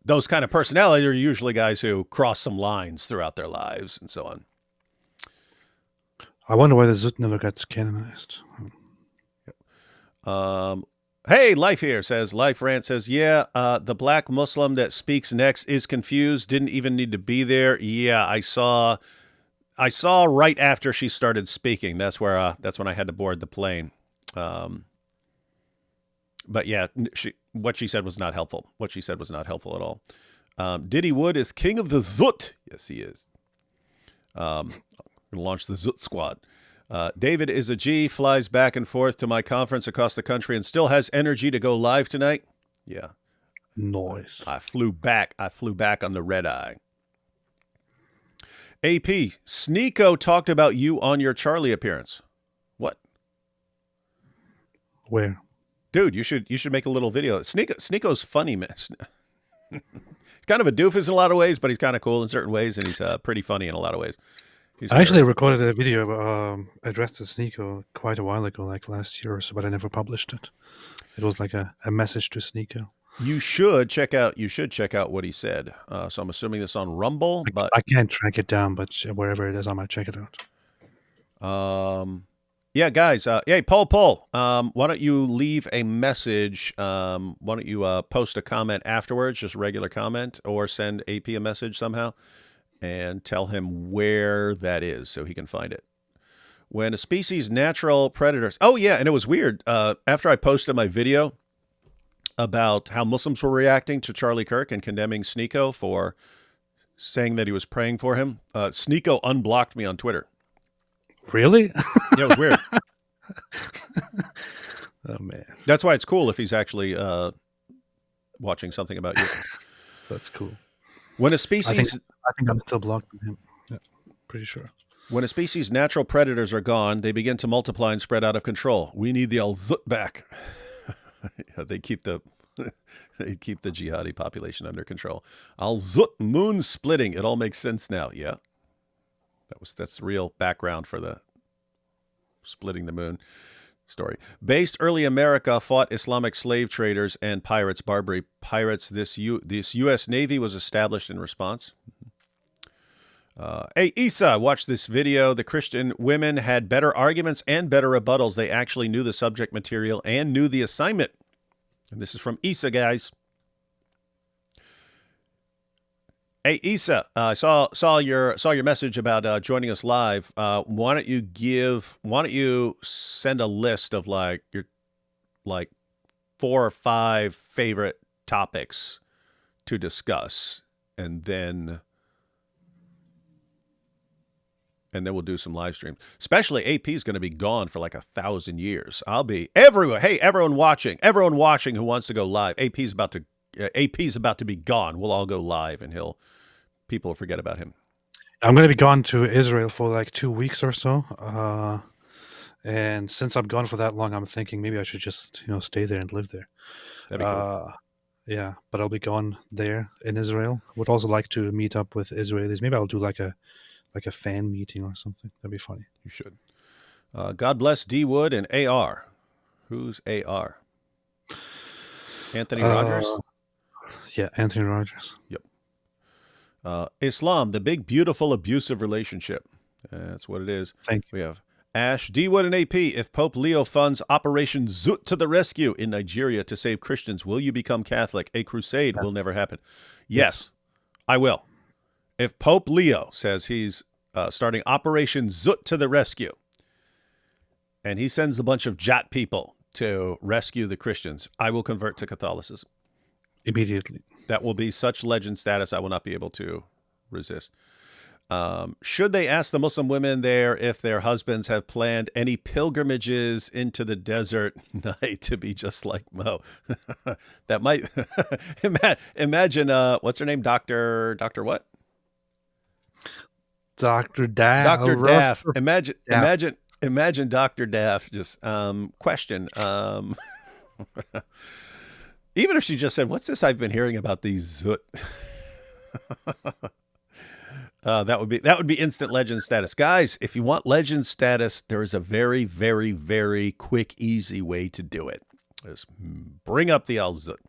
those kind of personalities are usually guys who cross some lines throughout their lives and so on. I wonder why the Zut never got canonized. Hey, Life Rant says, yeah, the black Muslim that speaks next is confused, didn't even need to be there. Yeah, I saw right after she started speaking. That's when I had to board the plane. But yeah, what she said was not helpful. What she said was not helpful at all. Diddy Wood is king of the Zut. Yes, he is. Going to launch the Zut squad. David is a G, flies back and forth to my conference across the country and still has energy to go live tonight. Yeah. Nice. I flew back on the red eye. AP, Sneeko talked about you on your Charlie appearance. What? Where? Dude, you should make a little video. Sneeko's funny, man. He's kind of a doofus in a lot of ways, but he's kind of cool in certain ways, and he's pretty funny in a lot of ways. I actually recorded a video addressed to Sneeko quite a while ago, like last year or so, but I never published it. It was like a message to Sneeko. You should check out what he said. So I'm assuming this on Rumble, but I can't track it down, but wherever it is, I might check it out. Yeah, guys. Hey, Paul. Why don't you leave a message? Why don't you post a comment afterwards, just a regular comment, or send AP a message somehow, and tell him where that is so he can find it. When a species' natural predators. Oh yeah, and it was weird. After I posted my video about how Muslims were reacting to Charlie Kirk and condemning Sneeko for saying that he was praying for him, Sneeko unblocked me on Twitter. Really? Yeah, it was weird. Oh man, that's why it's cool if he's actually watching something about you. That's cool. When a species, I think I'm still blocked from him. Yeah, pretty sure. When a species' natural predators are gone, they begin to multiply and spread out of control. We need the al-Zut back. They keep the jihadi population under control. Al-Zut, moon splitting. It all makes sense now. Yeah. That's the real background for the splitting the moon story. Based early America fought Islamic slave traders and pirates, Barbary pirates. This U.S. Navy was established in response. Hey, Isa, watch this video. The Christian women had better arguments and better rebuttals. They actually knew the subject material and knew the assignment. And this is from Isa, guys. Hey, Isa, I saw your message about joining us live. Why don't you send a list of your 4 or 5 favorite topics to discuss, and then we'll do some live streams. Especially AP is going to be gone for like 1,000 years. I'll be everywhere. Hey, everyone watching who wants to go live. AP's about to be gone. We'll all go live, and people will forget about him. I'm going to be gone to Israel for like 2 weeks or so. And since I'm gone for that long, I'm thinking maybe I should just stay there and live there. That'd be cool. Yeah, but I'll be gone there in Israel. Would also like to meet up with Israelis. Maybe I'll do like a fan meeting or something. That'd be funny. You should. God bless D Wood and AR. Who's AR? Anthony Rogers? Yeah, Anthony Rogers. Yep. Islam, the big, beautiful, abusive relationship. That's what it is. Thank you. We have Ash, D Wood, and AP. If Pope Leo funds Operation Zut to the rescue in Nigeria to save Christians, will you become Catholic? A crusade will never happen. Yes, I will. If Pope Leo says he's starting Operation Zut to the rescue, and he sends a bunch of Jat people to rescue the Christians, I will convert to Catholicism. Immediately. That will be such legend status I will not be able to resist. Should they ask the Muslim women there if their husbands have planned any pilgrimages into the desert night to be just like Mo? That might imagine. What's her name? Doctor what? Dr. Daff. Dr. Daff. Imagine, Yeah. imagine Dr. Daff just question. Even if she just said, "What's this I've been hearing about these zut?" That would be instant legend status, guys. If you want legend status, there is a very, very, very quick, easy way to do it. Just bring up the al zut.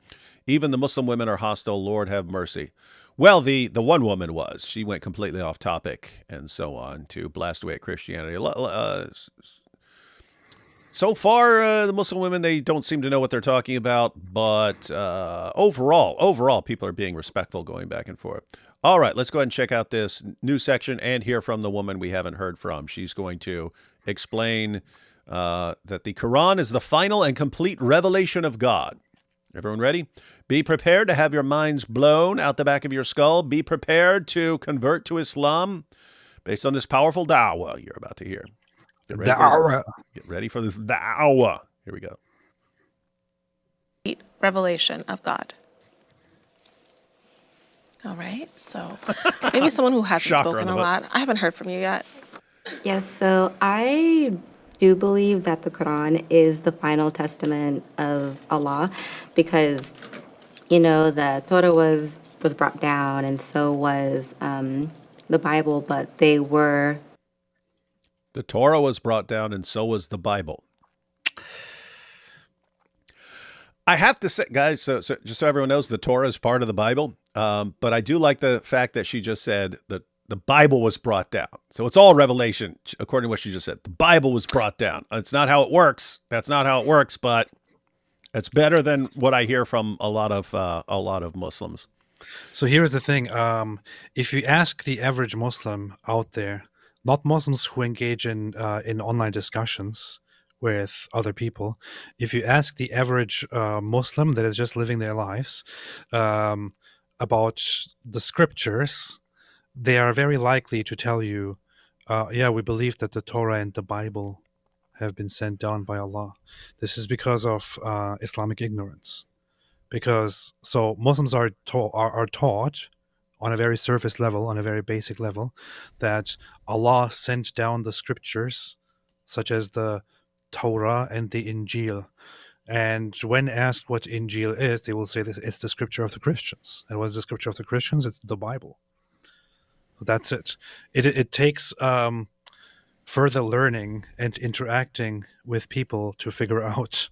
Even the Muslim women are hostile. Lord have mercy. Well, the one woman was. She went completely off topic and so on to blast away at Christianity. So far, the Muslim women, they don't seem to know what they're talking about. But overall, people are being respectful going back and forth. All right, let's go ahead and check out this new section and hear from the woman we haven't heard from. She's going to explain that the Quran is the final and complete revelation of God. Everyone ready? Be prepared to have your minds blown out the back of your skull. Be prepared to convert to Islam based on this powerful da'wah you're about to hear. Get ready for this da'wah. Here we go. Revelation of God. All right, so maybe someone who hasn't Shocker spoken on a the lot. I haven't heard from you yet. Yes, so I do believe that the Quran is the final testament of Allah because, the Torah was brought down and so was the Bible, but they were... The Torah was brought down and so was the Bible. I have to say, guys, so just so everyone knows, the Torah is part of the Bible. But I do like the fact that she just said that the Bible was brought down. So it's all revelation, according to what she just said. The Bible was brought down. It's not how it works. That's not how it works, but it's better than what I hear from a lot of Muslims. So here is the thing. If you ask the average Muslim out there, not Muslims who engage in online discussions with other people, if you ask the average Muslim that is just living their lives about the scriptures, they are very likely to tell you, yeah, we believe that the Torah and the Bible have been sent down by Allah. This is because of Islamic ignorance. So Muslims are taught on a very surface level, on a very basic level, that Allah sent down the scriptures, such as the Torah and the Injil. And when asked what Injil is, they will say that it's the scripture of the Christians. And what is the scripture of the Christians? It's the Bible. That's it. It takes further learning and interacting with people to figure out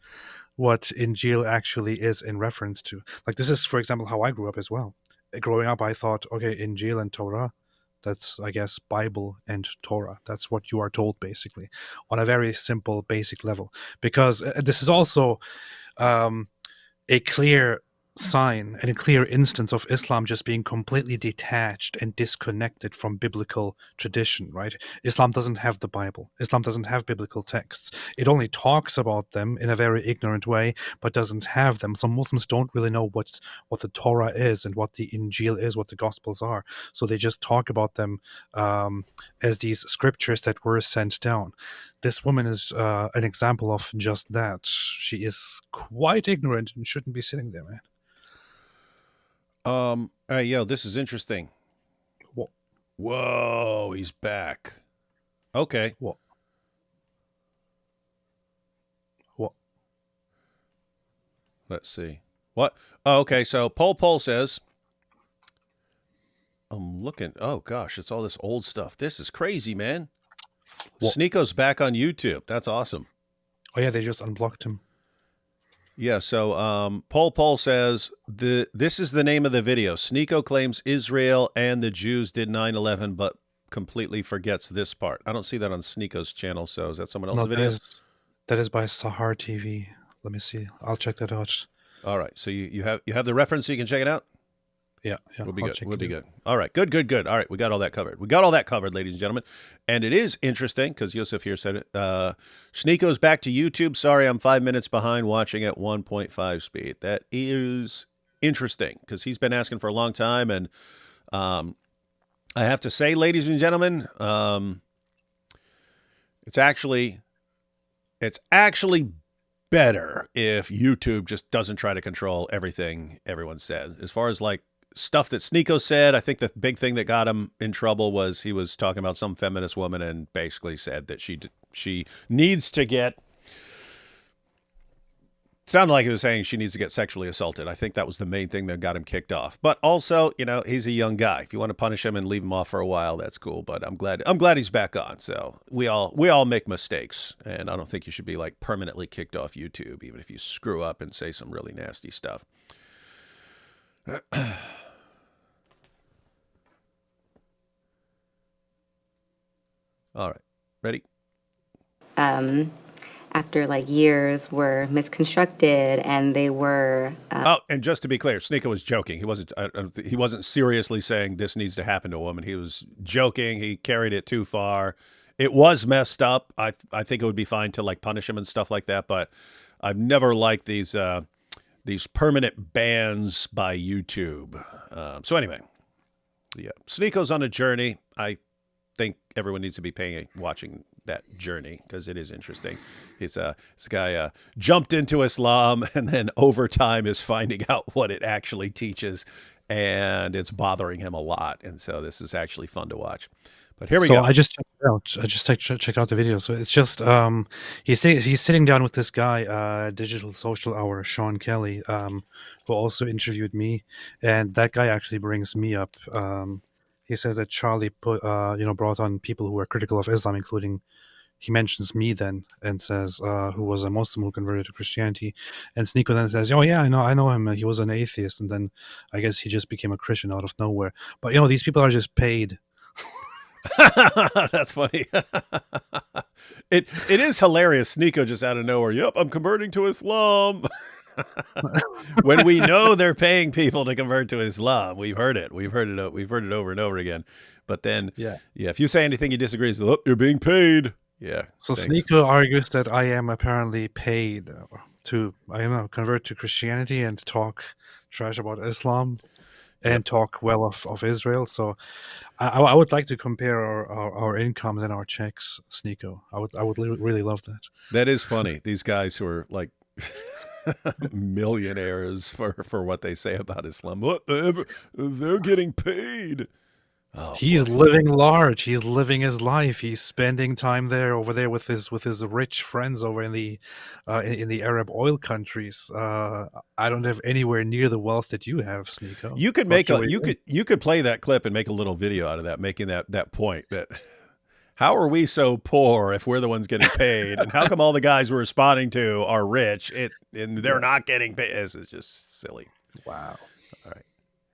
what Injil actually is in reference to. Like, this is, for example, how I grew up as well. Growing up, I thought, okay, Injil and Torah, that's, I guess, Bible and Torah. That's what you are told, basically, on a very simple, basic level. Because this is also a clear sign and a clear instance of Islam just being completely detached and disconnected from biblical tradition, right? Islam doesn't have the Bible. Islam doesn't have biblical texts. It only talks about them in a very ignorant way, but doesn't have them. So Muslims don't really know what the Torah is and what the Injil is, what the Gospels are. So they just talk about them as these scriptures that were sent down. This woman is an example of just that. She is quite ignorant and shouldn't be sitting there, man. This is interesting. Whoa, he's back. Okay. What? Let's see. What? Oh, okay, so Pol says, I'm looking. Oh, gosh, it's all this old stuff. This is crazy, man. What? Sneako's back on YouTube. That's awesome. Oh, yeah, they just unblocked him. Yeah, so Pol says, this is the name of the video. Sneeko claims Israel and the Jews did 9/11, but completely forgets this part. I don't see that on Sneeko's channel, so is that someone else's video? That is by Sahar TV. Let me see. I'll check that out. All right, so you have the reference so you can check it out? Yeah. We'll be good. We'll be good. All right, good. All right, we got all that covered. Ladies and gentlemen. And it is interesting, because Yosef here said it. Sneeko's back to YouTube. Sorry, I'm 5 minutes behind watching at 1.5 speed. That is interesting, because he's been asking for a long time, and I have to say, ladies and gentlemen, it's actually better if YouTube just doesn't try to control everything everyone says. As far as like stuff that Sneeko said, I think the big thing that got him in trouble was he was talking about some feminist woman and basically said that she needs to get. Sounded like he was saying she needs to get sexually assaulted. I think that was the main thing that got him kicked off. But also, he's a young guy. If you want to punish him and leave him off for a while, that's cool. But I'm glad he's back on. So we all make mistakes, and I don't think you should be like permanently kicked off YouTube, even if you screw up and say some really nasty stuff. All right, ready? After like years were misconstructed and they were and just to be clear, Sneeko was joking. He wasn't seriously saying this needs to happen to a woman. He was joking. He carried it too far. It was messed up. I think it would be fine to like punish him and stuff like that, but I've never liked these permanent bans by YouTube. So anyway, yeah, Sneeko's on a journey. I think everyone needs to be watching that journey because it is interesting. This guy jumped into Islam and then over time is finding out what it actually teaches, and it's bothering him a lot. And so this is actually fun to watch. But here we go. I just checked it out. I just checked out the video. So it's just he's sitting down with this guy, Digital Social Hour, Sean Kelly, who also interviewed me, and that guy actually brings me up. He says that Charlie brought on people who are critical of Islam, including, he mentions me then and says who was a Muslim who converted to Christianity, and Sneeko then says, oh yeah, I know him. He was an atheist, and then I guess he just became a Christian out of nowhere. But these people are just paid. That's funny. It is hilarious. Sneeko just out of nowhere. Yep, I'm converting to Islam. When we know they're paying people to convert to Islam, we've heard it over and over again. But then, if you say anything you disagree, it's, you're being paid. Yeah. So thanks. Sneeko argues that I am apparently paid to convert to Christianity and talk trash about Islam and talk well of Israel. So I would like to compare our incomes and our checks, Sneeko. I would really love that. That is funny. These guys who are like millionaires for what they say about Islam. They're getting paid. Oh, he's living large. He's living his life. He's spending time over there with his rich friends over in the Arab oil countries. I don't have anywhere near the wealth that you have, Sneeko. You could you could play that clip and make a little video out of that, making that point that how are we so poor if we're the ones getting paid, and how come all the guys we're responding to are rich and they're not getting paid? This is just silly. Wow. All right.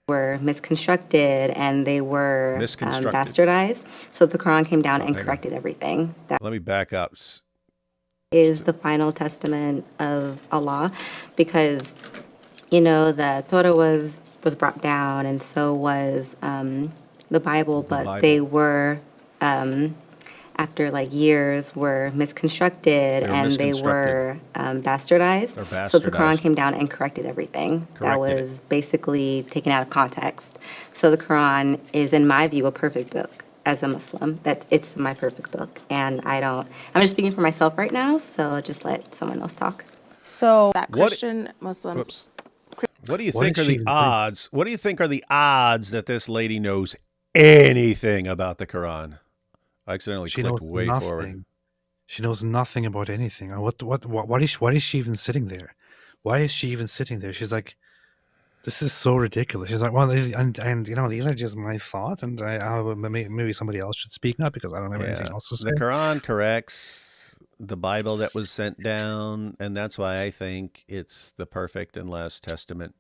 were misconstructed and they were bastardized. So the Quran came down and corrected everything. That Let me back up. is the final testament of Allah, because the Torah was brought down, and so was the Bible, but they were after years were misconstructed and they were bastardized. So the Quran came down and corrected everything that was basically taken out of context. So the Quran is, in my view, a perfect book. As a Muslim, it's my perfect book, and I'm just speaking for myself right now, so just let someone else talk. So that Christian Muslims. Whoops. What do you think are the odds? What do you think are the odds that this lady knows anything about the Quran? I accidentally clicked way forward. She knows nothing about anything. Why is she even sitting there? Why is she even sitting there? She's like, this is so ridiculous. She's like, well, these are just my thoughts, and maybe somebody else should speak up because I don't have anything else to say. The Quran corrects the Bible that was sent down, and that's why I think it's the perfect and last testament.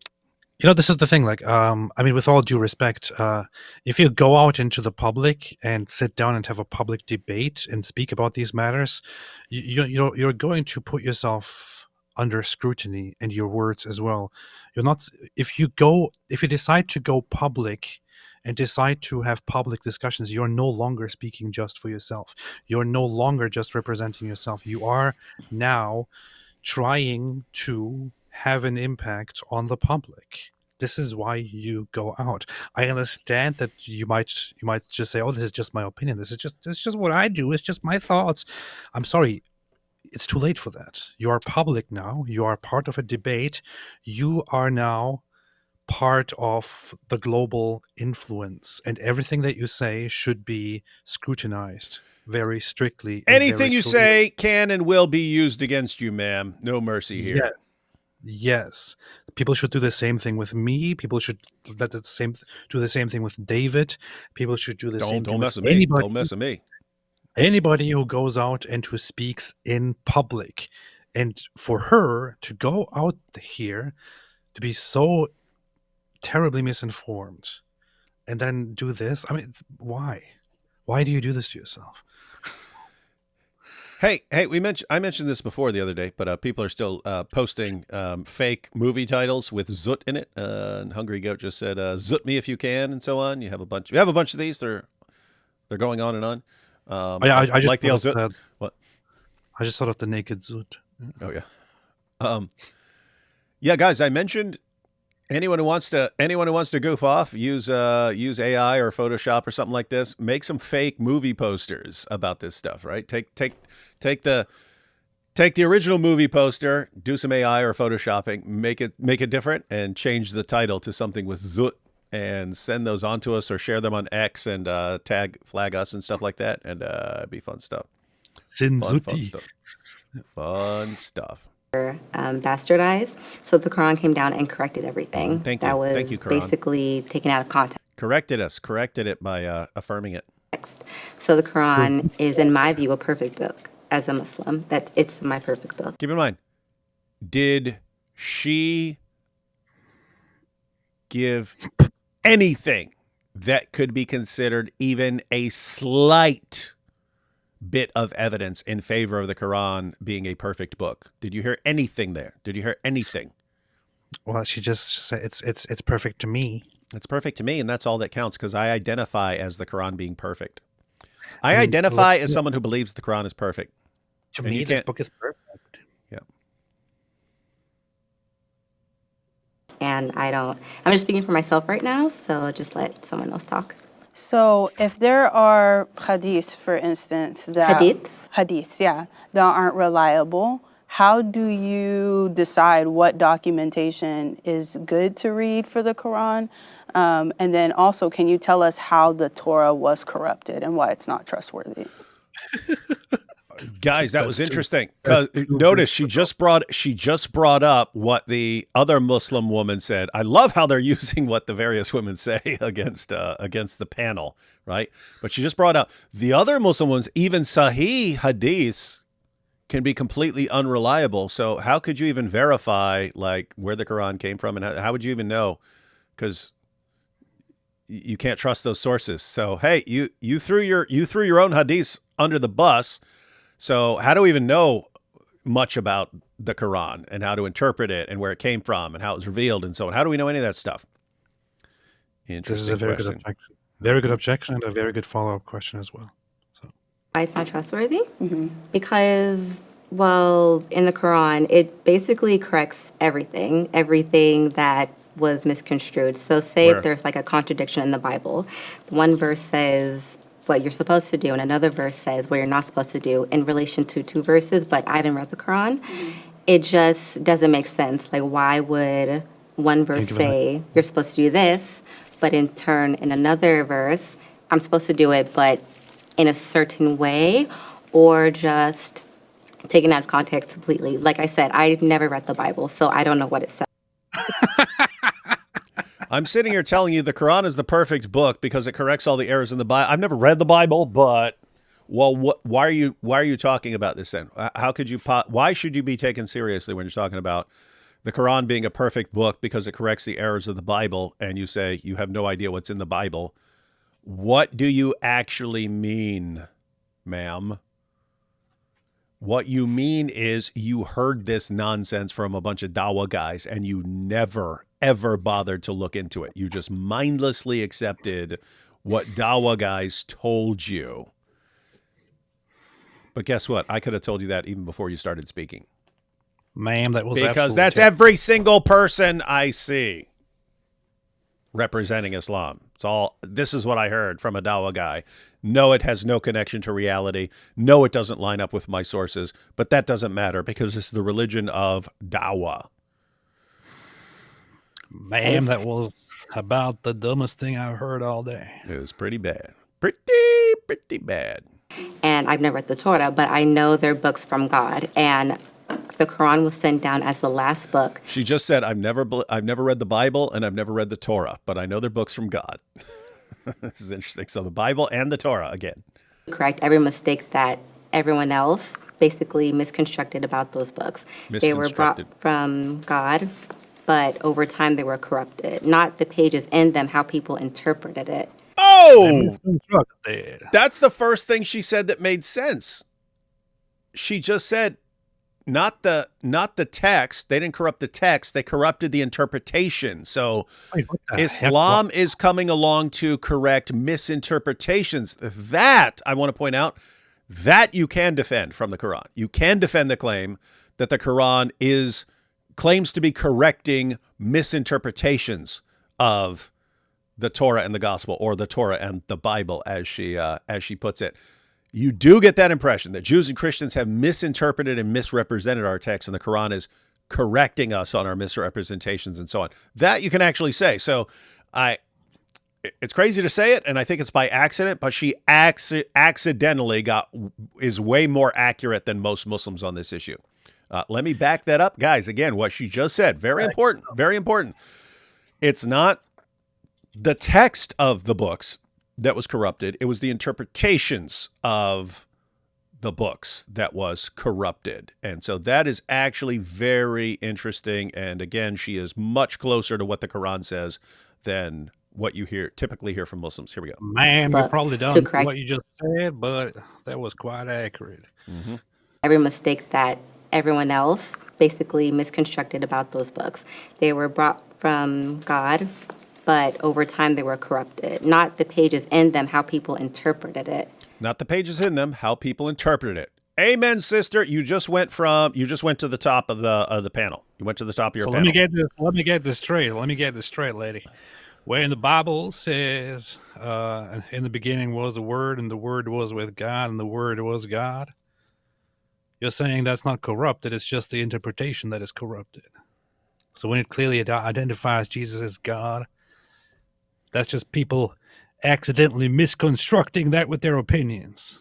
This is the thing. With all due respect, if you go out into the public and sit down and have a public debate and speak about these matters, you're going to put yourself under scrutiny, and your words as well. If you decide to go public and decide to have public discussions, you're no longer speaking just for yourself. You're no longer just representing yourself. You are now trying to have an impact on the public. This is why you go out. I understand that you might just say, "Oh, this is just my opinion. This is just what I do. It's just my thoughts." I'm sorry, it's too late for that. You are public now. You are part of a debate. You are now part of the global influence, and everything that you say should be scrutinized very strictly. And Anything very you clear. say can and will be used against you, ma'am. No mercy here. Yes. Yes. People should do the same thing with me. People should do the same thing with David. People should do the same Don't thing mess with with me. anybody. Don't mess with me. Anybody who goes out and who speaks in public. And for her to go out here to be so terribly misinformed and then do this, I mean, why? Why do you do this to yourself? Hey, I mentioned this before the other day, but people are still posting fake movie titles with Zut in it. And Hungry Goat just said, "Zut me if you can," and so on. You have a bunch of these. They're going on and on. I just like the El thought Zut. of What? I just thought of the naked Zut. Oh yeah. Yeah, guys. I mentioned anyone who wants to goof off, use AI or Photoshop or something like this. Make some fake movie posters about this stuff. Right? Take the original movie poster, do some AI or Photoshopping, make it different, and change the title to something with Zut, and send those on to us or share them on X and flag us and stuff like that, and it'd be fun stuff. Fun Sinzuti. stuff. Fun stuff. Bastardized. So the Quran came down and corrected everything. Thank you. That was Thank you, Quran. basically taken out of context. Corrected it by affirming it. So the Quran is, in my view, a perfect book as a Muslim. That it's my perfect book. Keep in mind, did she give anything that could be considered even a slight bit of evidence in favor of the Quran being a perfect book? Did you hear anything there? Did you hear anything? Well, she just said it's perfect to me. It's perfect to me, and that's all that counts, because I identify as the Quran being perfect. I mean, identify as someone who believes the Quran is perfect. To And me, you this can't- book is perfect. Yeah. And I'm just speaking for myself right now, so I'll just let someone else talk. So if there are hadiths, for instance, that Hadiths? that aren't reliable, how do you decide what documentation is good to read for the Quran? And then also, can you tell us how the Torah was corrupted and why it's not trustworthy? Guys, that was interesting. Notice she just brought up what the other Muslim woman said. I love how they're using what the various women say against the panel, right? But she just brought up the other Muslim ones. Even Sahih hadiths can be completely unreliable. So how could you even verify like where the Quran came from, and how would you even know? Because you can't trust those sources. So hey, you threw your own hadiths under the bus. So how do we even know much about the Quran and how to interpret it and where it came from and how it was revealed and so on? How do we know any of that stuff? Interesting. This is a very good objection. Very good objection and a very good follow-up question as well. So Why it's not trustworthy? Because, well, in the Quran, it basically corrects everything that was misconstrued. So say Where? if there's like a contradiction in the Bible, one verse says what you're supposed to do, and another verse says what you're not supposed to do in relation to two verses, but I haven't read the Quran. It just doesn't make sense. Like, why would one verse say you're supposed to do this, but in turn, in another verse, I'm supposed to do it, but in a certain way, or just taken out of context completely? Like I said, I never read the Bible, so I don't know what it says. I'm sitting here telling you the Quran is the perfect book because it corrects all the errors in the Bible. I've never read the Bible, but why are you talking about this then? How could you why should you be taken seriously when you're talking about the Quran being a perfect book because it corrects the errors of the Bible, and you say you have no idea what's in the Bible? What do you actually mean, ma'am? What you mean is you heard this nonsense from a bunch of Dawa guys and you never, ever bothered to look into it. You just mindlessly accepted what Dawa guys told you. But guess what? I could have told you that even before you started speaking. ma'am, that was Because absolutely that's terrible. every single person I see. representing Islam. This is what I heard from a Dawa guy. No, it has no connection to reality. No, it doesn't line up with my sources, but that doesn't matter because it's the religion of Dawa. Man, that was about the dumbest thing I've heard all day. It was pretty bad. Pretty bad. And I've never read the Torah, but I know they're books from God. And the Quran was sent down as the last book. She just said, I've never read the Bible and I've never read the Torah, but I know they're books from God. This is interesting. So the Bible and the Torah again. Correct every mistake that everyone else basically misconstructed about those books. They were brought from God, but over time they were corrupted. Not the pages in them, how people interpreted it. Oh, that's the first thing she said that made sense. She just said, not the text. They didn't corrupt the text. They corrupted the interpretation. So Islam is coming along to correct misinterpretations. That, I want to point out, that you can defend from the Quran. You can defend the claim that the Quran claims to be correcting misinterpretations of the Torah and the Gospel, or the Torah and the Bible, as she puts it. You do get that impression that Jews and Christians have misinterpreted and misrepresented our text, and the Quran is correcting us on our misrepresentations and so on. That you can actually say. So it's crazy to say it, and I think it's by accident, but she accidentally is way more accurate than most Muslims on this issue. Let me back that up. Guys, again, what she just said, very important, very important. It's not the text of the books that was corrupted. It was the interpretations of the books that was corrupted. And so that is actually very interesting. And again, she is much closer to what the Quran says than what you typically hear from Muslims. Here we go. Man, you're probably done what you just said, but that was quite accurate. Mm-hmm. Every mistake that everyone else basically misconstructed about those books. They were brought from God, but over time they were corrupted. Not the pages in them, how people interpreted it. Not the pages in them, how people interpreted it. Amen, sister. You just went to the top of the panel. You went to the top of your panel. Let me get this straight. Let me get this straight, lady. When the Bible says, in the beginning was the Word, and the Word was with God, and the Word was God, you're saying that's not corrupted. It's just the interpretation that is corrupted. So when it clearly identifies Jesus as God, that's just people accidentally misconstructing that with their opinions.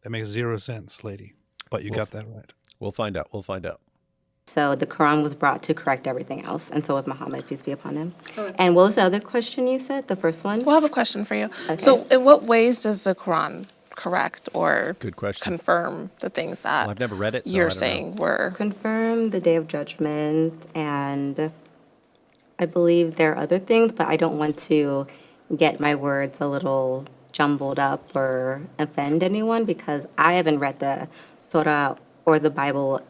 That makes zero sense, lady. But you got that right. We'll find out. We'll find out. So the Quran was brought to correct everything else, and so was Muhammad, peace be upon him. And what was the other question you said, the first one? Well, I have a question for you. Okay. So in what ways does the Quran correct or Good question. confirm the things that I've never read it, so I you're don't saying know. were... Confirm the Day of Judgment, and I believe there are other things, but I don't want to get my words a little jumbled up or offend anyone, because I haven't read the Torah or the Bible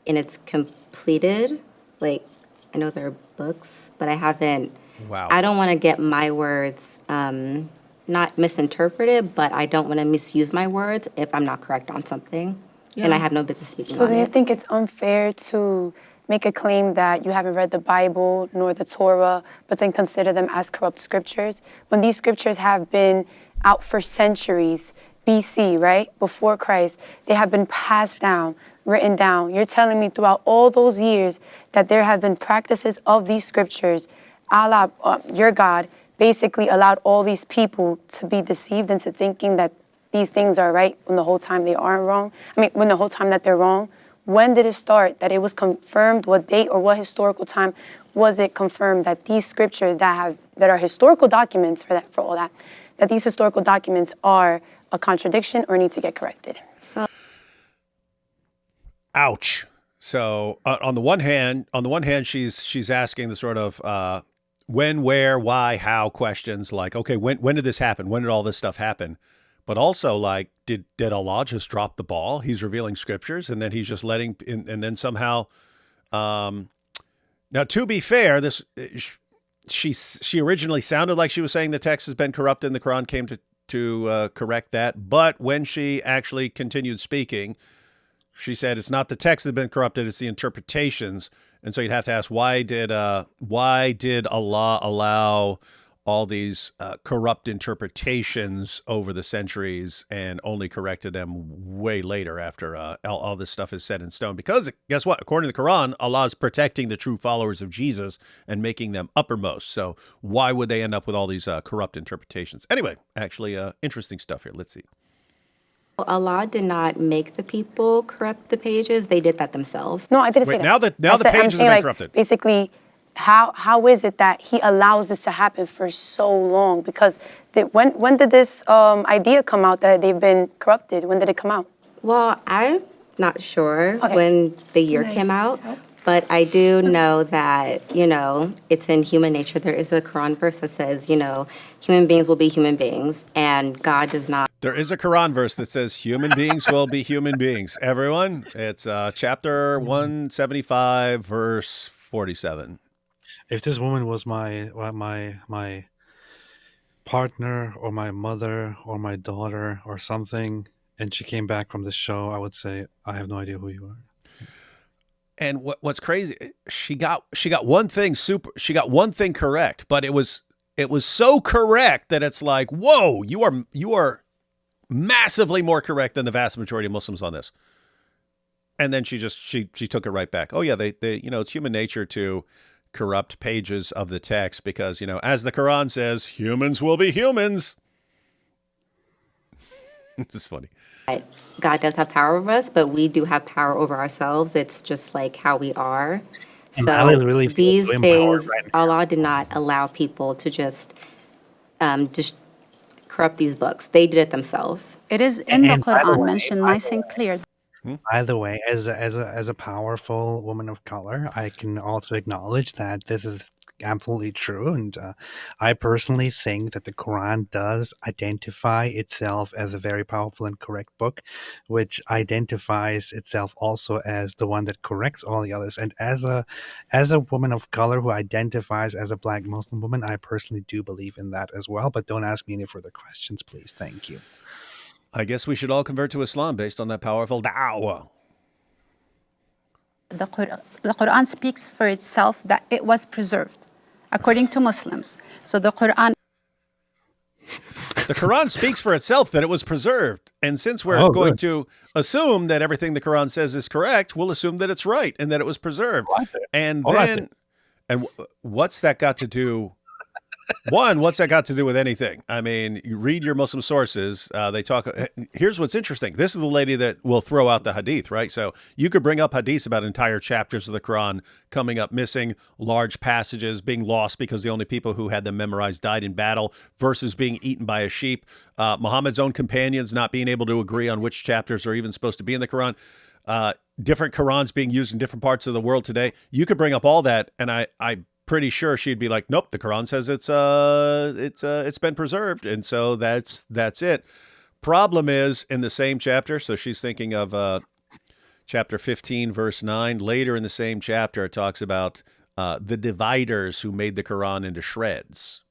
in its completed. Like, I know there are books, but I haven't. Wow. I don't want to get my words not misinterpreted, but I don't want to misuse my words if I'm not correct on something. And I have no business speaking So on do you it. think it's unfair to make a claim that you haven't read the Bible nor the Torah, but then consider them as corrupt scriptures, when these scriptures have been out for centuries, BC, right? Before Christ, they have been passed down, written down. You're telling me throughout all those years that there have been practices of these scriptures. Allah, your God, basically allowed all these people to be deceived into thinking that these things are right when the whole time they aren't wrong. I mean, when the whole time that they're wrong. When did it start that it was confirmed? What date or what historical time was it confirmed that these scriptures that are historical documents for all that these historical documents are a contradiction or need to get corrected? Ouch. So on the one hand, she's asking the sort of when, where, why, how questions, like, okay, when did this happen? When did all this stuff happen? But also, like, did Allah just drop the ball? He's revealing scriptures, and then he's just letting, and then somehow, now to be fair, she originally sounded like she was saying the text has been corrupted, and the Quran came to correct that. But when she actually continued speaking, she said it's not the text that has been corrupted, it's the interpretations. And so you'd have to ask, why did Allah allow all these corrupt interpretations over the centuries and only corrected them way later after all this stuff is set in stone? Because guess what? According to the Quran, Allah is protecting the true followers of Jesus and making them uppermost. So why would they end up with all these corrupt interpretations? Anyway, actually, interesting stuff here. Let's see. Allah did not make the people corrupt the pages. They did that themselves. No, I didn't say Wait, that. now the I'm pages saying, have been like, corrupted. Basically, how is it that he allows this to happen for so long? Because when did this idea come out that they've been corrupted? When did it come out? Well, I'm not sure Okay. when the year came out, but I do know that, it's in human nature. There is a Quran verse that says, human beings will be human beings, and God does not. There is a Quran verse that says human beings will be human beings. Everyone, it's chapter 175, verse 47. If this woman was my partner or my mother or my daughter or something, and she came back from this show, I would say, I have no idea who you are. And what's crazy, she got one thing correct, but it was so correct that it's like, whoa, you are massively more correct than the vast majority of Muslims on this. And then she took it right back. Oh yeah, they it's human nature to corrupt pages of the text because, as the Quran says, humans will be humans. It's funny. God does have power over us, but we do have power over ourselves. It's just like how we are. And So Ali really feels these so empowered things, right now. Allah did not allow people to just corrupt these books. They did it themselves. It is in the And by the Quran way- mentioned nice and clear. By the way, as a powerful woman of color, I can also acknowledge that this is absolutely true, and I personally think that the Quran does identify itself as a very powerful and correct book, which identifies itself also as the one that corrects all the others. And as a woman of color who identifies as a Black Muslim woman, I personally do believe in that as well. But don't ask me any further questions, please. Thank you. I guess we should all convert to Islam based on that powerful da'wah. The Quran speaks for itself that it was preserved, according to Muslims. So the Quran. The Quran speaks for itself that it was preserved. And since we're going to assume that everything the Quran says is correct, we'll assume that it's right and that it was preserved. And then, what's that got to do? What's that got to do with anything? I mean, you read your Muslim sources. They talk. Here's what's interesting. This is the lady that will throw out the hadith, right? So you could bring up hadiths about entire chapters of the Quran coming up missing, large passages being lost because the only people who had them memorized died in battle, versus being eaten by a sheep. Muhammad's own companions not being able to agree on which chapters are even supposed to be in the Quran. Different Qurans being used in different parts of the world today. You could bring up all that, and I'm pretty sure she'd be like, nope, the Quran says it's been preserved, and so that's it. Problem is, in the same chapter, so she's thinking of chapter 15, verse 9. Later in the same chapter, it talks about the dividers who made the Quran into shreds.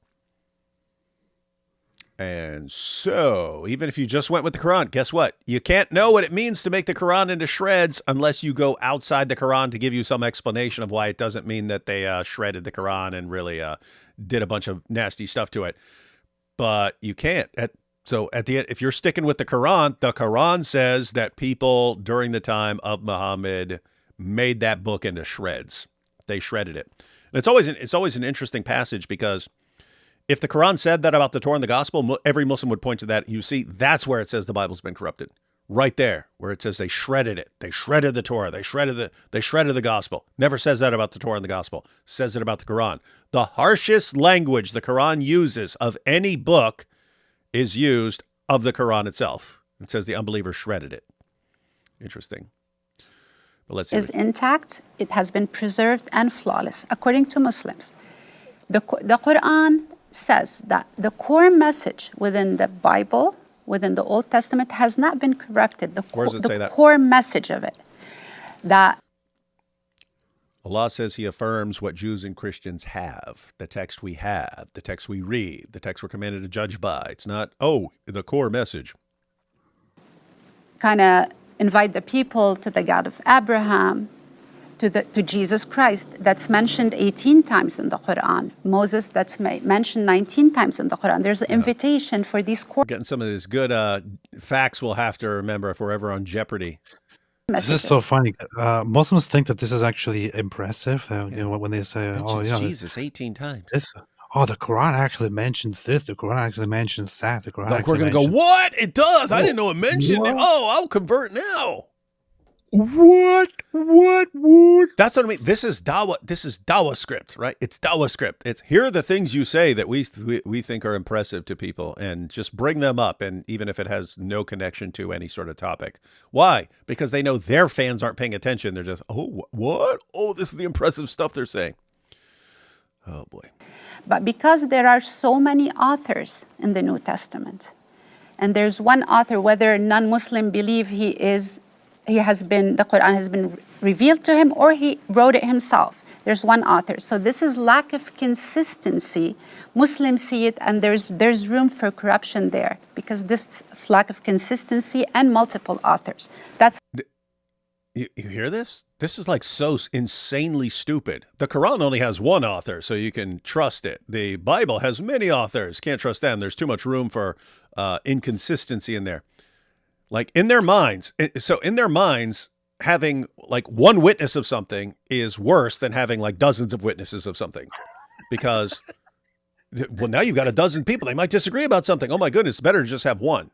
And so, even if you just went with the Quran, guess what? You can't know what it means to make the Quran into shreds unless you go outside the Quran to give you some explanation of why it doesn't mean that they shredded the Quran and really did a bunch of nasty stuff to it. But you can't. So at the end, if you're sticking with the Quran says that people during the time of Muhammad made that book into shreds. They shredded it. And it's always an interesting passage because if the Quran said that about the Torah and the Gospel, every Muslim would point to that. You see, that's where it says the Bible's been corrupted. Right there, where it says they shredded it. They shredded the Torah. They shredded the Gospel. Never says that about the Torah and the Gospel. Says it about the Quran. The harshest language the Quran uses of any book is used of the Quran itself. It says the unbelievers shredded it. Interesting. But let's see. Is intact. It has been preserved and flawless, according to Muslims. The Quran says that the core message within the Bible, within the Old Testament, has not been corrupted. Where does it say that? Core message of it, that Allah says he affirms what Jews and Christians have, the text we have, the text we read, the text we're commanded to judge by. It's not, the core message. kind of invite the people to the God of Abraham, to Jesus Christ, that's mentioned 18 times in the Quran. Moses, that's mentioned 19 times in the Quran. There's an invitation for these core Getting some of these good facts we'll have to remember if we're ever on Jeopardy. This messages. is so funny. Muslims think that this is actually impressive. When they say, "Oh, Mentions yeah, Jesus 18 times. the Quran actually mentions this. The Quran actually mentions that. The Quran Like we're actually going to go, mentions-" what? It does. I didn't know it mentioned it. what? Oh, I'll convert now. What? That's what I mean. This is Dawa. This is Dawa script, right? It's Dawa script. It's here are the things you say that we think are impressive to people, and just bring them up. And even if it has no connection to any sort of topic, why? Because they know their fans aren't paying attention. They're just, oh, what? Oh, this is the impressive stuff they're saying. Oh boy. But because there are so many authors in the New Testament, and there's one author, whether non-Muslim believe the Quran has been revealed to him or he wrote it himself. There's one author. So this is lack of consistency. Muslims see it, and there's room for corruption there because this lack of consistency and multiple authors. That's You hear this? This is like so insanely stupid. The Quran only has one author, so you can trust it. The Bible has many authors. Can't trust them. There's too much room for inconsistency in there. Like in their minds. So in their minds, having like one witness of something is worse than having like dozens of witnesses of something. Because, well, now you've got a dozen people. They might disagree about something. Oh my goodness, it's better to just have one.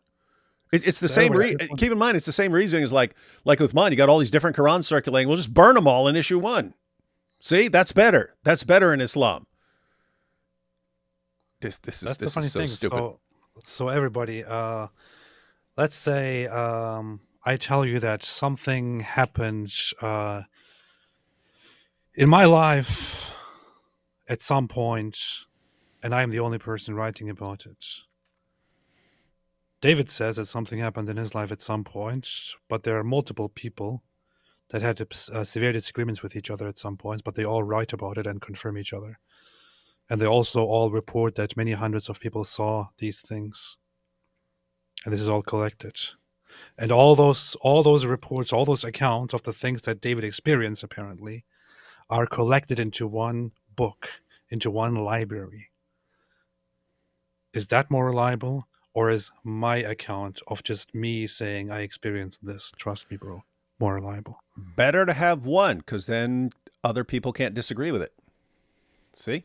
It's the same. Keep in mind, it's the same reasoning as like with mine. You got all these different Qurans circulating. We'll just burn them all and issue one. See, that's better. That's better in Islam. This is so stupid. So everybody, let's say I tell you that something happened in my life at some point, and I'm the only person writing about it. David says that something happened in his life at some point, but there are multiple people that had severe disagreements with each other at some points, but they all write about it and confirm each other. And they also all report that many hundreds of people saw these things. And this is all collected. And all those reports, all those accounts of the things that David experienced, apparently, are collected into one book, into one library. Is that more reliable? Or is my account of just me saying I experienced this, trust me, bro, more reliable? Better to have one, because then other people can't disagree with it. See?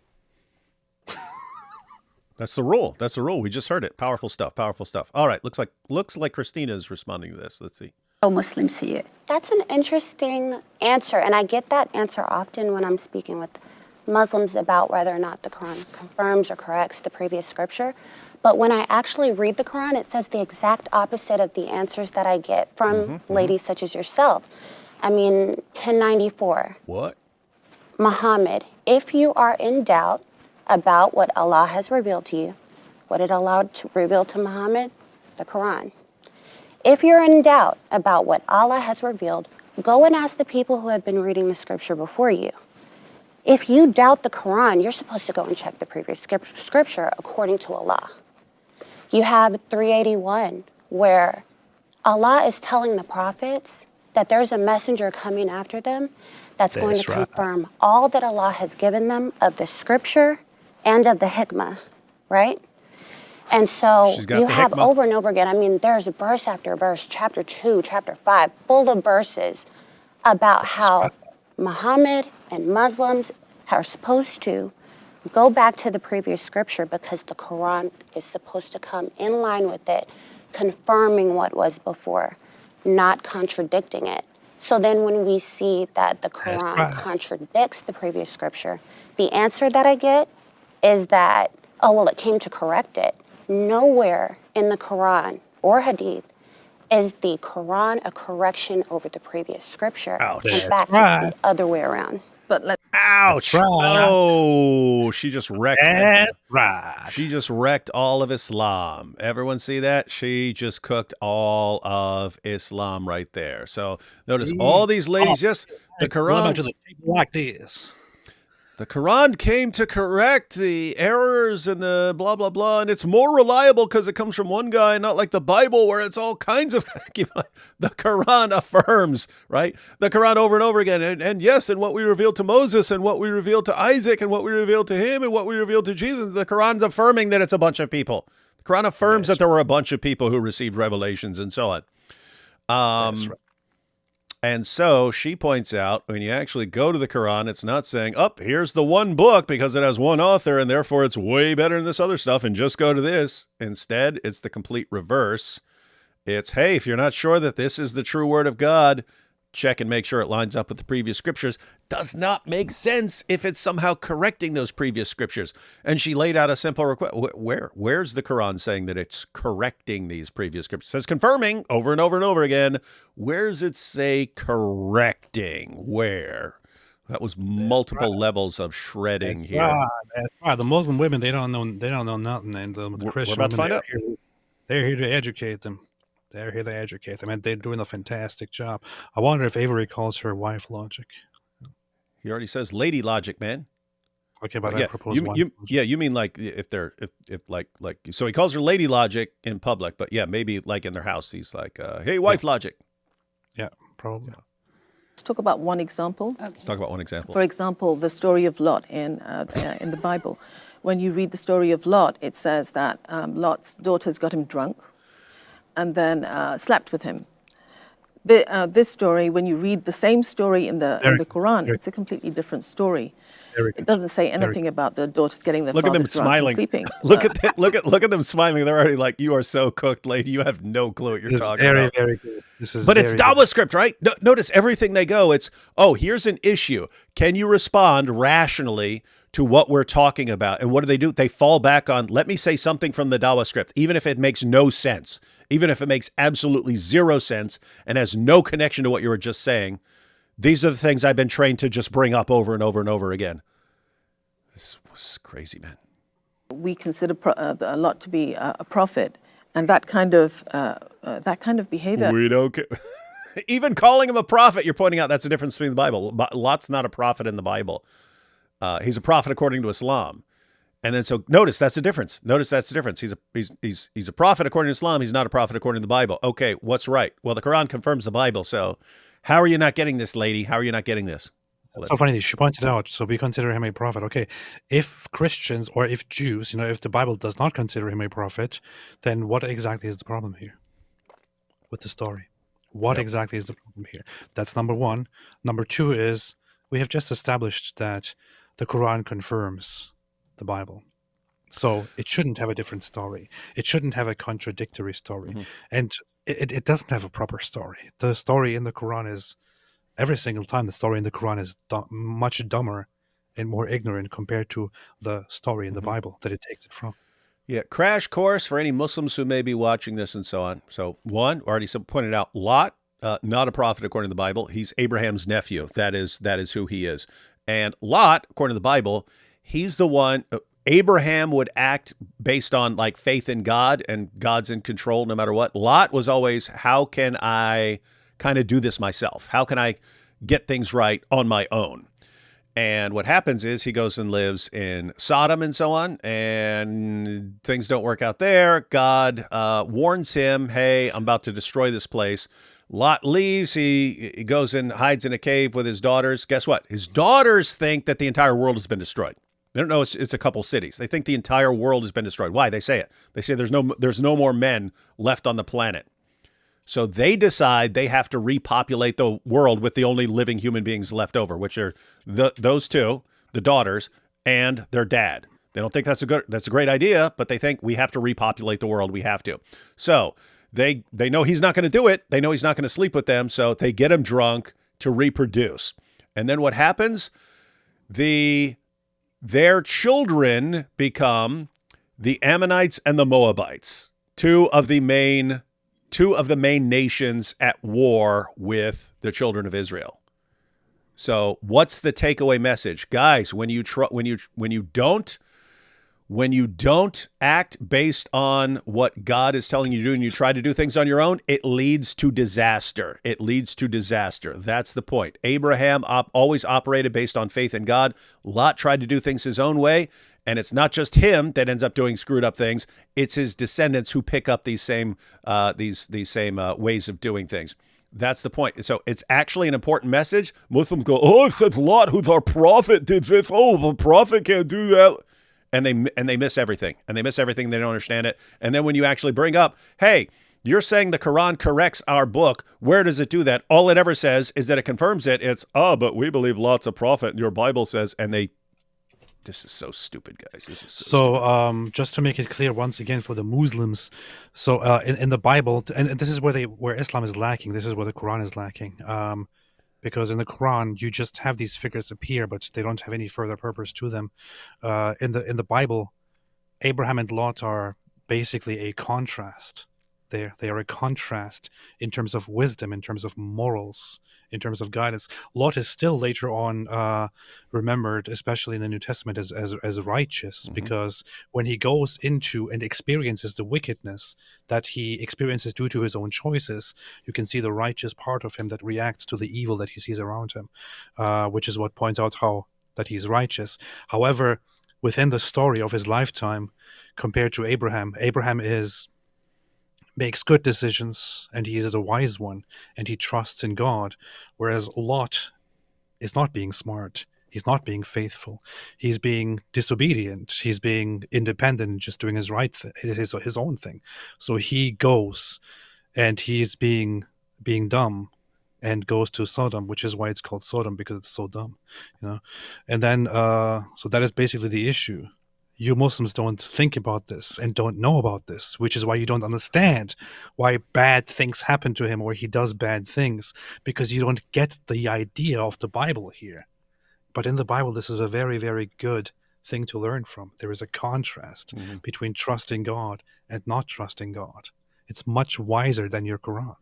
That's the rule. That's the rule. We just heard it. Powerful stuff. Powerful stuff. All right. Looks like Christina is responding to this. Let's see. how Muslims see it. That's an interesting answer, and I get that answer often when I'm speaking with Muslims about whether or not the Quran confirms or corrects the previous scripture. But when I actually read the Quran, it says the exact opposite of the answers that I get from ladies such as yourself. I mean, 1094. What? Muhammad, if you are in doubt about what Allah has revealed to you, what it allowed to reveal to Muhammad, the Quran. If you're in doubt about what Allah has revealed, go and ask the people who have been reading the scripture before you. If you doubt the Quran, you're supposed to go and check the previous scripture according to Allah. You have 381, where Allah is telling the prophets that there's a messenger coming after them that's going to confirm all that Allah has given them of the scripture and of the hikmah, right? And so you have over and over again, I mean, there's verse after verse, chapter 2, chapter 5, full of verses about how Muhammad and Muslims are supposed to go back to the previous scripture because the Quran is supposed to come in line with it, confirming what was before, not contradicting it. So then when we see that the Quran contradicts the previous scripture, the answer that I get is that, oh, well, it came to correct it. Nowhere in the Quran or Hadith is the Quran a correction over the previous scripture. Ouch. In fact, it's the other way around. But let's Ouch. Oh, she just wrecked it. Right. She just wrecked all of Islam. Everyone see that? She just cooked all of Islam right there. So notice all these ladies, yes, the Quran. To the table like this. The Quran came to correct the errors and the blah, blah, blah. And it's more reliable because it comes from one guy, not like the Bible where it's all kinds of... The Quran affirms, right? The Quran over and over again. And yes, and what we revealed to Moses and what we revealed to Isaac and what we revealed to him and what we revealed to Jesus. The Quran's affirming that it's a bunch of people. The Quran affirms that there were a bunch of people who received revelations and so on. That's right. And so she points out, when you actually go to the Quran, it's not saying, here's the one book because it has one author and therefore it's way better than this other stuff and just go to this. Instead, it's the complete reverse. It's, hey, if you're not sure that this is the true word of God, check and make sure it lines up with the previous scriptures. Does not make sense if it's somehow correcting those previous scriptures. And she laid out a simple request. Where's the Quran saying that it's correcting these previous scriptures? It says confirming over and over and over again. Where does it say correcting? Where? That was multiple levels of shredding here. That's right. The Muslim women, they don't know nothing, and the Christian we're about to find out. They're here to educate them. They're here to educate them, and they're doing a fantastic job. I wonder if Avery calls her wife logic. He already says lady logic, man. Okay, but yeah, I propose wife logic. You mean like if so he calls her lady logic in public, but yeah, maybe like in their house he's like, hey, wife logic. Yeah, probably. Yeah. Let's talk about one example. Okay. Let's talk about one example. For example, the story of Lot in the Bible. When you read the story of Lot, it says that Lot's daughters got him drunk and then slept with him. This story, when you read the same story in the Quran, it's a completely different story. It doesn't say anything about the daughters getting their look at them drunk smiling. and sleeping. look at them smiling. They're already like, you are so cooked, lady. You have no clue what you're talking about. Very good. But it's Dawa script, right? Notice everything they go. It's, here's an issue. Can you respond rationally to what we're talking about? And what do? They fall back on, let me say something from the Dawa script, even if it makes no sense, even if it makes absolutely zero sense and has no connection to what you were just saying. These are the things I've been trained to just bring up over and over and over again. This was crazy, man. We consider Lot to be a prophet, and that kind of behavior. We don't care. Even calling him a prophet, you're pointing out that's the difference between the Bible. Lot's not a prophet in the Bible. He's a prophet according to Islam. And then so notice that's the difference. He's a prophet according to Islam. He's not a prophet according to the Bible. Okay, what's right? Well, the Quran confirms the Bible. So how are you not getting this, lady? How are you not getting this? It's so funny. She pointed out, so we consider him a prophet. Okay, if Christians or if Jews, if the Bible does not consider him a prophet, then what exactly is the problem here with the story? What exactly is the problem here? That's number one. Number two is we have just established that the Quran confirms the Bible. So it shouldn't have a different story. It shouldn't have a contradictory story. Mm-hmm. And it doesn't have a proper story. The story in the Quran is, every single time the story in the Quran is much dumber and more ignorant compared to the story in the Bible that it takes it from. Yeah, crash course for any Muslims who may be watching this and so on. So one, already pointed out, Lot, not a prophet according to the Bible. He's Abraham's nephew. That is who he is. And Lot, according to the Bible, he's the one, Abraham would act based on like faith in God and God's in control no matter what. Lot was always, how can I kind of do this myself? How can I get things right on my own? And what happens is he goes and lives in Sodom and so on, and things don't work out there. God warns him, hey, I'm about to destroy this place. Lot leaves. He goes and hides in a cave with his daughters. Guess what? His daughters think that the entire world has been destroyed. They don't know it's a couple cities. They think the entire world has been destroyed. Why? They say it. They say there's no more men left on the planet. So they decide they have to repopulate the world with the only living human beings left over, which are those two, the daughters, and their dad. They don't think that's a great idea, but they think we have to repopulate the world. We have to. So they know he's not going to do it. They know he's not going to sleep with them. So they get him drunk to reproduce. And then what happens? Their children become the Ammonites and the Moabites, two of the main nations at war with the children of Israel. So what's the takeaway message? Guys, when you when you don't act based on what God is telling you to do and you try to do things on your own, it leads to disaster. It leads to disaster. That's the point. Abraham always operated based on faith in God. Lot tried to do things his own way. And it's not just him that ends up doing screwed up things. It's his descendants who pick up these same ways of doing things. That's the point. So it's actually an important message. Muslims go, oh, it says Lot, who's our prophet, did this. Oh, the prophet can't do that. And they miss everything. And they miss everything. They don't understand it. And then when you actually bring up, hey, you're saying the Quran corrects our book. Where does it do that? All it ever says is that it confirms it. It's, but we believe Lot's a prophet. And your Bible says, this is so stupid, guys. This is so stupid. Just to make it clear once again for the Muslims, so in the Bible, and this is where Islam is lacking. This is where the Quran is lacking. Because in the Quran, you just have these figures appear, but they don't have any further purpose to them. In the Bible, Abraham and Lot are basically a contrast. They are a contrast in terms of wisdom, in terms of morals, in terms of guidance. Lot is still later on remembered, especially in the New Testament, as righteous, because when he goes into and experiences the wickedness that he experiences due to his own choices, you can see the righteous part of him that reacts to the evil that he sees around him, which is what points out that he's righteous. However, within the story of his lifetime, compared to Abraham makes good decisions, and he is a wise one, and he trusts in God, whereas Lot is not being smart. He's not being faithful. He's being disobedient. He's being independent and just doing his own thing. So he goes, and he's being dumb, and goes to Sodom, which is why it's called Sodom, because it's so dumb, And then, so that is basically the issue. You Muslims don't think about this and don't know about this, which is why you don't understand why bad things happen to him or he does bad things, because you don't get the idea of the Bible here. But in the Bible, this is a very, very good thing to learn from. There is a contrast between trusting God and not trusting God. It's much wiser than your Quran.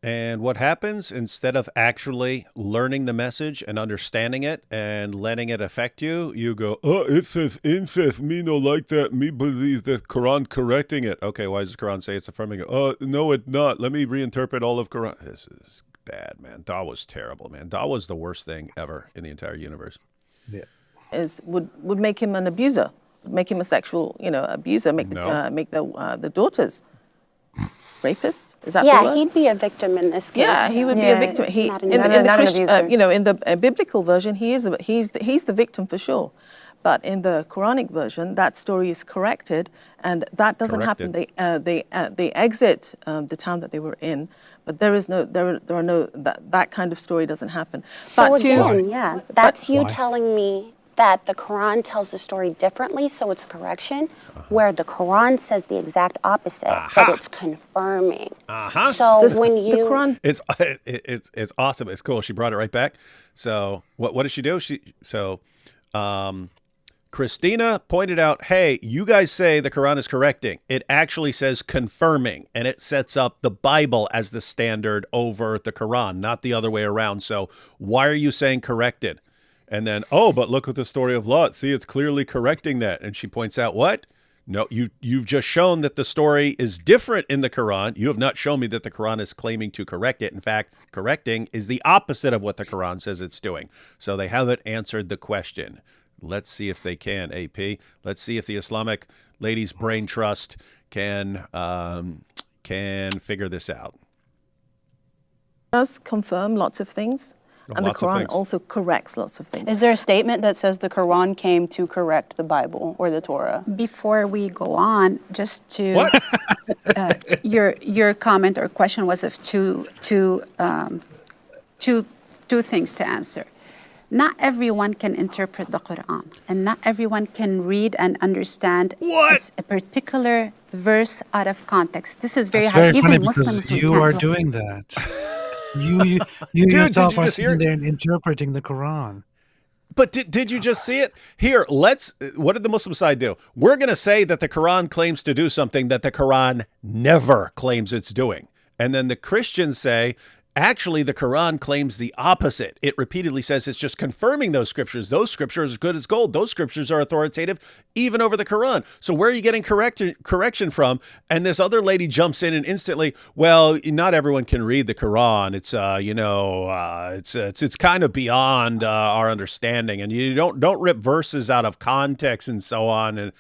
And what happens, instead of actually learning the message and understanding it and letting it affect you, you go, it says incest. Me no like that. Me believe the Quran correcting it. Okay, why does the Quran say it's affirming it? No, it's not. Let me reinterpret all of Quran. This is bad, man. That was terrible, man. That was the worst thing ever in the entire universe. Yeah. Would make him an abuser, make him a sexual, abuser, make the daughters rapists. Is that the word? He'd be a victim in this case. Yeah, he would be a victim. In the biblical version, he's the victim for sure. But in the Quranic version, that story is corrected, and that doesn't happen. They exit the town that they were in, but that kind of story doesn't happen. So but again, that's you telling me that the Quran tells the story differently, so it's a correction, where the Quran says the exact opposite, but it's confirming. So when you... The Quran... It's awesome. It's cool. She brought it right back. So what did she do? Christina pointed out, hey, you guys say the Quran is correcting. It actually says confirming, and it sets up the Bible as the standard over the Quran, not the other way around. So why are you saying corrected? And then, but look at the story of Lot. See, it's clearly correcting that. And she points out, what? No, you've just shown that the story is different in the Quran. You have not shown me that the Quran is claiming to correct it. In fact, correcting is the opposite of what the Quran says it's doing. So they haven't answered the question. Let's see if they can, AP. Let's see if the Islamic Ladies Brain Trust can figure this out. It does confirm lots of things. And the Quran also corrects lots of things. Is there a statement that says the Quran came to correct the Bible or the Torah? Before we go on, just to your comment or question was of two things to answer. Not everyone can interpret the Quran, and not everyone can read and understand a particular verse out of context. This is very hard. Even funny Muslims, because you are doing that. You yourself are sitting there and interpreting the Quran. But did you just see it? Here, what did the Muslim side do? We're going to say that the Quran claims to do something that the Quran never claims it's doing. And then the Christians say, Actually, the Quran claims the opposite. It repeatedly says it's just confirming those scriptures. Those scriptures are as good as gold. Those scriptures are authoritative even over the Quran. So where are you getting correction from? And this other lady jumps in and instantly, well, not everyone can read the Quran. It's it's kind of beyond our understanding, and you don't rip verses out of context and so on. And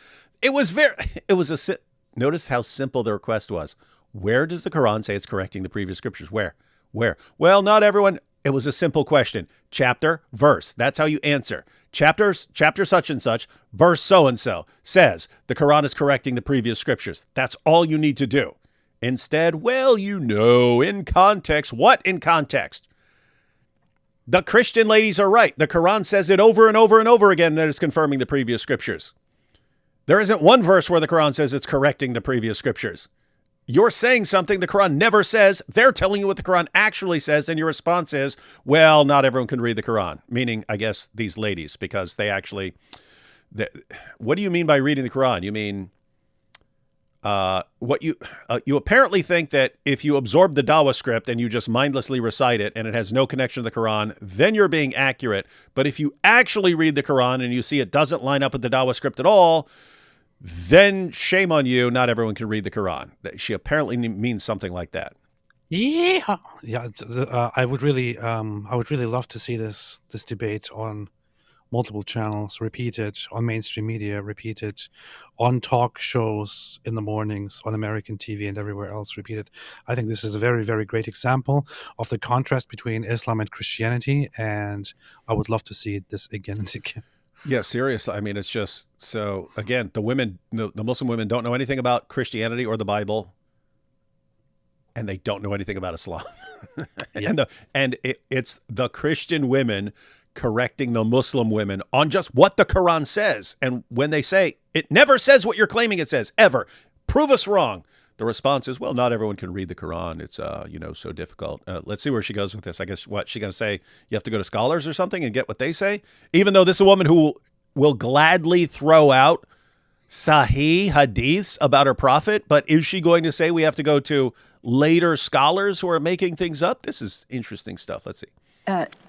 notice how simple the request was. Where does the Quran say it's correcting the previous scriptures? Where? Well, not everyone. It was a simple question. Chapter, verse. That's how you answer. Chapter such and such, verse so and so says the Quran is correcting the previous scriptures. That's all you need to do. Instead, well, in context. What in context? The Christian ladies are right. The Quran says it over and over and over again that it's confirming the previous scriptures. There isn't one verse where the Quran says it's correcting the previous scriptures. You're saying something the Quran never says. They're telling you what the Quran actually says, and your response is, well, not everyone can read the Quran. Meaning, I guess, these ladies, because they actually... what do you mean by reading the Quran? You mean... you apparently think that if you absorb the Dawah script and you just mindlessly recite it and it has no connection to the Quran, then you're being accurate. But if you actually read the Quran and you see it doesn't line up with the Dawah script at all... then shame on you. Not everyone can read the Quran. She apparently means something like that. Yeah. I would really love to see this debate on multiple channels, repeated on mainstream media, repeated on talk shows in the mornings, on American TV and everywhere else, repeated. I think this is a very, very great example of the contrast between Islam and Christianity, and I would love to see this again and again. Yeah, seriously. I mean, it's just so, again, the Muslim women don't know anything about Christianity or the Bible, and they don't know anything about Islam. Yeah. It's the Christian women correcting the Muslim women on just what the Quran says. And when they say, it never says what you're claiming it says, ever. Prove us wrong. The response is, well, not everyone can read the Quran. It's, so difficult. Let's see where she goes with this. I guess what she's going to say, you have to go to scholars or something and get what they say? Even though this is a woman who will gladly throw out Sahih hadiths about her prophet, but is she going to say we have to go to later scholars who are making things up? This is interesting stuff. Let's see.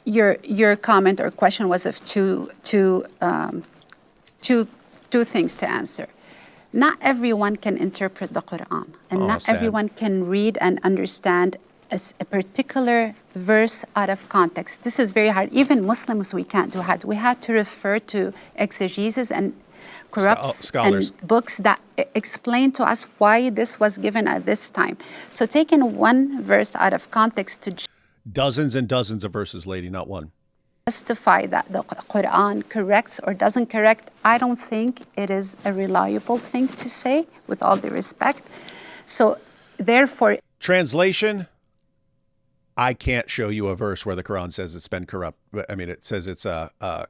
Your comment or question was of two things to answer. Not everyone can interpret the Quran, and not sad. everyone can read and understand a particular verse out of context. This is very hard. Even Muslims, we can't do that. We have to refer to exegesis and Scholars. and books that explain to us why this was given at this time. So taking one verse out of context to Dozens and dozens of verses, lady, not one. justify that the Quran corrects or doesn't correct, I don't think it is a reliable thing to say, with all due respect. So therefore... Translation, I can't show you a verse where the Quran says it's been corrupt. I mean, it says it's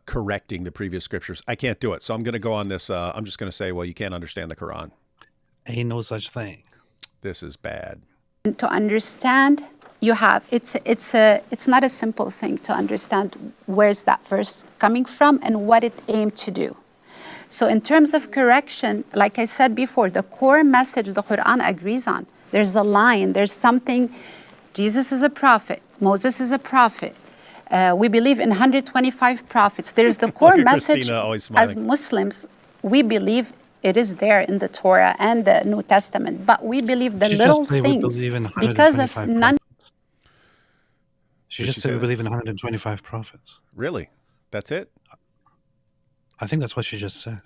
correcting the previous scriptures. I can't do it. So I'm going to go on this. I'm just going to say, well, you can't understand the Quran. Ain't no such thing. This is bad. To understand, you have, it's not a simple thing to understand where's that verse coming from and what it aimed to do. So in terms of correction, like I said before, the core message the Quran agrees on. There's a line, there's something. Jesus is a prophet. Moses is a prophet. We believe in 125 prophets. There's the core message as Muslims. We believe it is there in the Torah and the New Testament, but we believe the little things because of none. She just said we believe in 125 prophets. Really? That's it? I think that's what she just said.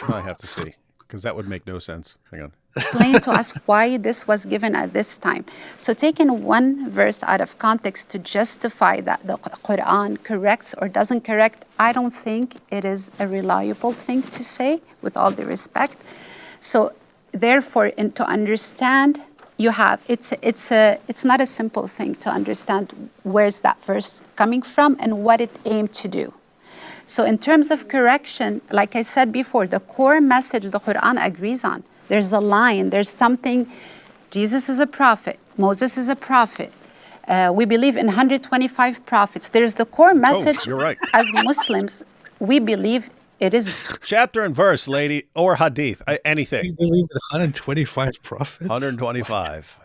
I have to see, because that would make no sense. Hang on. Explain to us why this was given at this time. So taking one verse out of context to justify that the Quran corrects or doesn't correct, I don't think it is a reliable thing to say, with all due respect. So therefore, to understand, you have, it's not a simple thing to understand where's that verse coming from and what it aimed to do. So in terms of correction, like I said before, the core message the Quran agrees on. There's a line, there's something. Jesus is a prophet. Moses is a prophet. We believe in 125 prophets. There's the core message you're right. as Muslims. We believe it is. Chapter and verse, lady, or hadith, anything. You believe in 125 prophets? 125.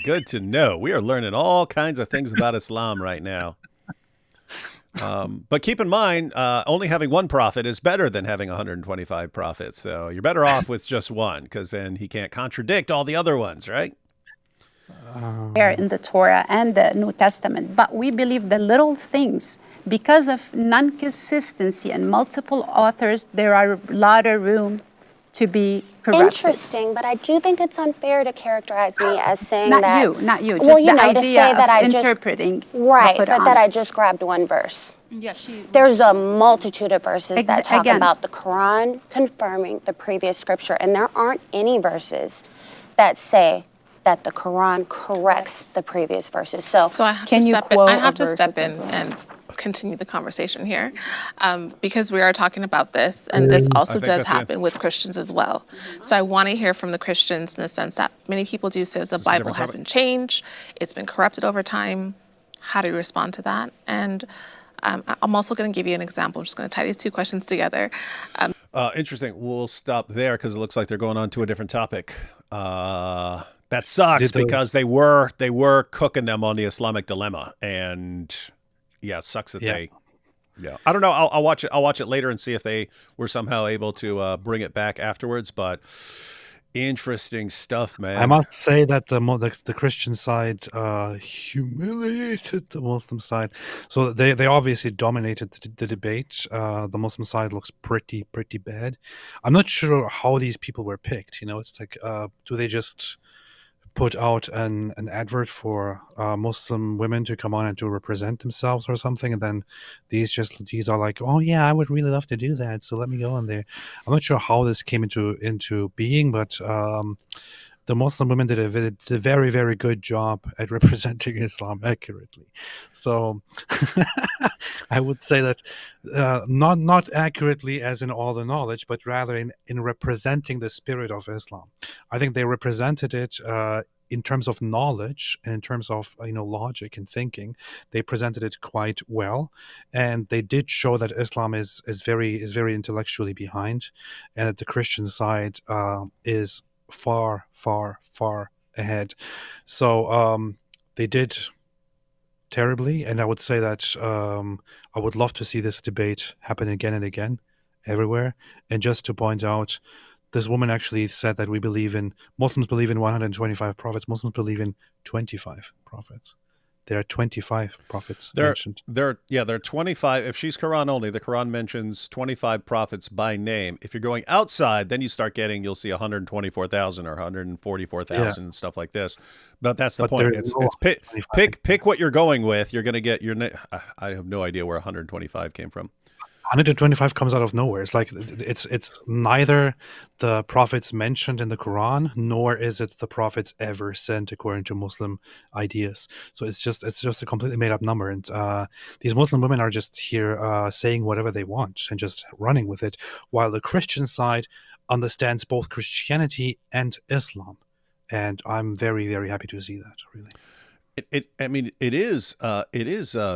Good to know. We are learning all kinds of things about Islam right now. But keep in mind, only having one prophet is better than having 125 prophets. So you're better off with just one, because then he can't contradict all the other ones, right? There in the Torah and the New Testament. But we believe the little things, because of non-consistency and multiple authors, there are a lot of room to be corrupted. Interesting, but I do think it's unfair to characterize me as saying Not that. you, Well, just you the know, to idea say that of I just interpreting right, the but Quran. that I just grabbed one verse. Yeah, There's a multitude of verses that talk again. about the Quran confirming the previous scripture, and there aren't any verses that say that the Quran corrects the previous verses. So I have Can to you step in. quote I a have to verse step that in does that? and continue the conversation here, because we are talking about this, and this also think does that's it. happen with Christians as well. So I want to hear from the Christians in the sense that many people do say that the is a Bible different has topic. been changed, it's been corrupted over time. How do you respond to that? And I'm also going to give you an example. I'm just going to tie these two questions together. Interesting. We'll stop there because it looks like they're going on to a different topic. That sucks because they were cooking them on the Islamic dilemma, and yeah, it sucks that they. Yeah, I don't know. I'll watch it. I'll watch it later and see if they were somehow able to bring it back afterwards. But interesting stuff, man. I must say that the Christian side humiliated the Muslim side. So they obviously dominated the debate. The Muslim side looks pretty bad. I'm not sure how these people were picked. It's like, do they just put out an advert for Muslim women to come on and to represent themselves or something, and then these are like, oh yeah, I would really love to do that, so let me go on there. I'm not sure how this came into being, but the Muslim women did a very, very good job at representing Islam accurately. So I would say that not accurately as in all the knowledge, but rather in representing the spirit of Islam. I think they represented it in terms of knowledge and in terms of logic and thinking. They presented it quite well, and they did show that Islam is very intellectually behind, and that the Christian side is far ahead. So they did terribly, and I would say that I would love to see this debate happen again and again everywhere. And just to point out, this woman actually said that Muslims believe in 125 prophets. Muslims believe in 25 prophets. There are 25 prophets mentioned. There are 25. If she's Quran only, the Quran mentions 25 prophets by name. If you're going outside, then you'll see 124,000 or 144,000 and stuff like this. But that's the point. It's pick what you're going with. You're going to get I have no idea where 125 came from. 125 comes out of nowhere. It's like it's neither the prophets mentioned in the Quran, nor is it the prophets ever sent according to Muslim ideas. So it's just a completely made up number. And these Muslim women are just here saying whatever they want and just running with it, while the Christian side understands both Christianity and Islam. And I'm very, very happy to see that, really. It is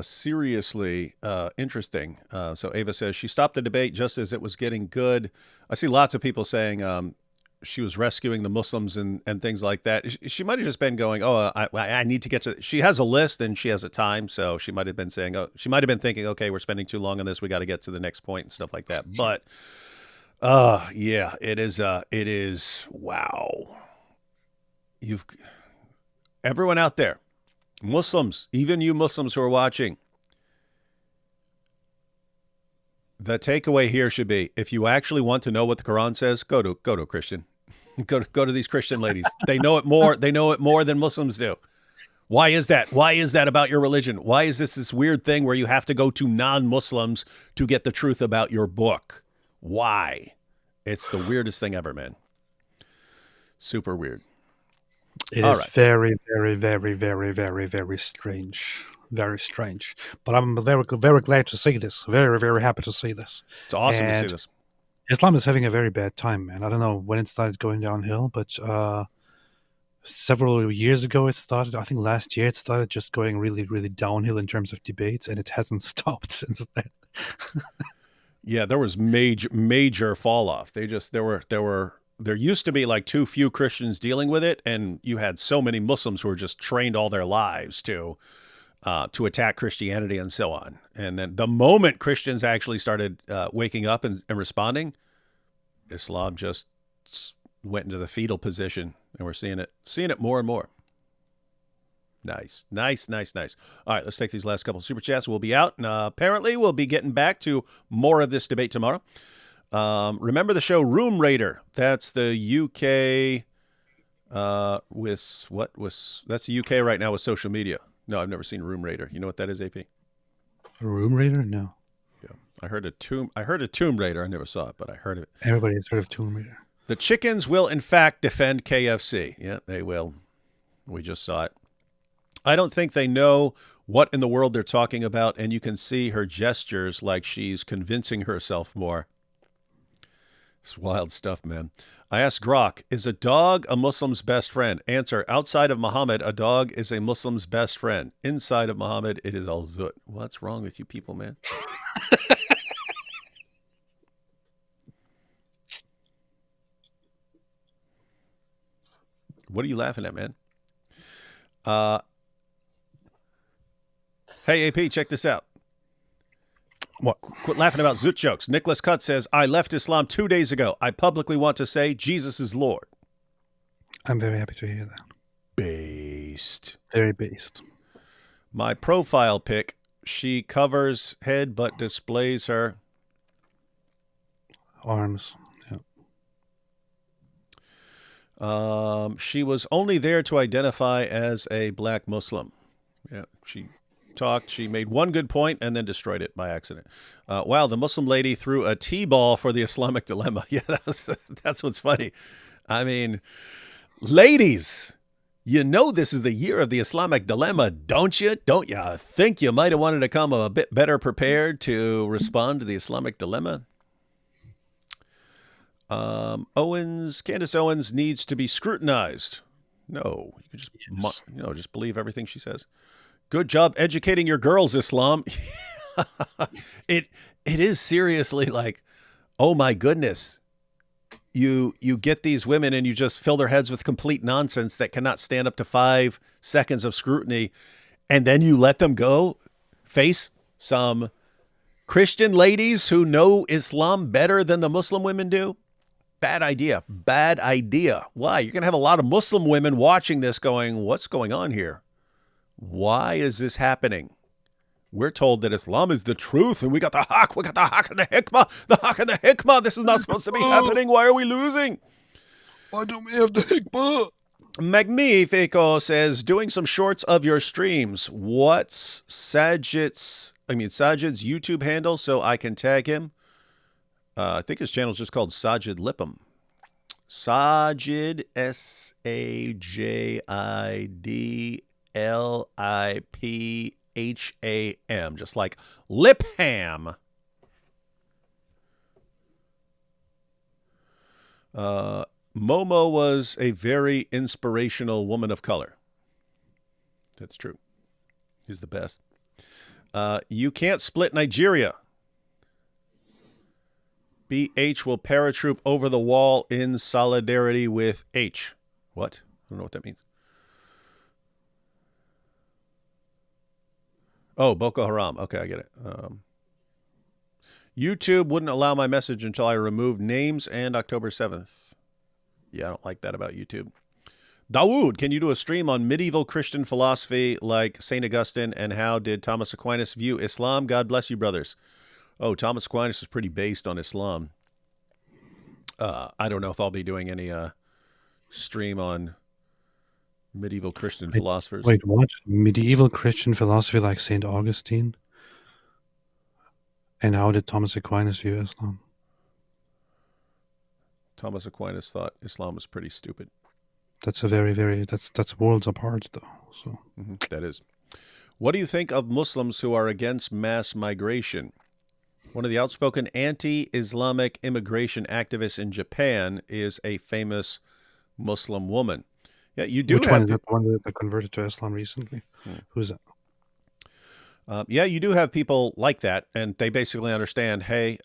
seriously interesting. So Ava says she stopped the debate just as it was getting good. I see lots of people saying she was rescuing the Muslims and things like that. She might have just been going, I need to get to. She has a list and she has a time, so she might have been saying, she might have been thinking, okay, we're spending too long on this. We got to get to the next point and stuff like that. But yeah, it is. Wow, everyone out there. Muslims, even you Muslims who are watching, the takeaway here should be: if you actually want to know what the Quran says, go to a Christian, go to these Christian ladies. They know it more. They know it more than Muslims do. Why is that? Why is that about your religion? Why is this weird thing where you have to go to non-Muslims to get the truth about your book? Why? It's the weirdest thing ever, man. Super weird. It is very, very, very, very, very, very strange. Very strange. But I'm very, very glad to see this. Very, very happy to see this. It's awesome to see this. Islam is having a very bad time, man. I don't know when it started going downhill, but several years ago it started. I think last year it started just going really, really downhill in terms of debates, and it hasn't stopped since then. Yeah, there was major fall off. There were there used to be like too few Christians dealing with it, and you had so many Muslims who were just trained all their lives to attack Christianity and so on. And then the moment Christians actually started waking up and responding, Islam just went into the fetal position, and we're seeing it more and more. Nice. All right, let's take these last couple of super chats. We'll be out, and apparently we'll be getting back to more of this debate tomorrow. Remember the show Room Raider? That's the UK that's the UK right now with social media. No, I've never seen Room Raider. You know what that is, AP? Room Raider? No. Yeah. I heard a Tomb Raider. I never saw it, but I heard of it. Everybody has heard of Tomb Raider. The chickens will in fact defend KFC. Yeah, they will. We just saw it. I don't think they know what in the world they're talking about, and you can see her gestures like she's convincing herself more. It's wild stuff, man. I asked Grok, is a dog a Muslim's best friend? Answer, outside of Muhammad, a dog is a Muslim's best friend. Inside of Muhammad, it is al-Zut. What's wrong with you people, man? What are you laughing at, man? Hey, AP, check this out. What? Quit laughing about Zut jokes. Nicholas Cutt says, I left Islam 2 days ago. I publicly want to say Jesus is Lord. I'm very happy to hear that. Based. Very based. My profile pic, she covers head but displays her arms. Yeah. She was only there to identify as a black Muslim. Yeah, she talked. She made one good point and then destroyed it by accident. Wow, the Muslim lady threw a T-ball for the Islamic dilemma. Yeah, that's what's funny. I mean, ladies, you know this is the year of the Islamic dilemma, don't you? Don't you think you might have wanted to come a bit better prepared to respond to the Islamic dilemma? Candace Owens needs to be scrutinized. No, you can just just believe everything she says. Good job educating your girls, Islam. It is seriously like, oh my goodness. You get these women and you just fill their heads with complete nonsense that cannot stand up to 5 seconds of scrutiny, and then you let them go face some Christian ladies who know Islam better than the Muslim women do. Bad idea. Bad idea. Why? You're going to have a lot of Muslim women watching this going, what's going on here? Why is this happening? We're told that Islam is the truth, and we got the haq and the hikmah. The haq and the hikmah. This is not supposed to be happening. Why are we losing? Why don't we have the hikmah? Magnifico says, doing some shorts of your streams. What's Sajid's YouTube handle so I can tag him? I think his channel is just called Sajid Lipham. Sajid, SAJIDLIPHAM, just like Lipham. Momo was a very inspirational woman of color. That's true. He's the best. You can't split Nigeria. BH will paratroop over the wall in solidarity with H. What? I don't know what that means. Oh, Boko Haram. Okay, I get it. YouTube wouldn't allow my message until I removed names and October 7th. Yeah, I don't like that about YouTube. Dawood, can you do a stream on medieval Christian philosophy like St. Augustine, and how did Thomas Aquinas view Islam? God bless you, brothers. Oh, Thomas Aquinas is pretty based on Islam. I don't know if I'll be doing any stream on medieval Christian philosophers. Wait, what? Medieval Christian philosophy like St. Augustine? And how did Thomas Aquinas view Islam? Thomas Aquinas thought Islam was pretty stupid. That's a that's worlds apart, though. So that is. What do you think of Muslims who are against mass migration? One of the outspoken anti-Islamic immigration activists in Japan is a famous Muslim woman. Yeah, you do. Which one is that? The one that converted to Islam recently? Who's that? Yeah, you do have people like that, and they basically understand, hey,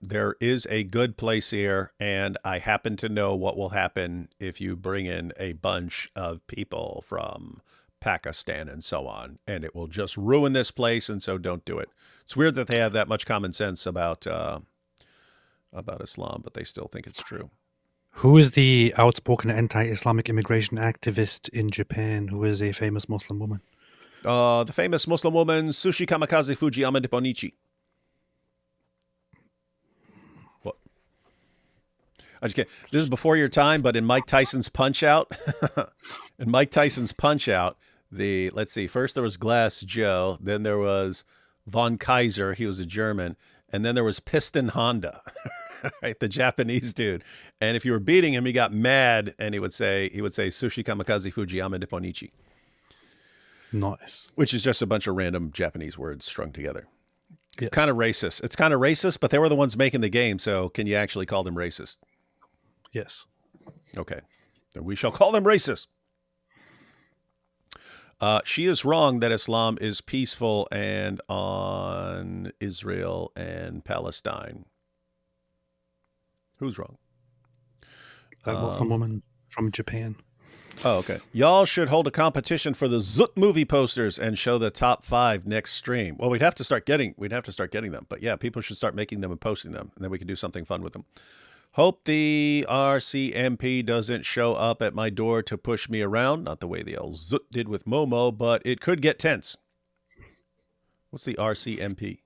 there is a good place here, and I happen to know what will happen if you bring in a bunch of people from Pakistan and so on, and it will just ruin this place, and so don't do it. It's weird that they have that much common sense about Islam, but they still think it's true. Who is the outspoken anti-Islamic immigration activist in Japan who is a famous Muslim woman? The famous Muslim woman, Sushi Kamikaze Fujiyama Nipponichi. What? I just can't. This is before your time, but in Mike Tyson's Punch-Out, let's see, first there was Glass Joe, then there was Von Kaiser, he was a German, and then there was Piston Honda, right, the Japanese dude. And if you were beating him, he got mad, and he would say Sushi Kamikaze Fujiyama Nipponichi. Nice. Which is just a bunch of random Japanese words strung together. Yes. It's kind of racist. It's kind of racist, but they were the ones making the game, so can you actually call them racist? Yes. Okay. Then we shall call them racist. She is wrong that Islam is peaceful and on Israel and Palestine. Who's wrong? That Muslim woman from Japan. Oh, okay. Y'all should hold a competition for the Zut movie posters and show the top 5 next stream. Well, we'd have to start getting them. But yeah, people should start making them and posting them, and then we can do something fun with them. Hope the RCMP doesn't show up at my door to push me around. Not the way the old Zut did with Momo, but it could get tense. What's the RCMP?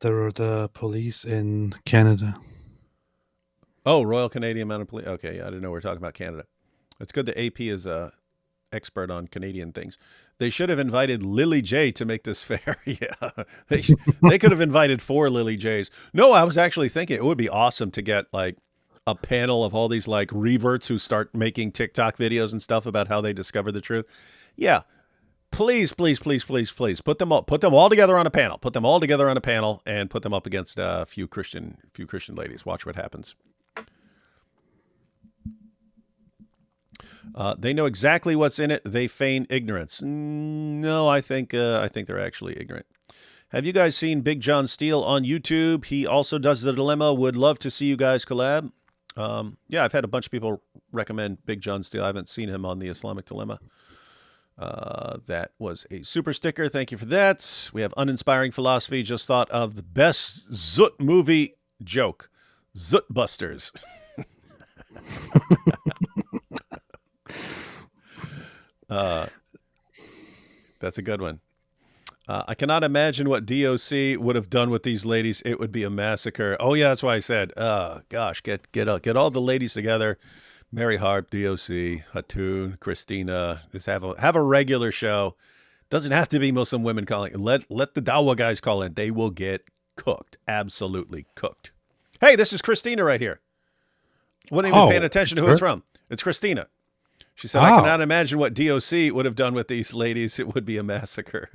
There are the police in Canada. Oh, Royal Canadian Mounted Police. Okay, yeah, I didn't know we were talking about Canada. It's good that AP is a expert on Canadian things. They should have invited Lily J to make this fair. Yeah, they could have invited 4 Lily J's. No, I was actually thinking it would be awesome to get like a panel of all these like reverts who start making TikTok videos and stuff about how they discover the truth. Yeah, please, please, please, please, please put them all together on a panel. Put them all together on a panel and put them up against a few Christian ladies. Watch what happens. They know exactly what's in it. They feign ignorance. No, I think they're actually ignorant. Have you guys seen Big John Steele on YouTube? He also does The Dilemma. Would love to see you guys collab. Yeah, I've had a bunch of people recommend Big John Steele. I haven't seen him on The Islamic Dilemma. That was a super sticker. Thank you for that. We have Uninspiring Philosophy. Just thought of the best Zut movie joke. Zut Busters. That's a good one. I cannot imagine what DOC would have done with these ladies. It would be a massacre. Oh yeah, that's why I said, gosh, get all the ladies together. Mary Harp, DOC, Hatun, Christina. Just have a regular show. Doesn't have to be Muslim women calling. Let the Dawa guys call in. They will get cooked. Absolutely cooked. Hey, this is Christina right here. Wasn't even paying attention to who it's from. It's Christina. She said, I cannot imagine what DOC would have done with these ladies. It would be a massacre.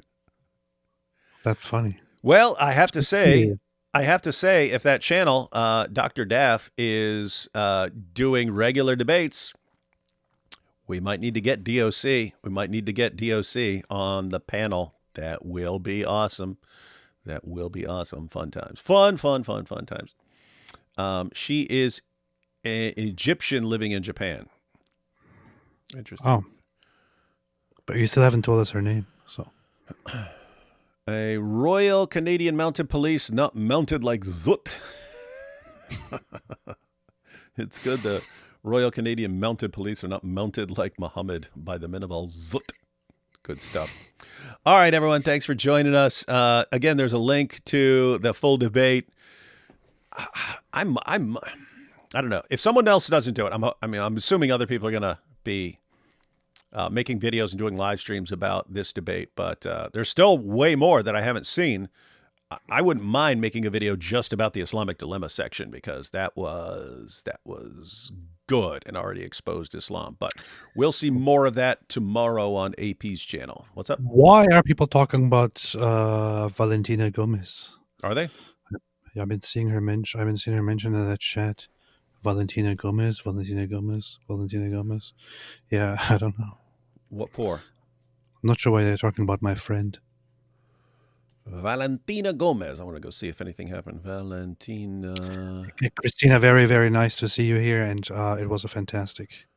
That's funny. Well, I have to say, if that channel, Dr. Daff, is doing regular debates, we might need to get DOC. We might need to get DOC on the panel. That will be awesome. That will be awesome. Fun times. Fun times. She is an Egyptian living in Japan. Interesting. Oh. But you still haven't told us her name, so. A Royal Canadian Mounted Police, not mounted like Zut. It's good the Royal Canadian Mounted Police are not mounted like Muhammad by the men of al Zut. Good stuff. All right, everyone. Thanks for joining us. Again, there's a link to the full debate. I don't know. If someone else doesn't do it, I'm assuming other people are going to be making videos and doing live streams about this debate, but there's still way more that I haven't seen. I wouldn't mind making a video just about the Islamic Dilemma section because that was good and already exposed Islam. But we'll see more of that tomorrow on AP's channel. What's up? Why are people talking about Valentina Gomez? Are they? Yeah, I've been seeing her mentioned in that chat. Valentina Gomez. Yeah, I don't know. What for? I'm not sure why they're talking about my friend. Valentina Gomez. I want to go see if anything happened. Valentina. Okay, Christina, very, very nice to see you here, and it was a fantastic.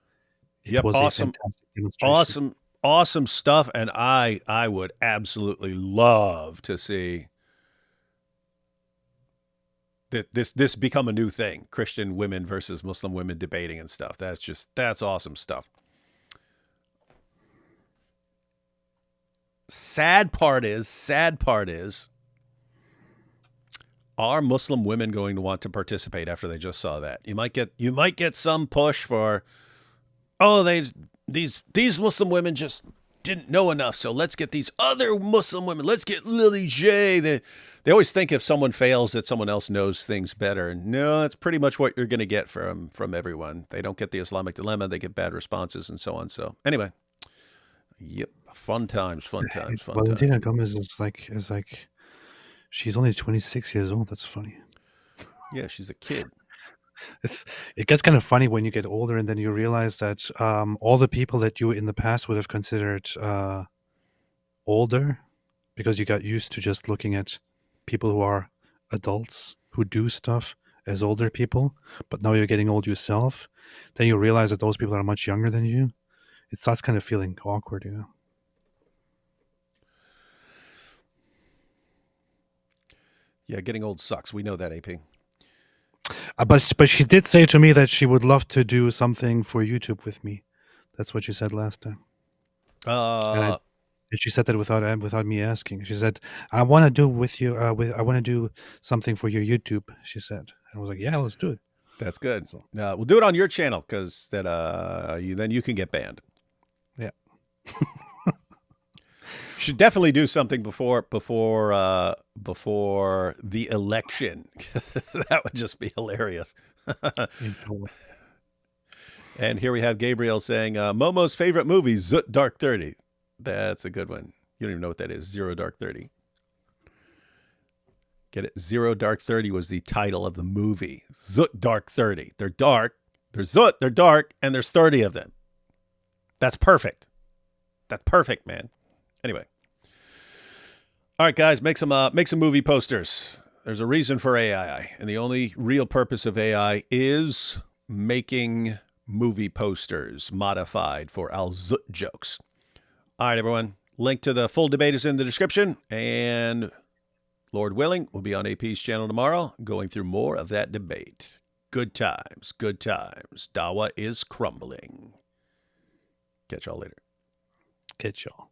It was a fantastic demonstration. Awesome stuff. And I would absolutely love to see this become a new thing. Christian women versus Muslim women debating and stuff. That's awesome stuff. Sad part is, are Muslim women going to want to participate after they just saw that? You might get some push for, these Muslim women just didn't know enough, so let's get these other Muslim women. Let's get Lily J. They always think if someone fails that someone else knows things better. And no, that's pretty much what you're going to get from everyone. They don't get the Islamic dilemma. They get bad responses and so on. So anyway, yep. Fun times. Valentina Gomez is like, she's only 26 years old. That's funny. Yeah, she's a kid. It gets kind of funny when you get older, and then you realize that all the people that you in the past would have considered older, because you got used to just looking at people who are adults who do stuff as older people, but now you're getting old yourself. Then you realize that those people are much younger than you. It starts kind of feeling awkward, you know. Yeah, getting old sucks. We know that, AP. But she did say to me that she would love to do something for YouTube with me. That's what she said last time. And she said that without me asking. She said, "I want to do with you. I want to do something for your YouTube." She said. And I was like, "Yeah, let's do it." That's good. We'll do it on your channel, because then you can get banned. Yeah. Should definitely do something before the election. That would just be hilarious. And here we have Gabriel saying, Momo's favorite movie, Zut Dark 30. That's a good one. You don't even know what that is. Zero Dark 30. Get it? Zero Dark 30 was the title of the movie. Zut Dark 30. They're dark. They're Zut. They're dark. And there's 30 of them. That's perfect. That's perfect, man. Anyway. All right, guys, make some movie posters. There's a reason for AI, and the only real purpose of AI is making movie posters modified for al-Zut jokes. All right, everyone. Link to the full debate is in the description, and Lord willing, we'll be on AP's channel tomorrow going through more of that debate. Good times, good times. Dawa is crumbling. Catch y'all later. Catch y'all.